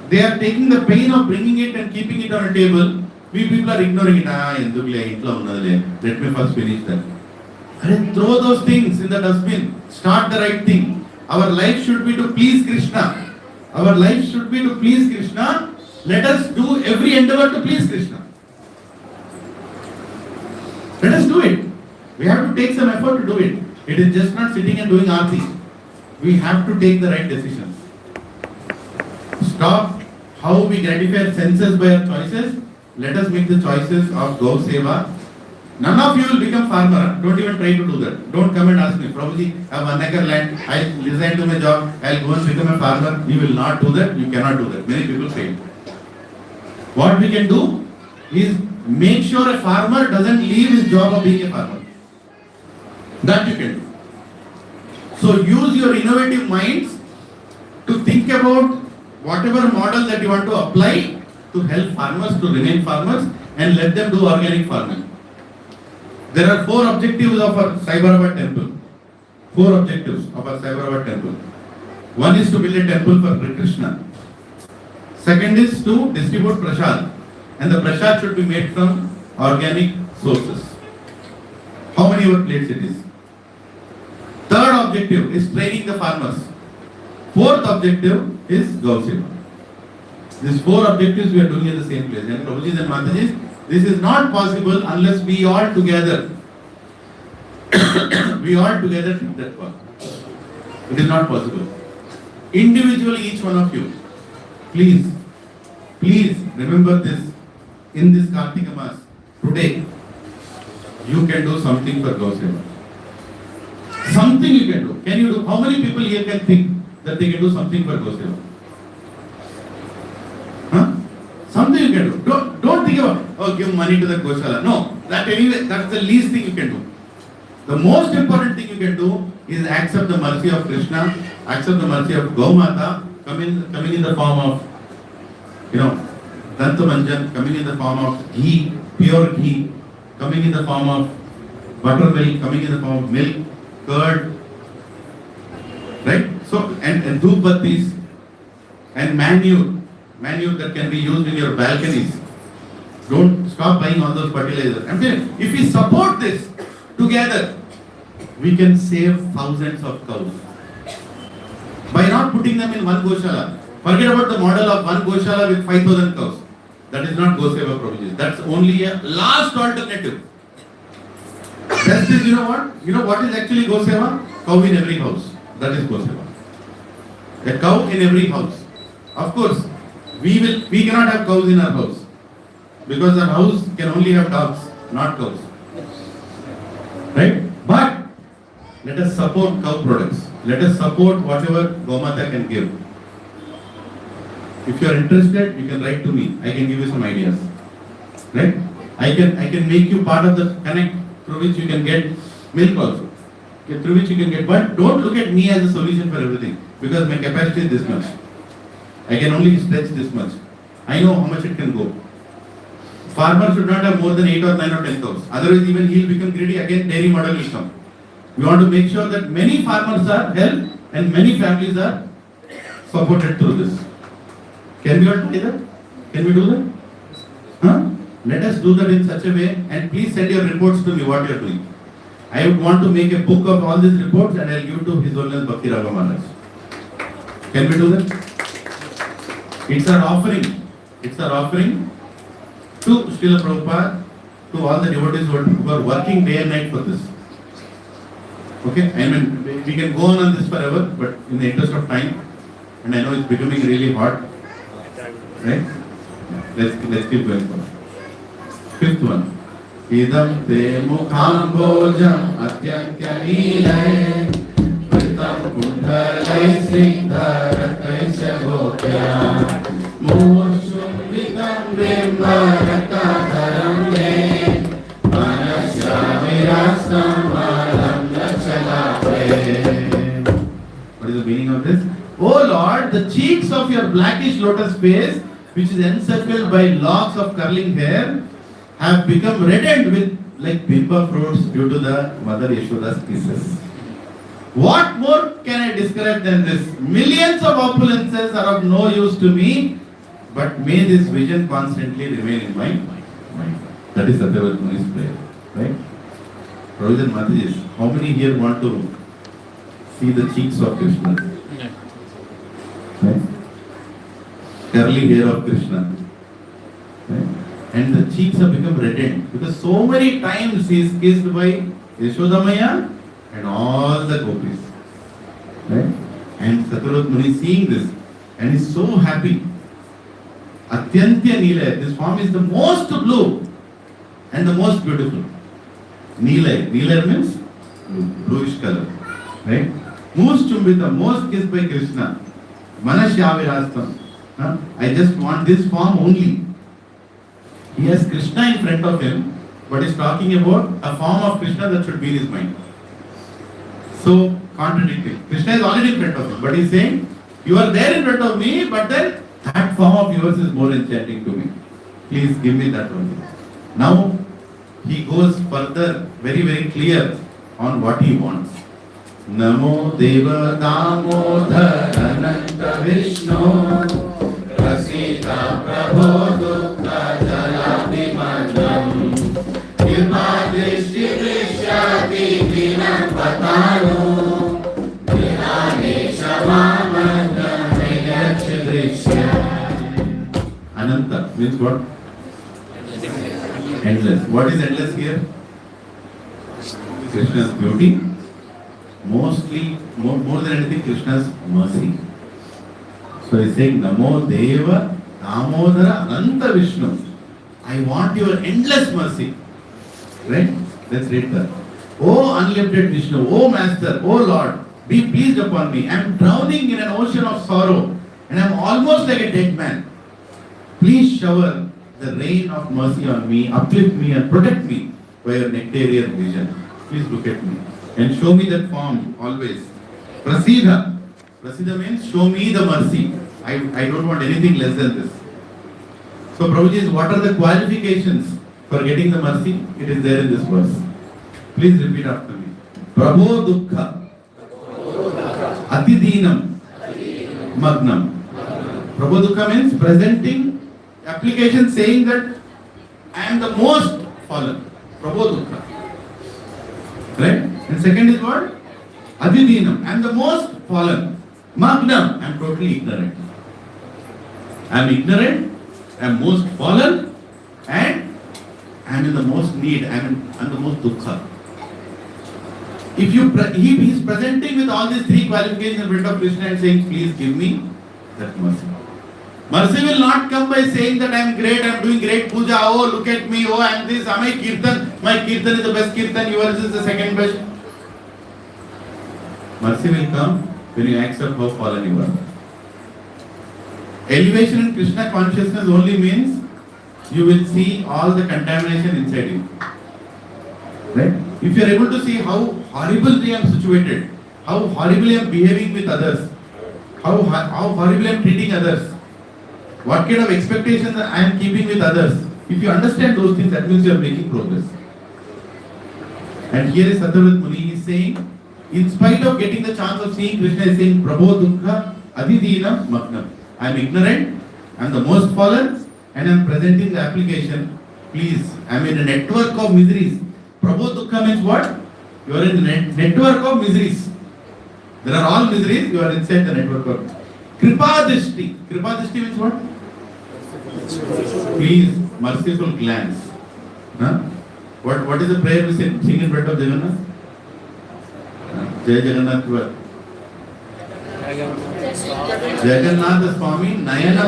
they are taking the pain of bringing it and keeping it on a table. We people are ignoring it. Let me first finish that. And throw those things in the dustbin. Start the right thing. Our life should be to please Krishna. Our life should be to please Krishna. Let us do every endeavor to please Krishna. Let us do it. We have to take some effort to do it. It is just not sitting and doing aarti. We have to take the right decisions. Stop how we gratify our senses by our choices. Let us make the choices of Gau Seva. None of you will become farmer. Don't even try to do that. Don't come and ask me, Prabhuji, I have 1 acre land. I resign to my job. I will go and become a farmer. You will not do that. You cannot do that. Many people fail. What we can do is make sure a farmer doesn't leave his job of being a farmer. That you can do. So use your innovative minds to think about whatever model that you want to apply to help farmers to remain farmers and let them do organic farming. There are 4 objectives of our Sai Baba temple. 4 objectives of our Sai Baba temple. One is to build a temple for Krishna. Second is to distribute prasad. And the prasad should be made from organic sources. How many of plates it is? Third objective is training the farmers. Fourth objective is Gau Seva. These 4 objectives we are doing at the same place. And Prabhujis and Matajis, this is not possible unless we all together take that path. It is not possible. Individually, each one of you, please remember this in this Kartika Mas. Today, you can do something for Gau Seva. Something you can do. Can you do? How many people here can think that they can do something for Gau Seva? Huh? Something you can do. Don't think about, give money to the Goshala. No, that's the least thing you can do. The most important thing you can do is accept the mercy of Krishna, accept the mercy of Gau Mata, coming in the form of, Dantamanjan, coming in the form of ghee, pure ghee, coming in the form of buttermilk, coming in the form of milk, curd, right? So, and dhoop battis, and manure that can be used in your balconies. Don't stop buying all those fertilizers. I'm saying, if we support this together, we can save thousands of cows. By not putting them in one Goshala. Forget about the model of one Goshala with 5,000 cows. That is not Goseva Prabhuji. That's only a last alternative. Best is, you know what? You know what is actually Goseva? Cow in every house. That is Goseva. A cow in every house. Of course, we cannot have cows in our house. Because our house can only have dogs, not cows. Right? But let us support cow products. Let us support whatever Gomata can give. If you are interested, you can write to me. I can give you some ideas. Right? I can make you part of the connect through which you can get milk also. Okay, through which you can get. But don't look at me as a solution for everything. Because my capacity is this much. I can only stretch this much. I know how much it can go. Farmer should not have more than 8 or 9 or 10 cows. Otherwise even he will become greedy. Again dairy model will come. We want to make sure that many farmers are helped and many families are supported through this. Can we all do that? Can we do that? Huh? Let us do that in such a way, and please send your reports to me what you are doing. I would want to make a book of all these reports and I will give to His Holiness Bhakti Raghav Maharaj. Can we do that? It's our offering. It's our offering to Srila Prabhupada, to all the devotees who are working day and night for this. Okay, I mean, we can go on this forever, but in the interest of time, and I know it's becoming really hot, right? Let's keep going for it. Fifth one. Idam te mukhambojam atyantya nilay Vritam kundhalai sriddharatai gopya Murshum vidam vimbarata dharam me Manasya virasam alam lachalapre. What is the meaning of this? Oh Lord, the cheeks of your blackish lotus face, which is encircled by locks of curling hair, have become reddened with like bimba fruits due to the Mother Yashoda's kisses. What more can I describe than this? Millions of opulences are of no use to me, but may this vision constantly remain in my mind. That is Satyavrat Muni's prayer, right? Brothers and Mataji's, how many here want to see the cheeks of Krishna? Right? Curly hair of Krishna. Right? And the cheeks have become reddened because so many times he is kissed by Yashoda Maya and all the gopis. Right? And Satyavrat Muni seeing this and is so happy. Atyantya Nilay, this form is the most blue and the most beautiful. Nilay, Nilay means bluish color. Right? Most Chumbita, most kissed by Krishna. Manasyavirastam. I just want this form only. He has Krishna in front of him, but is talking about a form of Krishna that should be in his mind. So, contradicting. Krishna is already in front of him, but he is saying, you are there in front of me, but then that form of yours is more enchanting to me. Please give me that one. Now, he goes further, very, very clear on what he wants. Namo Deva Damodhar Ananta Vishnu Prasita Prabho Dukha Jalabhimanam Kirmadrishti Vishyati Vinam Patanu Vihane Shamamana Megachidrishya. Ananta means what? Endless. What is endless here? Krishna's beauty. Mostly, more than anything, Krishna's mercy. So he's saying, Namo Deva Damodhara Ananta Vishnu. I want your endless mercy. Right? Let's read that. O unlimited Vishnu, O Master, O Lord, be pleased upon me. I am drowning in an ocean of sorrow and I am almost like a dead man. Please shower the rain of mercy on me, uplift me and protect me by your nectarian vision. Please look at me and show me that form always. Prasida. Prasida means show me the mercy. I don't want anything less than this. So Prabhuji, what are the qualifications for getting the mercy? It is there in this verse. Please repeat after me. Prabho Dukkha Atidinam Magnam. Prabho Dukkha means presenting application saying that I am the most fallen. Prabho Dukkha. Right? And second is what? Adidinam. I am the most fallen. Magnam. I am totally ignorant. I am ignorant. I am most fallen. And I am in the most need. I am the most dukkha. If he is presenting with all these three qualifications in front of Krishna and saying, please give me that mercy. Mercy will not come by saying that I am great, I am doing great puja, oh look at me, oh I am this, am I kirtan, my kirtan is the best kirtan, yours is the second best. Mercy will come when you accept how fallen you are. Elevation in Krishna consciousness only means you will see all the contamination inside you. Right? If you are able to see how horribly I am situated, how horribly I am behaving with others, how horribly I am treating others, what kind of expectations I am keeping with others, if you understand those things, that means you are making progress. And here is Satyavrat Muni is saying, in spite of getting the chance of seeing Krishna, is saying, Prabho Dukkha Adidinam Magnam. I am ignorant, I am the most fallen, and I am presenting the application. Please, I am in a network of miseries. Prabho Dukkha means what? You are in the network of miseries. There are all miseries, you are inside the network of Kripa Drishti. Kripa Drishti means what? Please, merciful glance. Huh? What is the prayer we sing in front of Jagannath? Jai Jagannath what? Jagannath Swami Nayana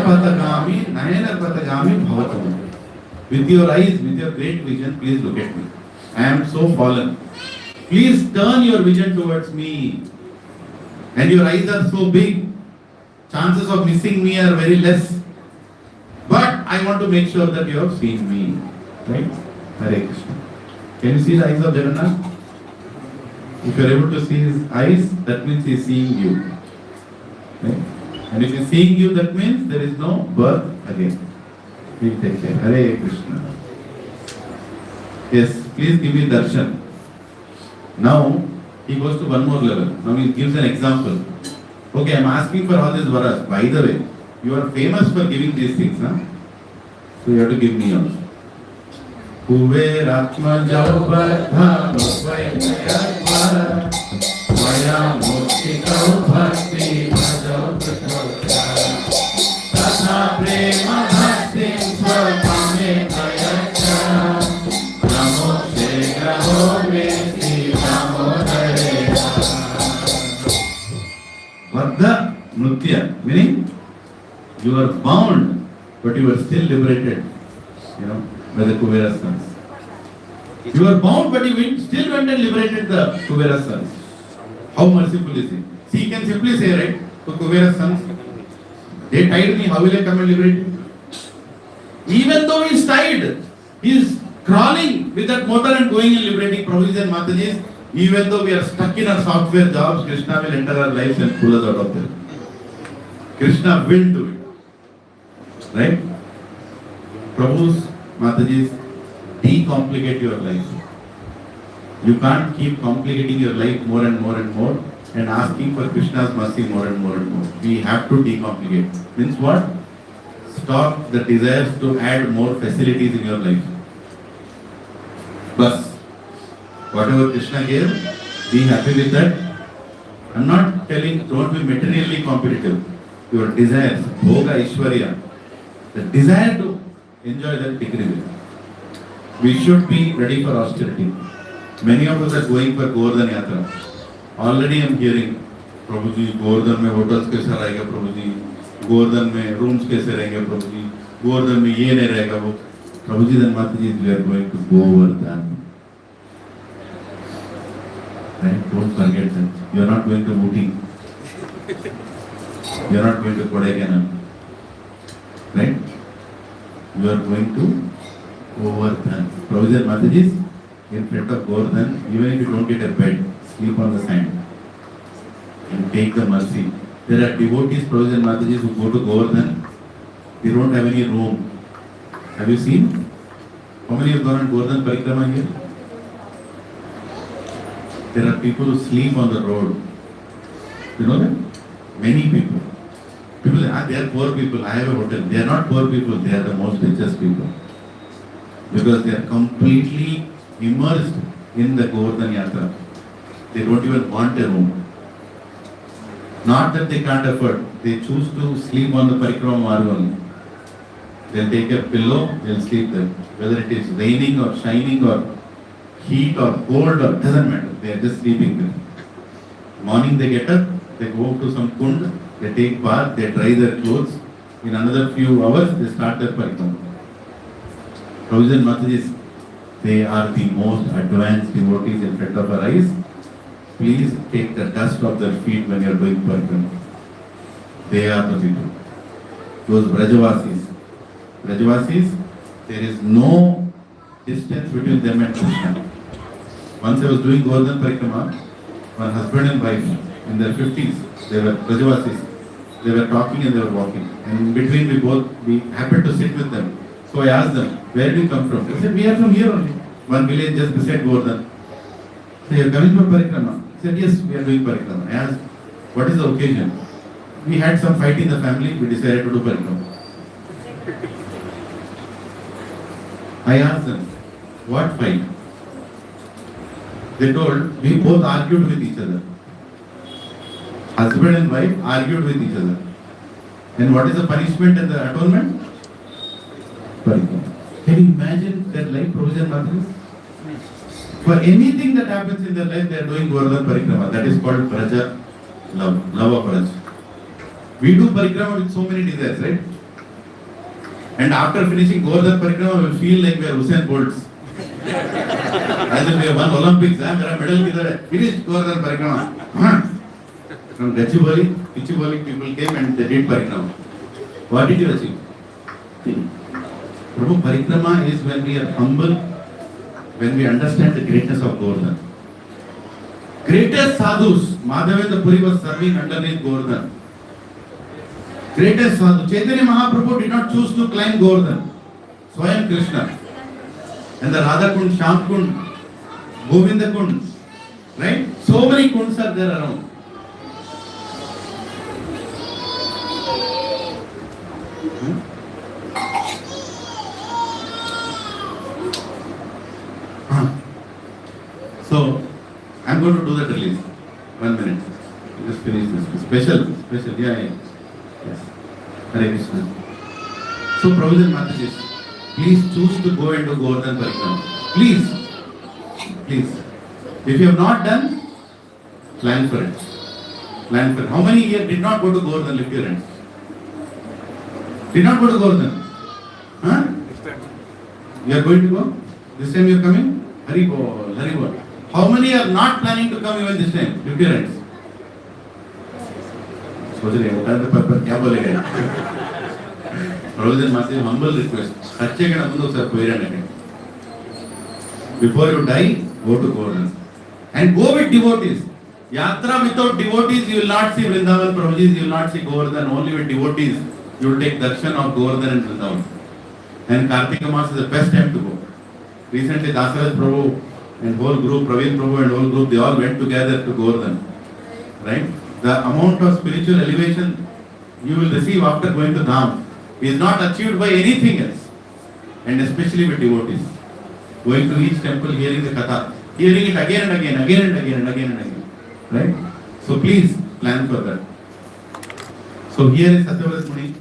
Patagami Bhavatamu. With your eyes, with your great vision, please look at me. I am so fallen. Please turn your vision towards me. And your eyes are so big. Chances of missing me are very less. But I want to make sure that you have seen me. Right? Hare Krishna. Can you see the eyes of Jagannath? If you are able to see his eyes, that means he is seeing you. Right? And if he is seeing you, that means there is no birth again. Please take care. Hare Krishna. Yes, please give me darshan. Now, he goes to one more level. Now he gives an example. Okay, I am asking for all these varas. By the way, you are famous for giving these things, huh? So you have to give me also. Kuve Ratma Jaubadha Mukvaya Vaya Muktikau Bhakti Tata Prema Bhakti Swapame Kayacha Namo Shegraho Meti Damodharashtakam. Vardha Nutya, meaning you are bound, but you are still liberated, by the Kuvera sons. You are bound, but you still went and liberated the Kuvera sons. How merciful is he? See, he can simply say, right, to Kuvera sons, they tied me, how will I come and liberate you? Even though he is tied, he is crawling with that motor and going and liberating Prabhus and Matajis. Even though we are stuck in our software jobs, Krishna will enter our lives and pull us out of there. Krishna will do it. Right? Prabhus, Matajis, decomplicate your life. You can't keep complicating your life more and more and more and asking for Krishna's mercy more and more and more. We have to decomplicate. Means what? Stop the desires to add more facilities in your life. Plus, whatever Krishna gave, be happy with that. I'm not telling don't be materially competitive. Your desires, Bhoga Ishwarya, the desire to enjoy that degree. We should be ready for austerity. Many of us are going for Govardhan Yatra. Already I am hearing, Prabhuji, Govardhan mein hotels kaise rahega Prabhuji, Govardhan mein rooms kaise rahenge Prabhuji, Govardhan mein ye nahi rahega wo. Prabhuji and Mataji, we are going to Govardhan. Right? Don't forget that. You are not going to Ooty. You are not going to Kodaikanal. Right? You are going to Govardhan. Prabhuji and Mataji, in front of Govardhan, even if you don't get a bed, sleep on the sand and take the mercy. There are devotees, Prabhuji and Mataji, who go to Govardhan, they don't have any room. Have you seen? How many have gone on Govardhan Parikrama here? There are people who sleep on the road. You know that? Many people. People say, they are poor people, I have a hotel. They are not poor people, they are the most richest people. because they are completely immersed in the Govardhan Yatra. They don't even want a room. Not that they can't afford, they choose to sleep on the Parikrama Marg only. They'll take a pillow, they'll sleep there. Whether it is raining or shining or heat or cold or doesn't matter, they are just sleeping there. Morning they get up, they go to some kund, they take bath, they dry their clothes. In another few hours, they start their Parikrama. Provision Matajis, they are the most advanced devotees in front of our eyes. Please take the dust of their feet when you are doing Parikrama. They are the people. Those Brajavasis. Brajavasis, there is no distance between them and Krishna. Once I was doing Govardhan Parikrama, one husband and wife in their 50s, they were Brajavasis. They were talking and they were walking. And in between we happened to sit with them. So I asked them, where do you come from? They said, we are from here only. One village just beside Govardhan. So you are coming for Parikrama? He said, yes, we are doing Parikrama. I asked, what is the occasion? We had some fight in the family, we decided to do Parikrama. I asked them, what fight? They told, we both argued with each other. Husband and wife argued with each other. And what is the punishment and the atonement? Parikrama. Can you imagine their life provision matters? For anything that happens in their life, they are doing Govardhan Parikrama. That is called Braja, love of Braja. We do Parikrama with so many desires, right? And after finishing Govardhan Parikrama, we feel like we are Usain Bolts. As if we have won Olympics, मेरा medal किधर है? Finished Govardhan Parikrama. From Gachibowli, people came and they did Parikrama. What did you achieve? Prabhu, Parikrama is when we are humble, when we understand the greatness of Govardhan. Greatest sadhus, Madhavendra Puri was serving underneath Govardhan. Greatest sadhu, Chaitanya Mahaprabhu did not choose to climb Govardhan. Swayam Krishna. And the Radha Kund, Shyam Kund, Govinda Kund, right? So many kunds are there around. So, I'm going to do that release. 1 minute. Just finish this. Special. Yeah. Yes. Hare Krishna. So, Provision Mataji, please choose to go into Govardhan Parikrama. Please. If you have not done, plan for it. How many here did not go to Govardhan? Lift your hands. Did not go to Govardhan? Huh? You are going to go? This time you are coming? Hari Bol. How many are not planning to come even this time? Lift your hands. सोच रहे हैं पर क्या बोलेगा? Provision Master, humble request. अच्छे के नाम दो सर कोई रहने. Before you die, go to Govardhan and go with devotees. Yatra without devotees, you will not see Vrindavan. Prabhuji, you will not see Govardhan. Only with devotees, you will take darshan of Govardhan and Vrindavan. And Kartika Mas is the best time to go. Recently, Dasaraj Prabhu and whole group, Praveen Prabhu and whole group, they all went together to Govardhan. Right? The amount of spiritual elevation you will receive after going to Dham is not achieved by anything else. And especially with devotees. Going to each temple, hearing the Katha, hearing it again and again. Right? So please plan for that. So here is Satyavrata Muni.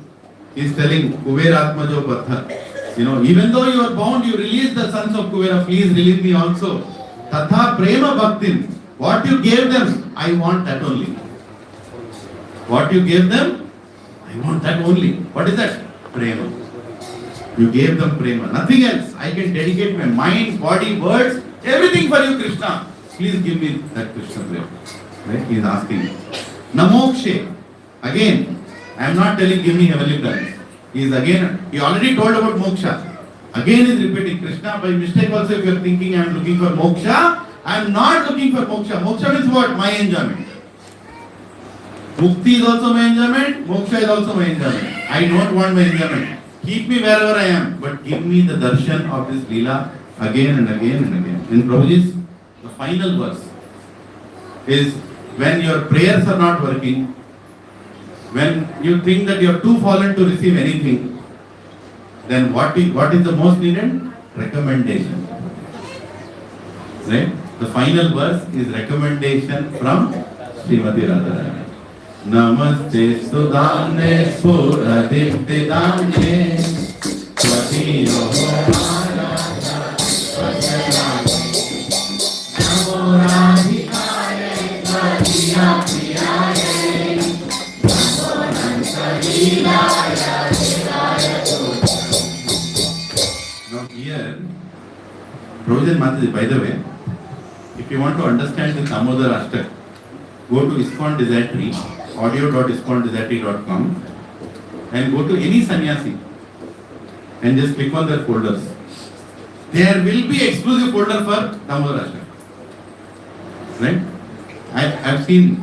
He is telling Kuvera Atmajo Patha. Even though you are bound, you release the sons of Kuvera. Please release me also. Tatha Prema Bhaktin. What you gave them, I want that only. What you gave them, I want that only. What is that? Prema. You gave them prema. Nothing else. I can dedicate my mind, body, words, everything for you, Krishna. Please give me that Krishna prema. Right? He is asking. Namokshe. Again, I am not telling give me heavenly plans. He already told about moksha. Again he is repeating Krishna. By mistake also if you are thinking I am looking for moksha, I am not looking for moksha. Moksha means what? My enjoyment. Mukti is also my enjoyment. Moksha is also my enjoyment. I don't want my enjoyment. Keep me wherever I am, but give me the darshan of this Leela again and again. In Prabhuji's, the final verse is when your prayers are not working, when you think that you are too fallen to receive anything, then what is the most needed? recommendation. Right? The final verse is recommendation from Srimati Radharani. Namaste Sudhamne Spuradipti Damne Swati Rohara Namo Radhikaye Tvatiya Priyaye Namo Nantalilaya Devayatu. Now here, Provision Mataji, by the way, if you want to understand the Damodharashtakam, go to ISKCON Desiratory, audio.iskcondesiratory.com, and go to any sannyasi and just click on their folders. There will be exclusive folder for Damodharashtakam. Right? I've seen,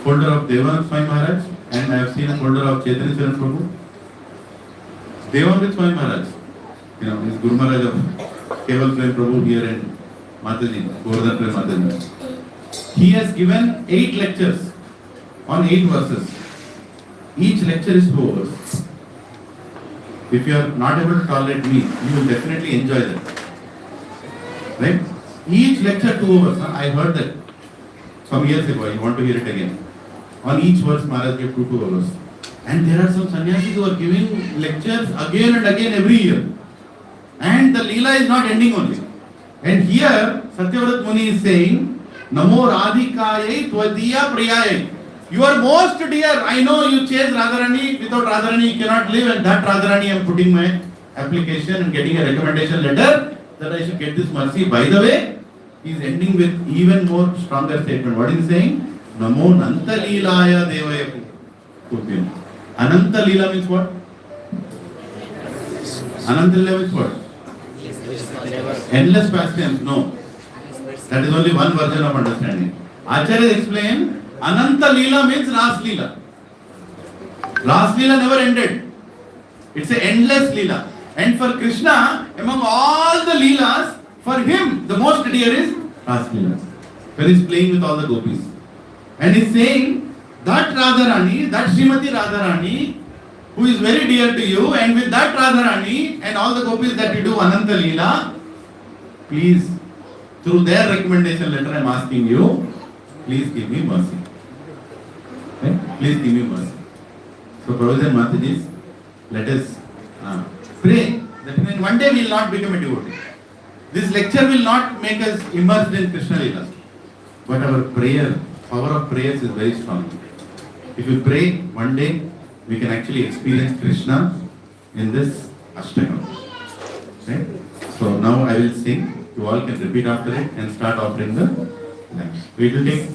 folder of Devanand Swami Maharaj, and I have seen a folder of Chaitanya Charan Prabhu. Devanand Swami Maharaj, is Guru Maharaj of Keval Prem Prabhu here and Mataji, Govardhan Prem Mataji. He has given 8 lectures on 8 verses. Each lecture is 2 hours. If you are not able to tolerate me, you will definitely enjoy that. Right? Each lecture 2 hours. I heard that some years ago. I want to hear it again. On each verse, Maharaj gave 2 hours. And there are some sannyasis who are giving lectures again and again every year. And the Leela is not ending only. And here, Satyavrat Muni is saying, Namo Radhikaye Tvatiya Priyaye. You are most dear. I know you chase Radharani. Without Radharani you cannot live. And that Radharani I am putting my application and getting a recommendation letter that I should get this mercy. By the way, he is ending with even more stronger statement. What is he saying? Namo Nanta Leelaya Devaya Kupyam. Ananta Leela means what? Ananta Leela means what? Endless pastimes. No. That is only one version of understanding. Acharya explained, Ananta Leela means Ras Leela. Ras Leela never ended. It's an endless Leela. And for Krishna, among all the Leelas, for him, the most dear is Ras Leela. When he's playing with all the gopis. And he's saying, that Radharani, that Srimati Radharani, who is very dear to you, and with that Radharani and all the gopis that you do Ananta Leela, please, through their recommendation letter, I am asking you, please give me mercy. Okay? Please give me mercy. So, Brothers and Mataji, let us pray that in one day we will not become a devotee. This lecture will not make us immersed in Krishna Leela. But our prayer, power of prayers is very strong. If we pray, one day we can actually experience Krishna in this Ashtakam. Okay? So now I will sing. You all can repeat after it and start offering the lamps. We will take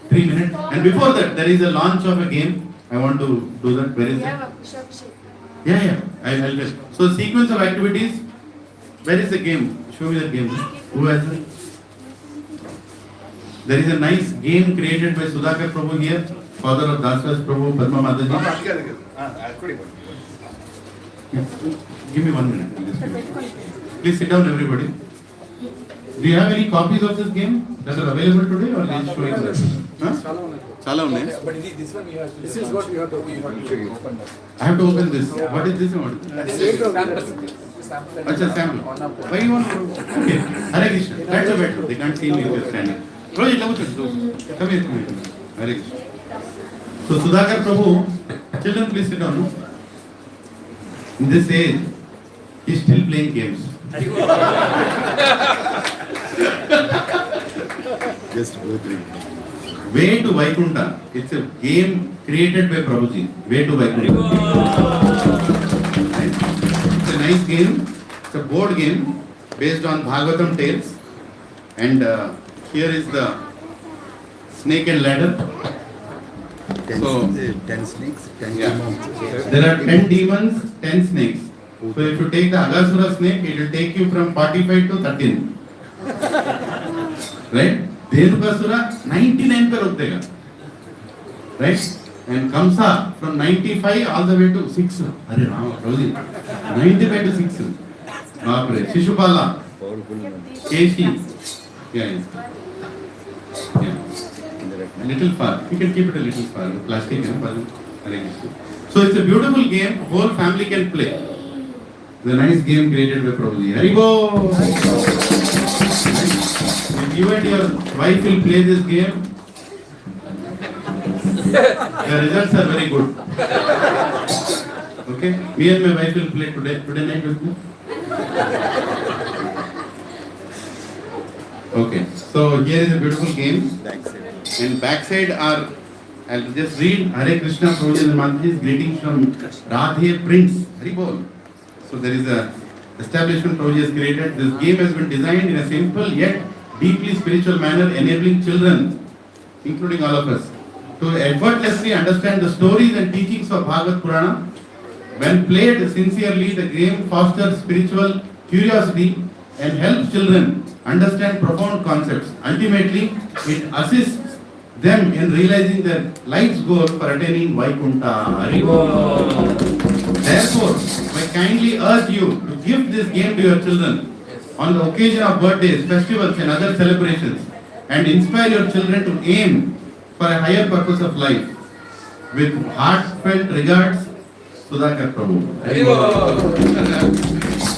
3 minutes. And before that, there is a launch of a game. I want to do that. Where is it? Yeah. I'll tell. So sequence of activities. Where is the game? Show me the game. Who has it? There is a nice game created by Sudhakar Prabhu here, father of Dasras Prabhu, Padma Mataji. Yes. Give me 1 minute. Please sit down, everybody. Do you have any copies of this game that are available today, or are you showing that? Chala unnai. But this one you have to. This is what you have to open. I have to open this. What is this one? Acha, sample. Why you want to? Okay. Hare Krishna. That's a better. They can't see me if you're standing. Rohit, come here. Hare Krishna. So Sudhakar Prabhu, children, please sit down. In this age, he is still playing games. Just go through. Way to Vaikuntha. It's a game created by Prabhuji. Way to Vaikuntha. It's a nice game. It's a board game based on Bhagavatam tales. And here is the snake and ladder. 10 snakes, 10 demons. There are 10 demons, 10 snakes. So if you take the Agasura snake, it will take you from 45 to 13. Right? Dhenukasura 99 per uttega. Right? And Kamsa from 95 all the way to 6. Arey Rama, 95 to 6. Baapre. Shishupala. Keshi. Yeah. Little far. You can keep it a little far. Plastic. Hare Krishna. So it's a beautiful game, whole family can play. It's a nice game created by Prabhuji. Haribo! If you and your wife will play this game, the results are very good. Okay? Me and my wife will play today night with me. Okay, so here is a beautiful game. Backside. And backside are, I'll just read Hare Krishna Prabhuji and Mataji's greetings from Radhe Prince. Haribol. So there is a establishment Prabhuji has created. This game has been designed in a simple yet deeply spiritual manner, enabling children, including all of us, to effortlessly understand the stories and teachings of Bhagavad Purana. When played sincerely, the game fosters spiritual curiosity and helps children understand profound concepts. Ultimately, it assists them in realizing their life's goal for attaining Vaikuntha. Therefore, I kindly urge you to give this game to your children on the occasion of birthdays, festivals and other celebrations, and inspire your children to aim for a higher purpose of life. With heartfelt regards, Sudhakar Prabhu.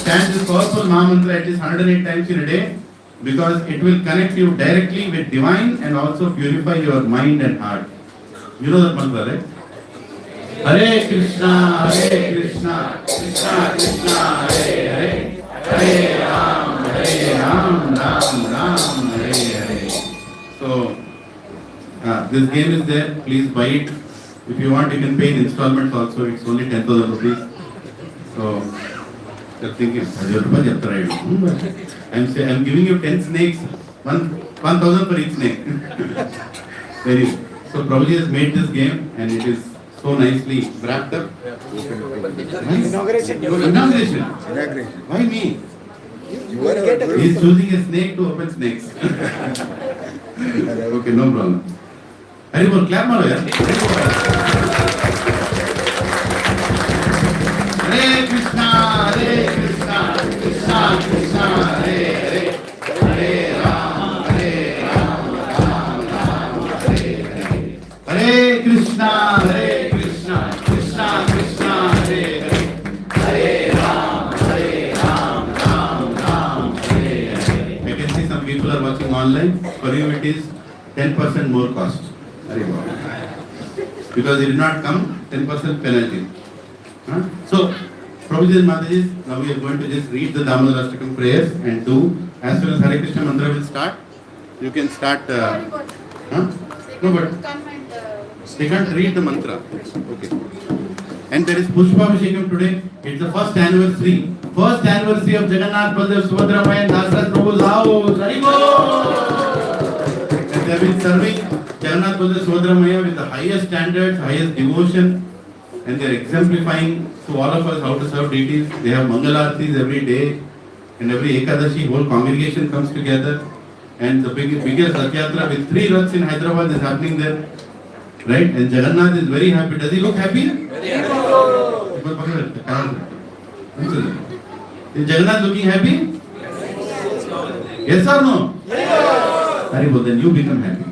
Chant this powerful Mahamantra at least 108 times in a day, because it will connect you directly with divine and also purify your mind and heart. You know that mantra, right? Hare Krishna, Krishna Krishna, Hare Hare, Hare Ram, Ram, Hare Hare. So, this game is there. Please buy it. If you want, you can pay in installments also. It's only 10,000 rupees. So, you're thinking, I'm giving you 10 snakes, 1,000 for each snake. Very good. So Prabhuji has made this game and it is so nicely wrapped up. Inauguration. Inauguration. Inauguration. Why me? You are our guru. He is choosing a snake to open snakes. Okay, no problem. Haribol, clap maro yaar. Hare Krishna, Krishna Krishna, Hare Hare, Hare Ram, Ram, Hare Hare. Hare Krishna, Krishna Krishna, Hare Hare, Hare Ram, Ram, Hare Hare. I can see some people are watching online. For you it is 10% more cost. Because it did not come, 10% penalty. So, Prabhuji and Mataji, now we are going to just read the Damodharashtakam prayers and do, as soon as Hare Krishna mantra will start, you can start. No, but they can't read the mantra. Okay. And there is Pushpa Abhishekam today. It's the first anniversary of Jagannath, Baldev, Subhadra, and Dasraj Prabhu's house. And they have been serving Jagannath, Baldev, Subhadra, with the highest standards, highest devotion. And they are exemplifying to all of us how to serve deities. They have Mangalartis every day, and every Ekadashi, whole congregation comes together. And the biggest Rath Yatra with 3 Raths in Hyderabad is happening there. Right? And Jagannath is very happy. Does he look happy? Very happy. Is Jagannath looking happy? Yes or no? Yes. Haribol, then you become happy.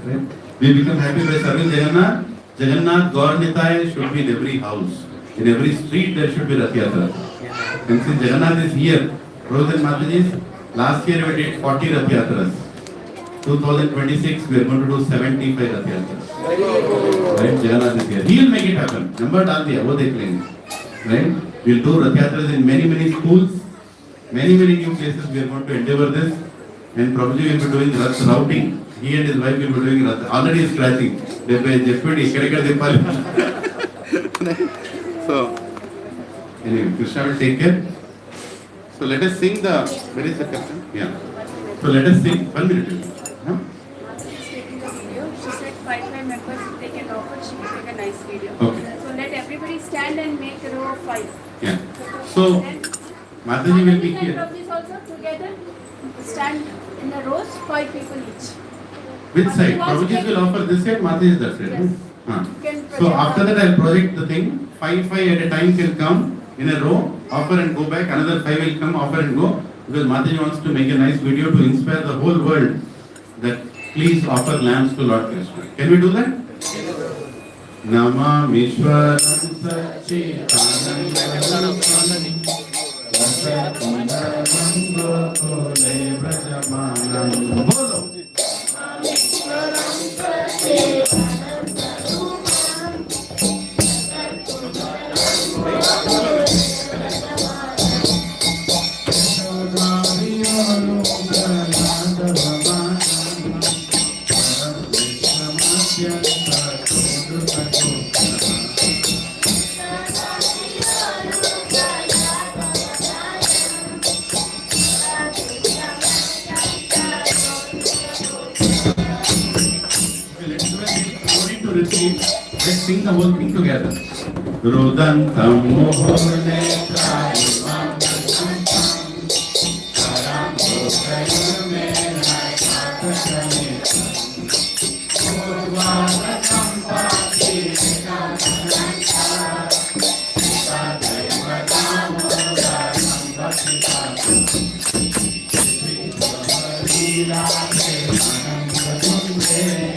Right? We become happy by serving Jagannath. Jagannath Gaur-Nitai should be in every house. In every street there should be Rath Yatra. And since Jagannath is here, Prabhuji and Mataji, last year we did 40 Rath Yatras. 2026 we are going to do 75 Rath Yatras. Right? Jagannath is here. He will make it happen. Number dal diya, wo dekh lenge. Right? We will do Rath Yatras in many schools. Many new places we are going to endeavor this. And Prabhuji will be doing Rath routing. He and his wife will be doing Rath. Already is scratching. They pay Jeffrey, So, anyway, Krishna will take care. So let us sing the, where is the question? Yeah. So let us sing, 1 minute. Huh? She's taking a video. She said 5 members, if they can offer, she will take a nice video. Okay. So let everybody stand and make a row of 5. Yeah. So, Mataji will be And here. Prabhuji also together stand in the rows, 5 people each. Which side? Prabhuji will offer this side, Mataji is that side. Yes. Huh? You can So project after on- that I will project the thing. 5 at a time can come in a row, offer and go back. Another 5 will come, offer and go. Because Mataji wants to make a nice video to inspire the whole world that please offer lamps to Lord Krishna. Can we do that? नमामीश्वरं सच्चिदानन्दरूपम् वक्रतुण्डं गोकुले व्रजमानं बोलो Let's sing the whole thing together. Rudantam mohone karimam karam bhokayume naipatakane urvanatam pati kamanta sadaiva damodaram bhaktitam Lilananda anandagunde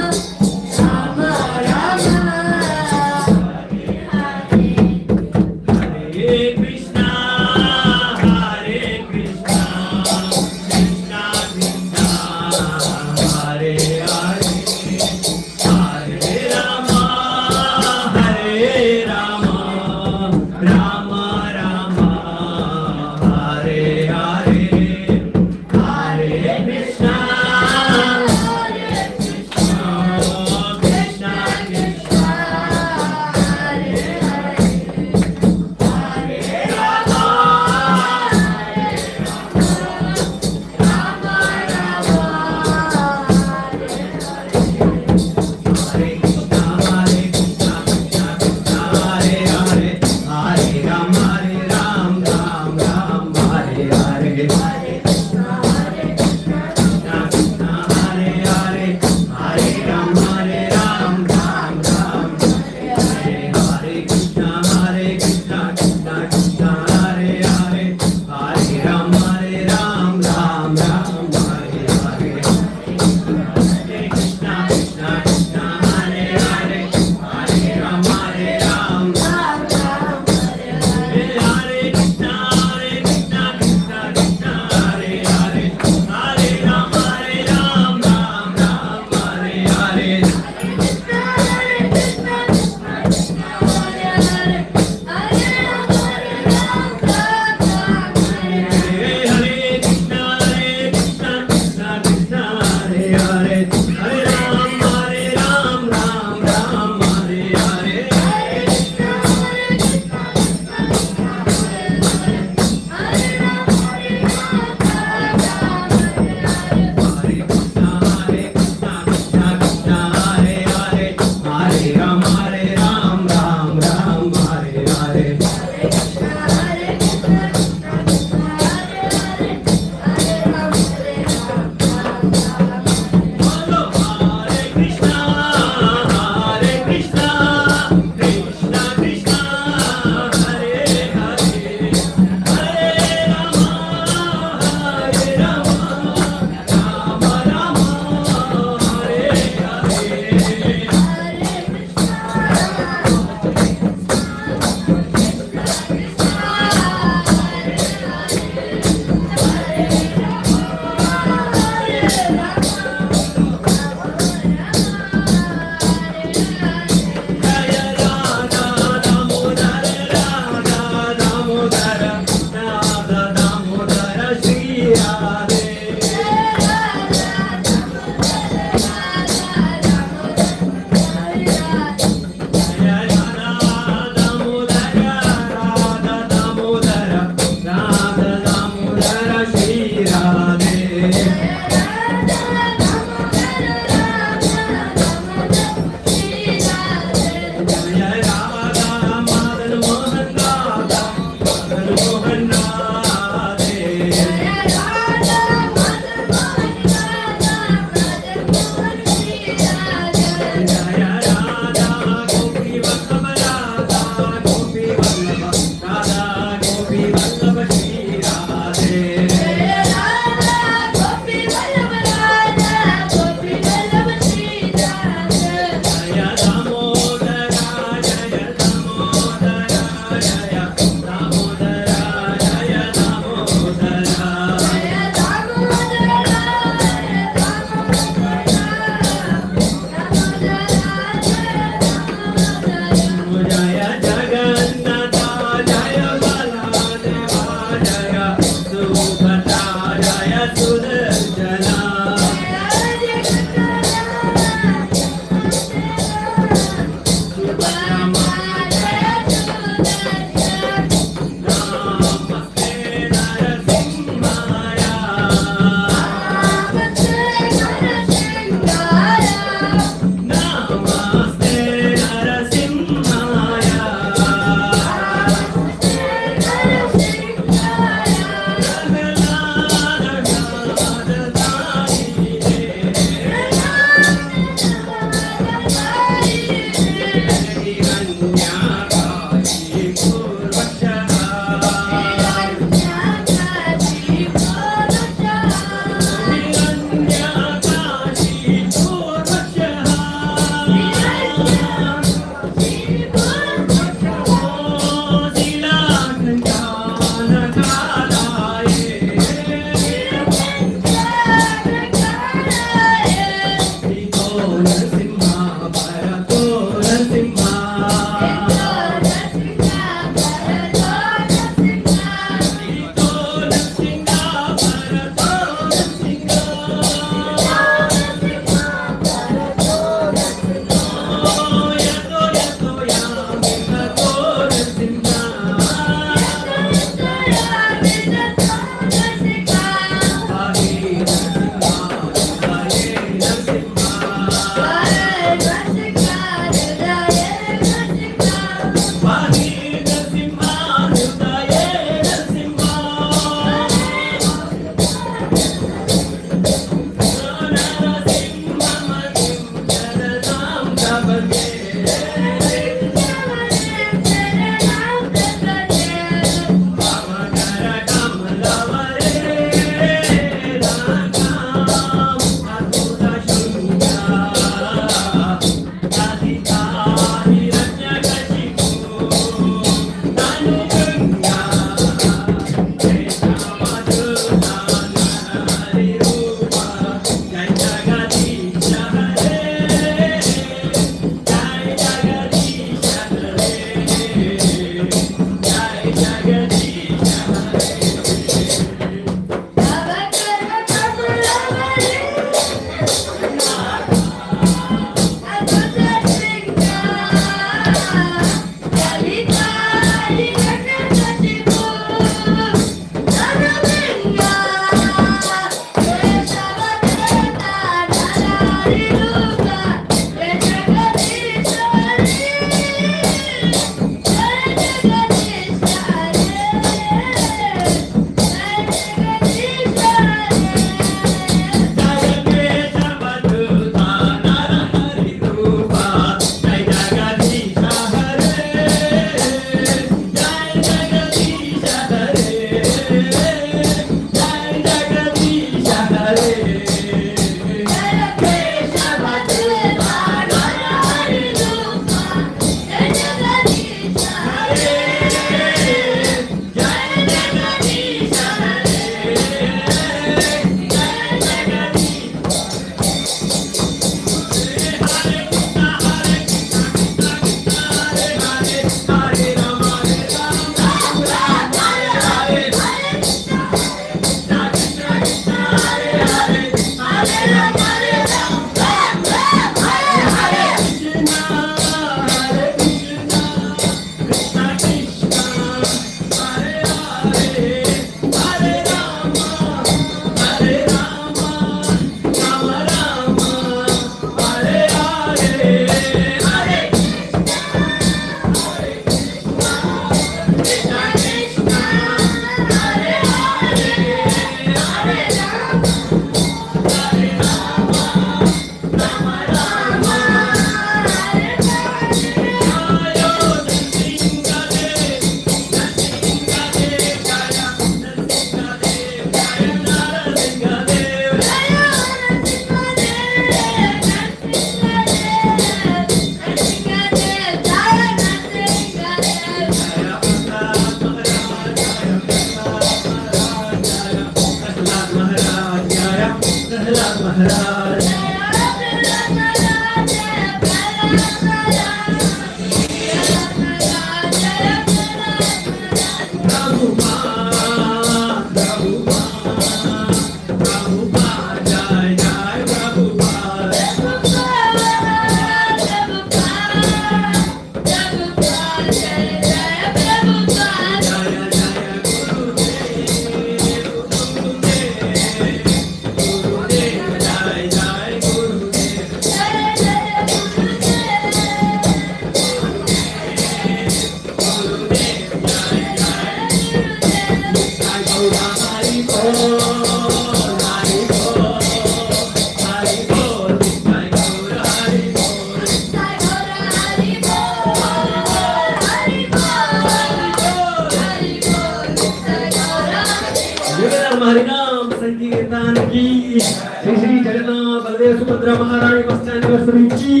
हरिनाम संकीर्तन की श्री श्री जगन्नाथ बलदेव सुभद्रा महारानी बस anniversary की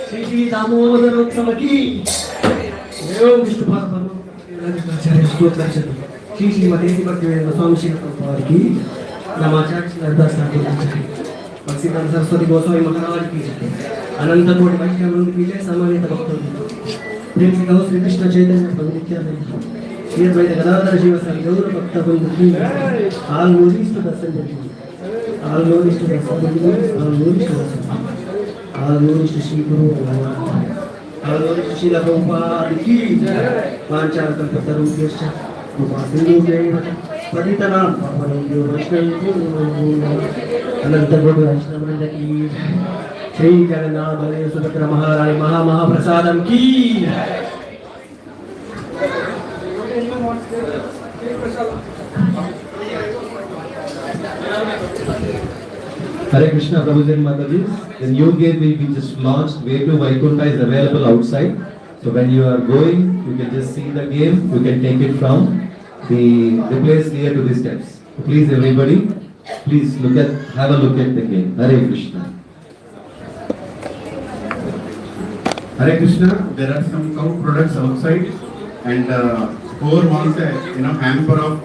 श्री श्री दामोदरोत्सव की एवं विष्णु भागवत श्री श्रीमती भक्ति स्वामी श्री प्रभुपाद की नमाचार्य अरदास भक्ति सरस्वती गोस्वामी महाराज की अनंत कोटि वैष्णव वृंद की जय समवेत भक्तों की प्रेम से कहो श्री कृष्ण चैतन्य प्रभु नित्यानंद ये द्वैत गदाधर शिव सर गौर भक्त वृंद की all glories to the Son, all glories to the Son, all glories to the Son, all glories to Shri Guru Bhagavan, all glories to Srila Prabhupada की वांछा कल्पतरुभ्यश्च कृपा सिंधुभ्यैव पतितानां पावनेभ्यो वैष्णवेभ्यो अनंत कोटि वैष्णव वृंद की श्री जगन्नाथ बलदेव सुभद्रा महारानी महाप्रसादम की Hare Krishna, Prabhuji and Mataji. The new gate will be just launched. Way to Vaikuntha is available outside. So when you are going, you can just see the game. You can take it from the place near to the steps. So please, everybody, please have a look at the game. Hare Krishna. Hare Krishna. There are some cow products outside, and whoever wants a hamper of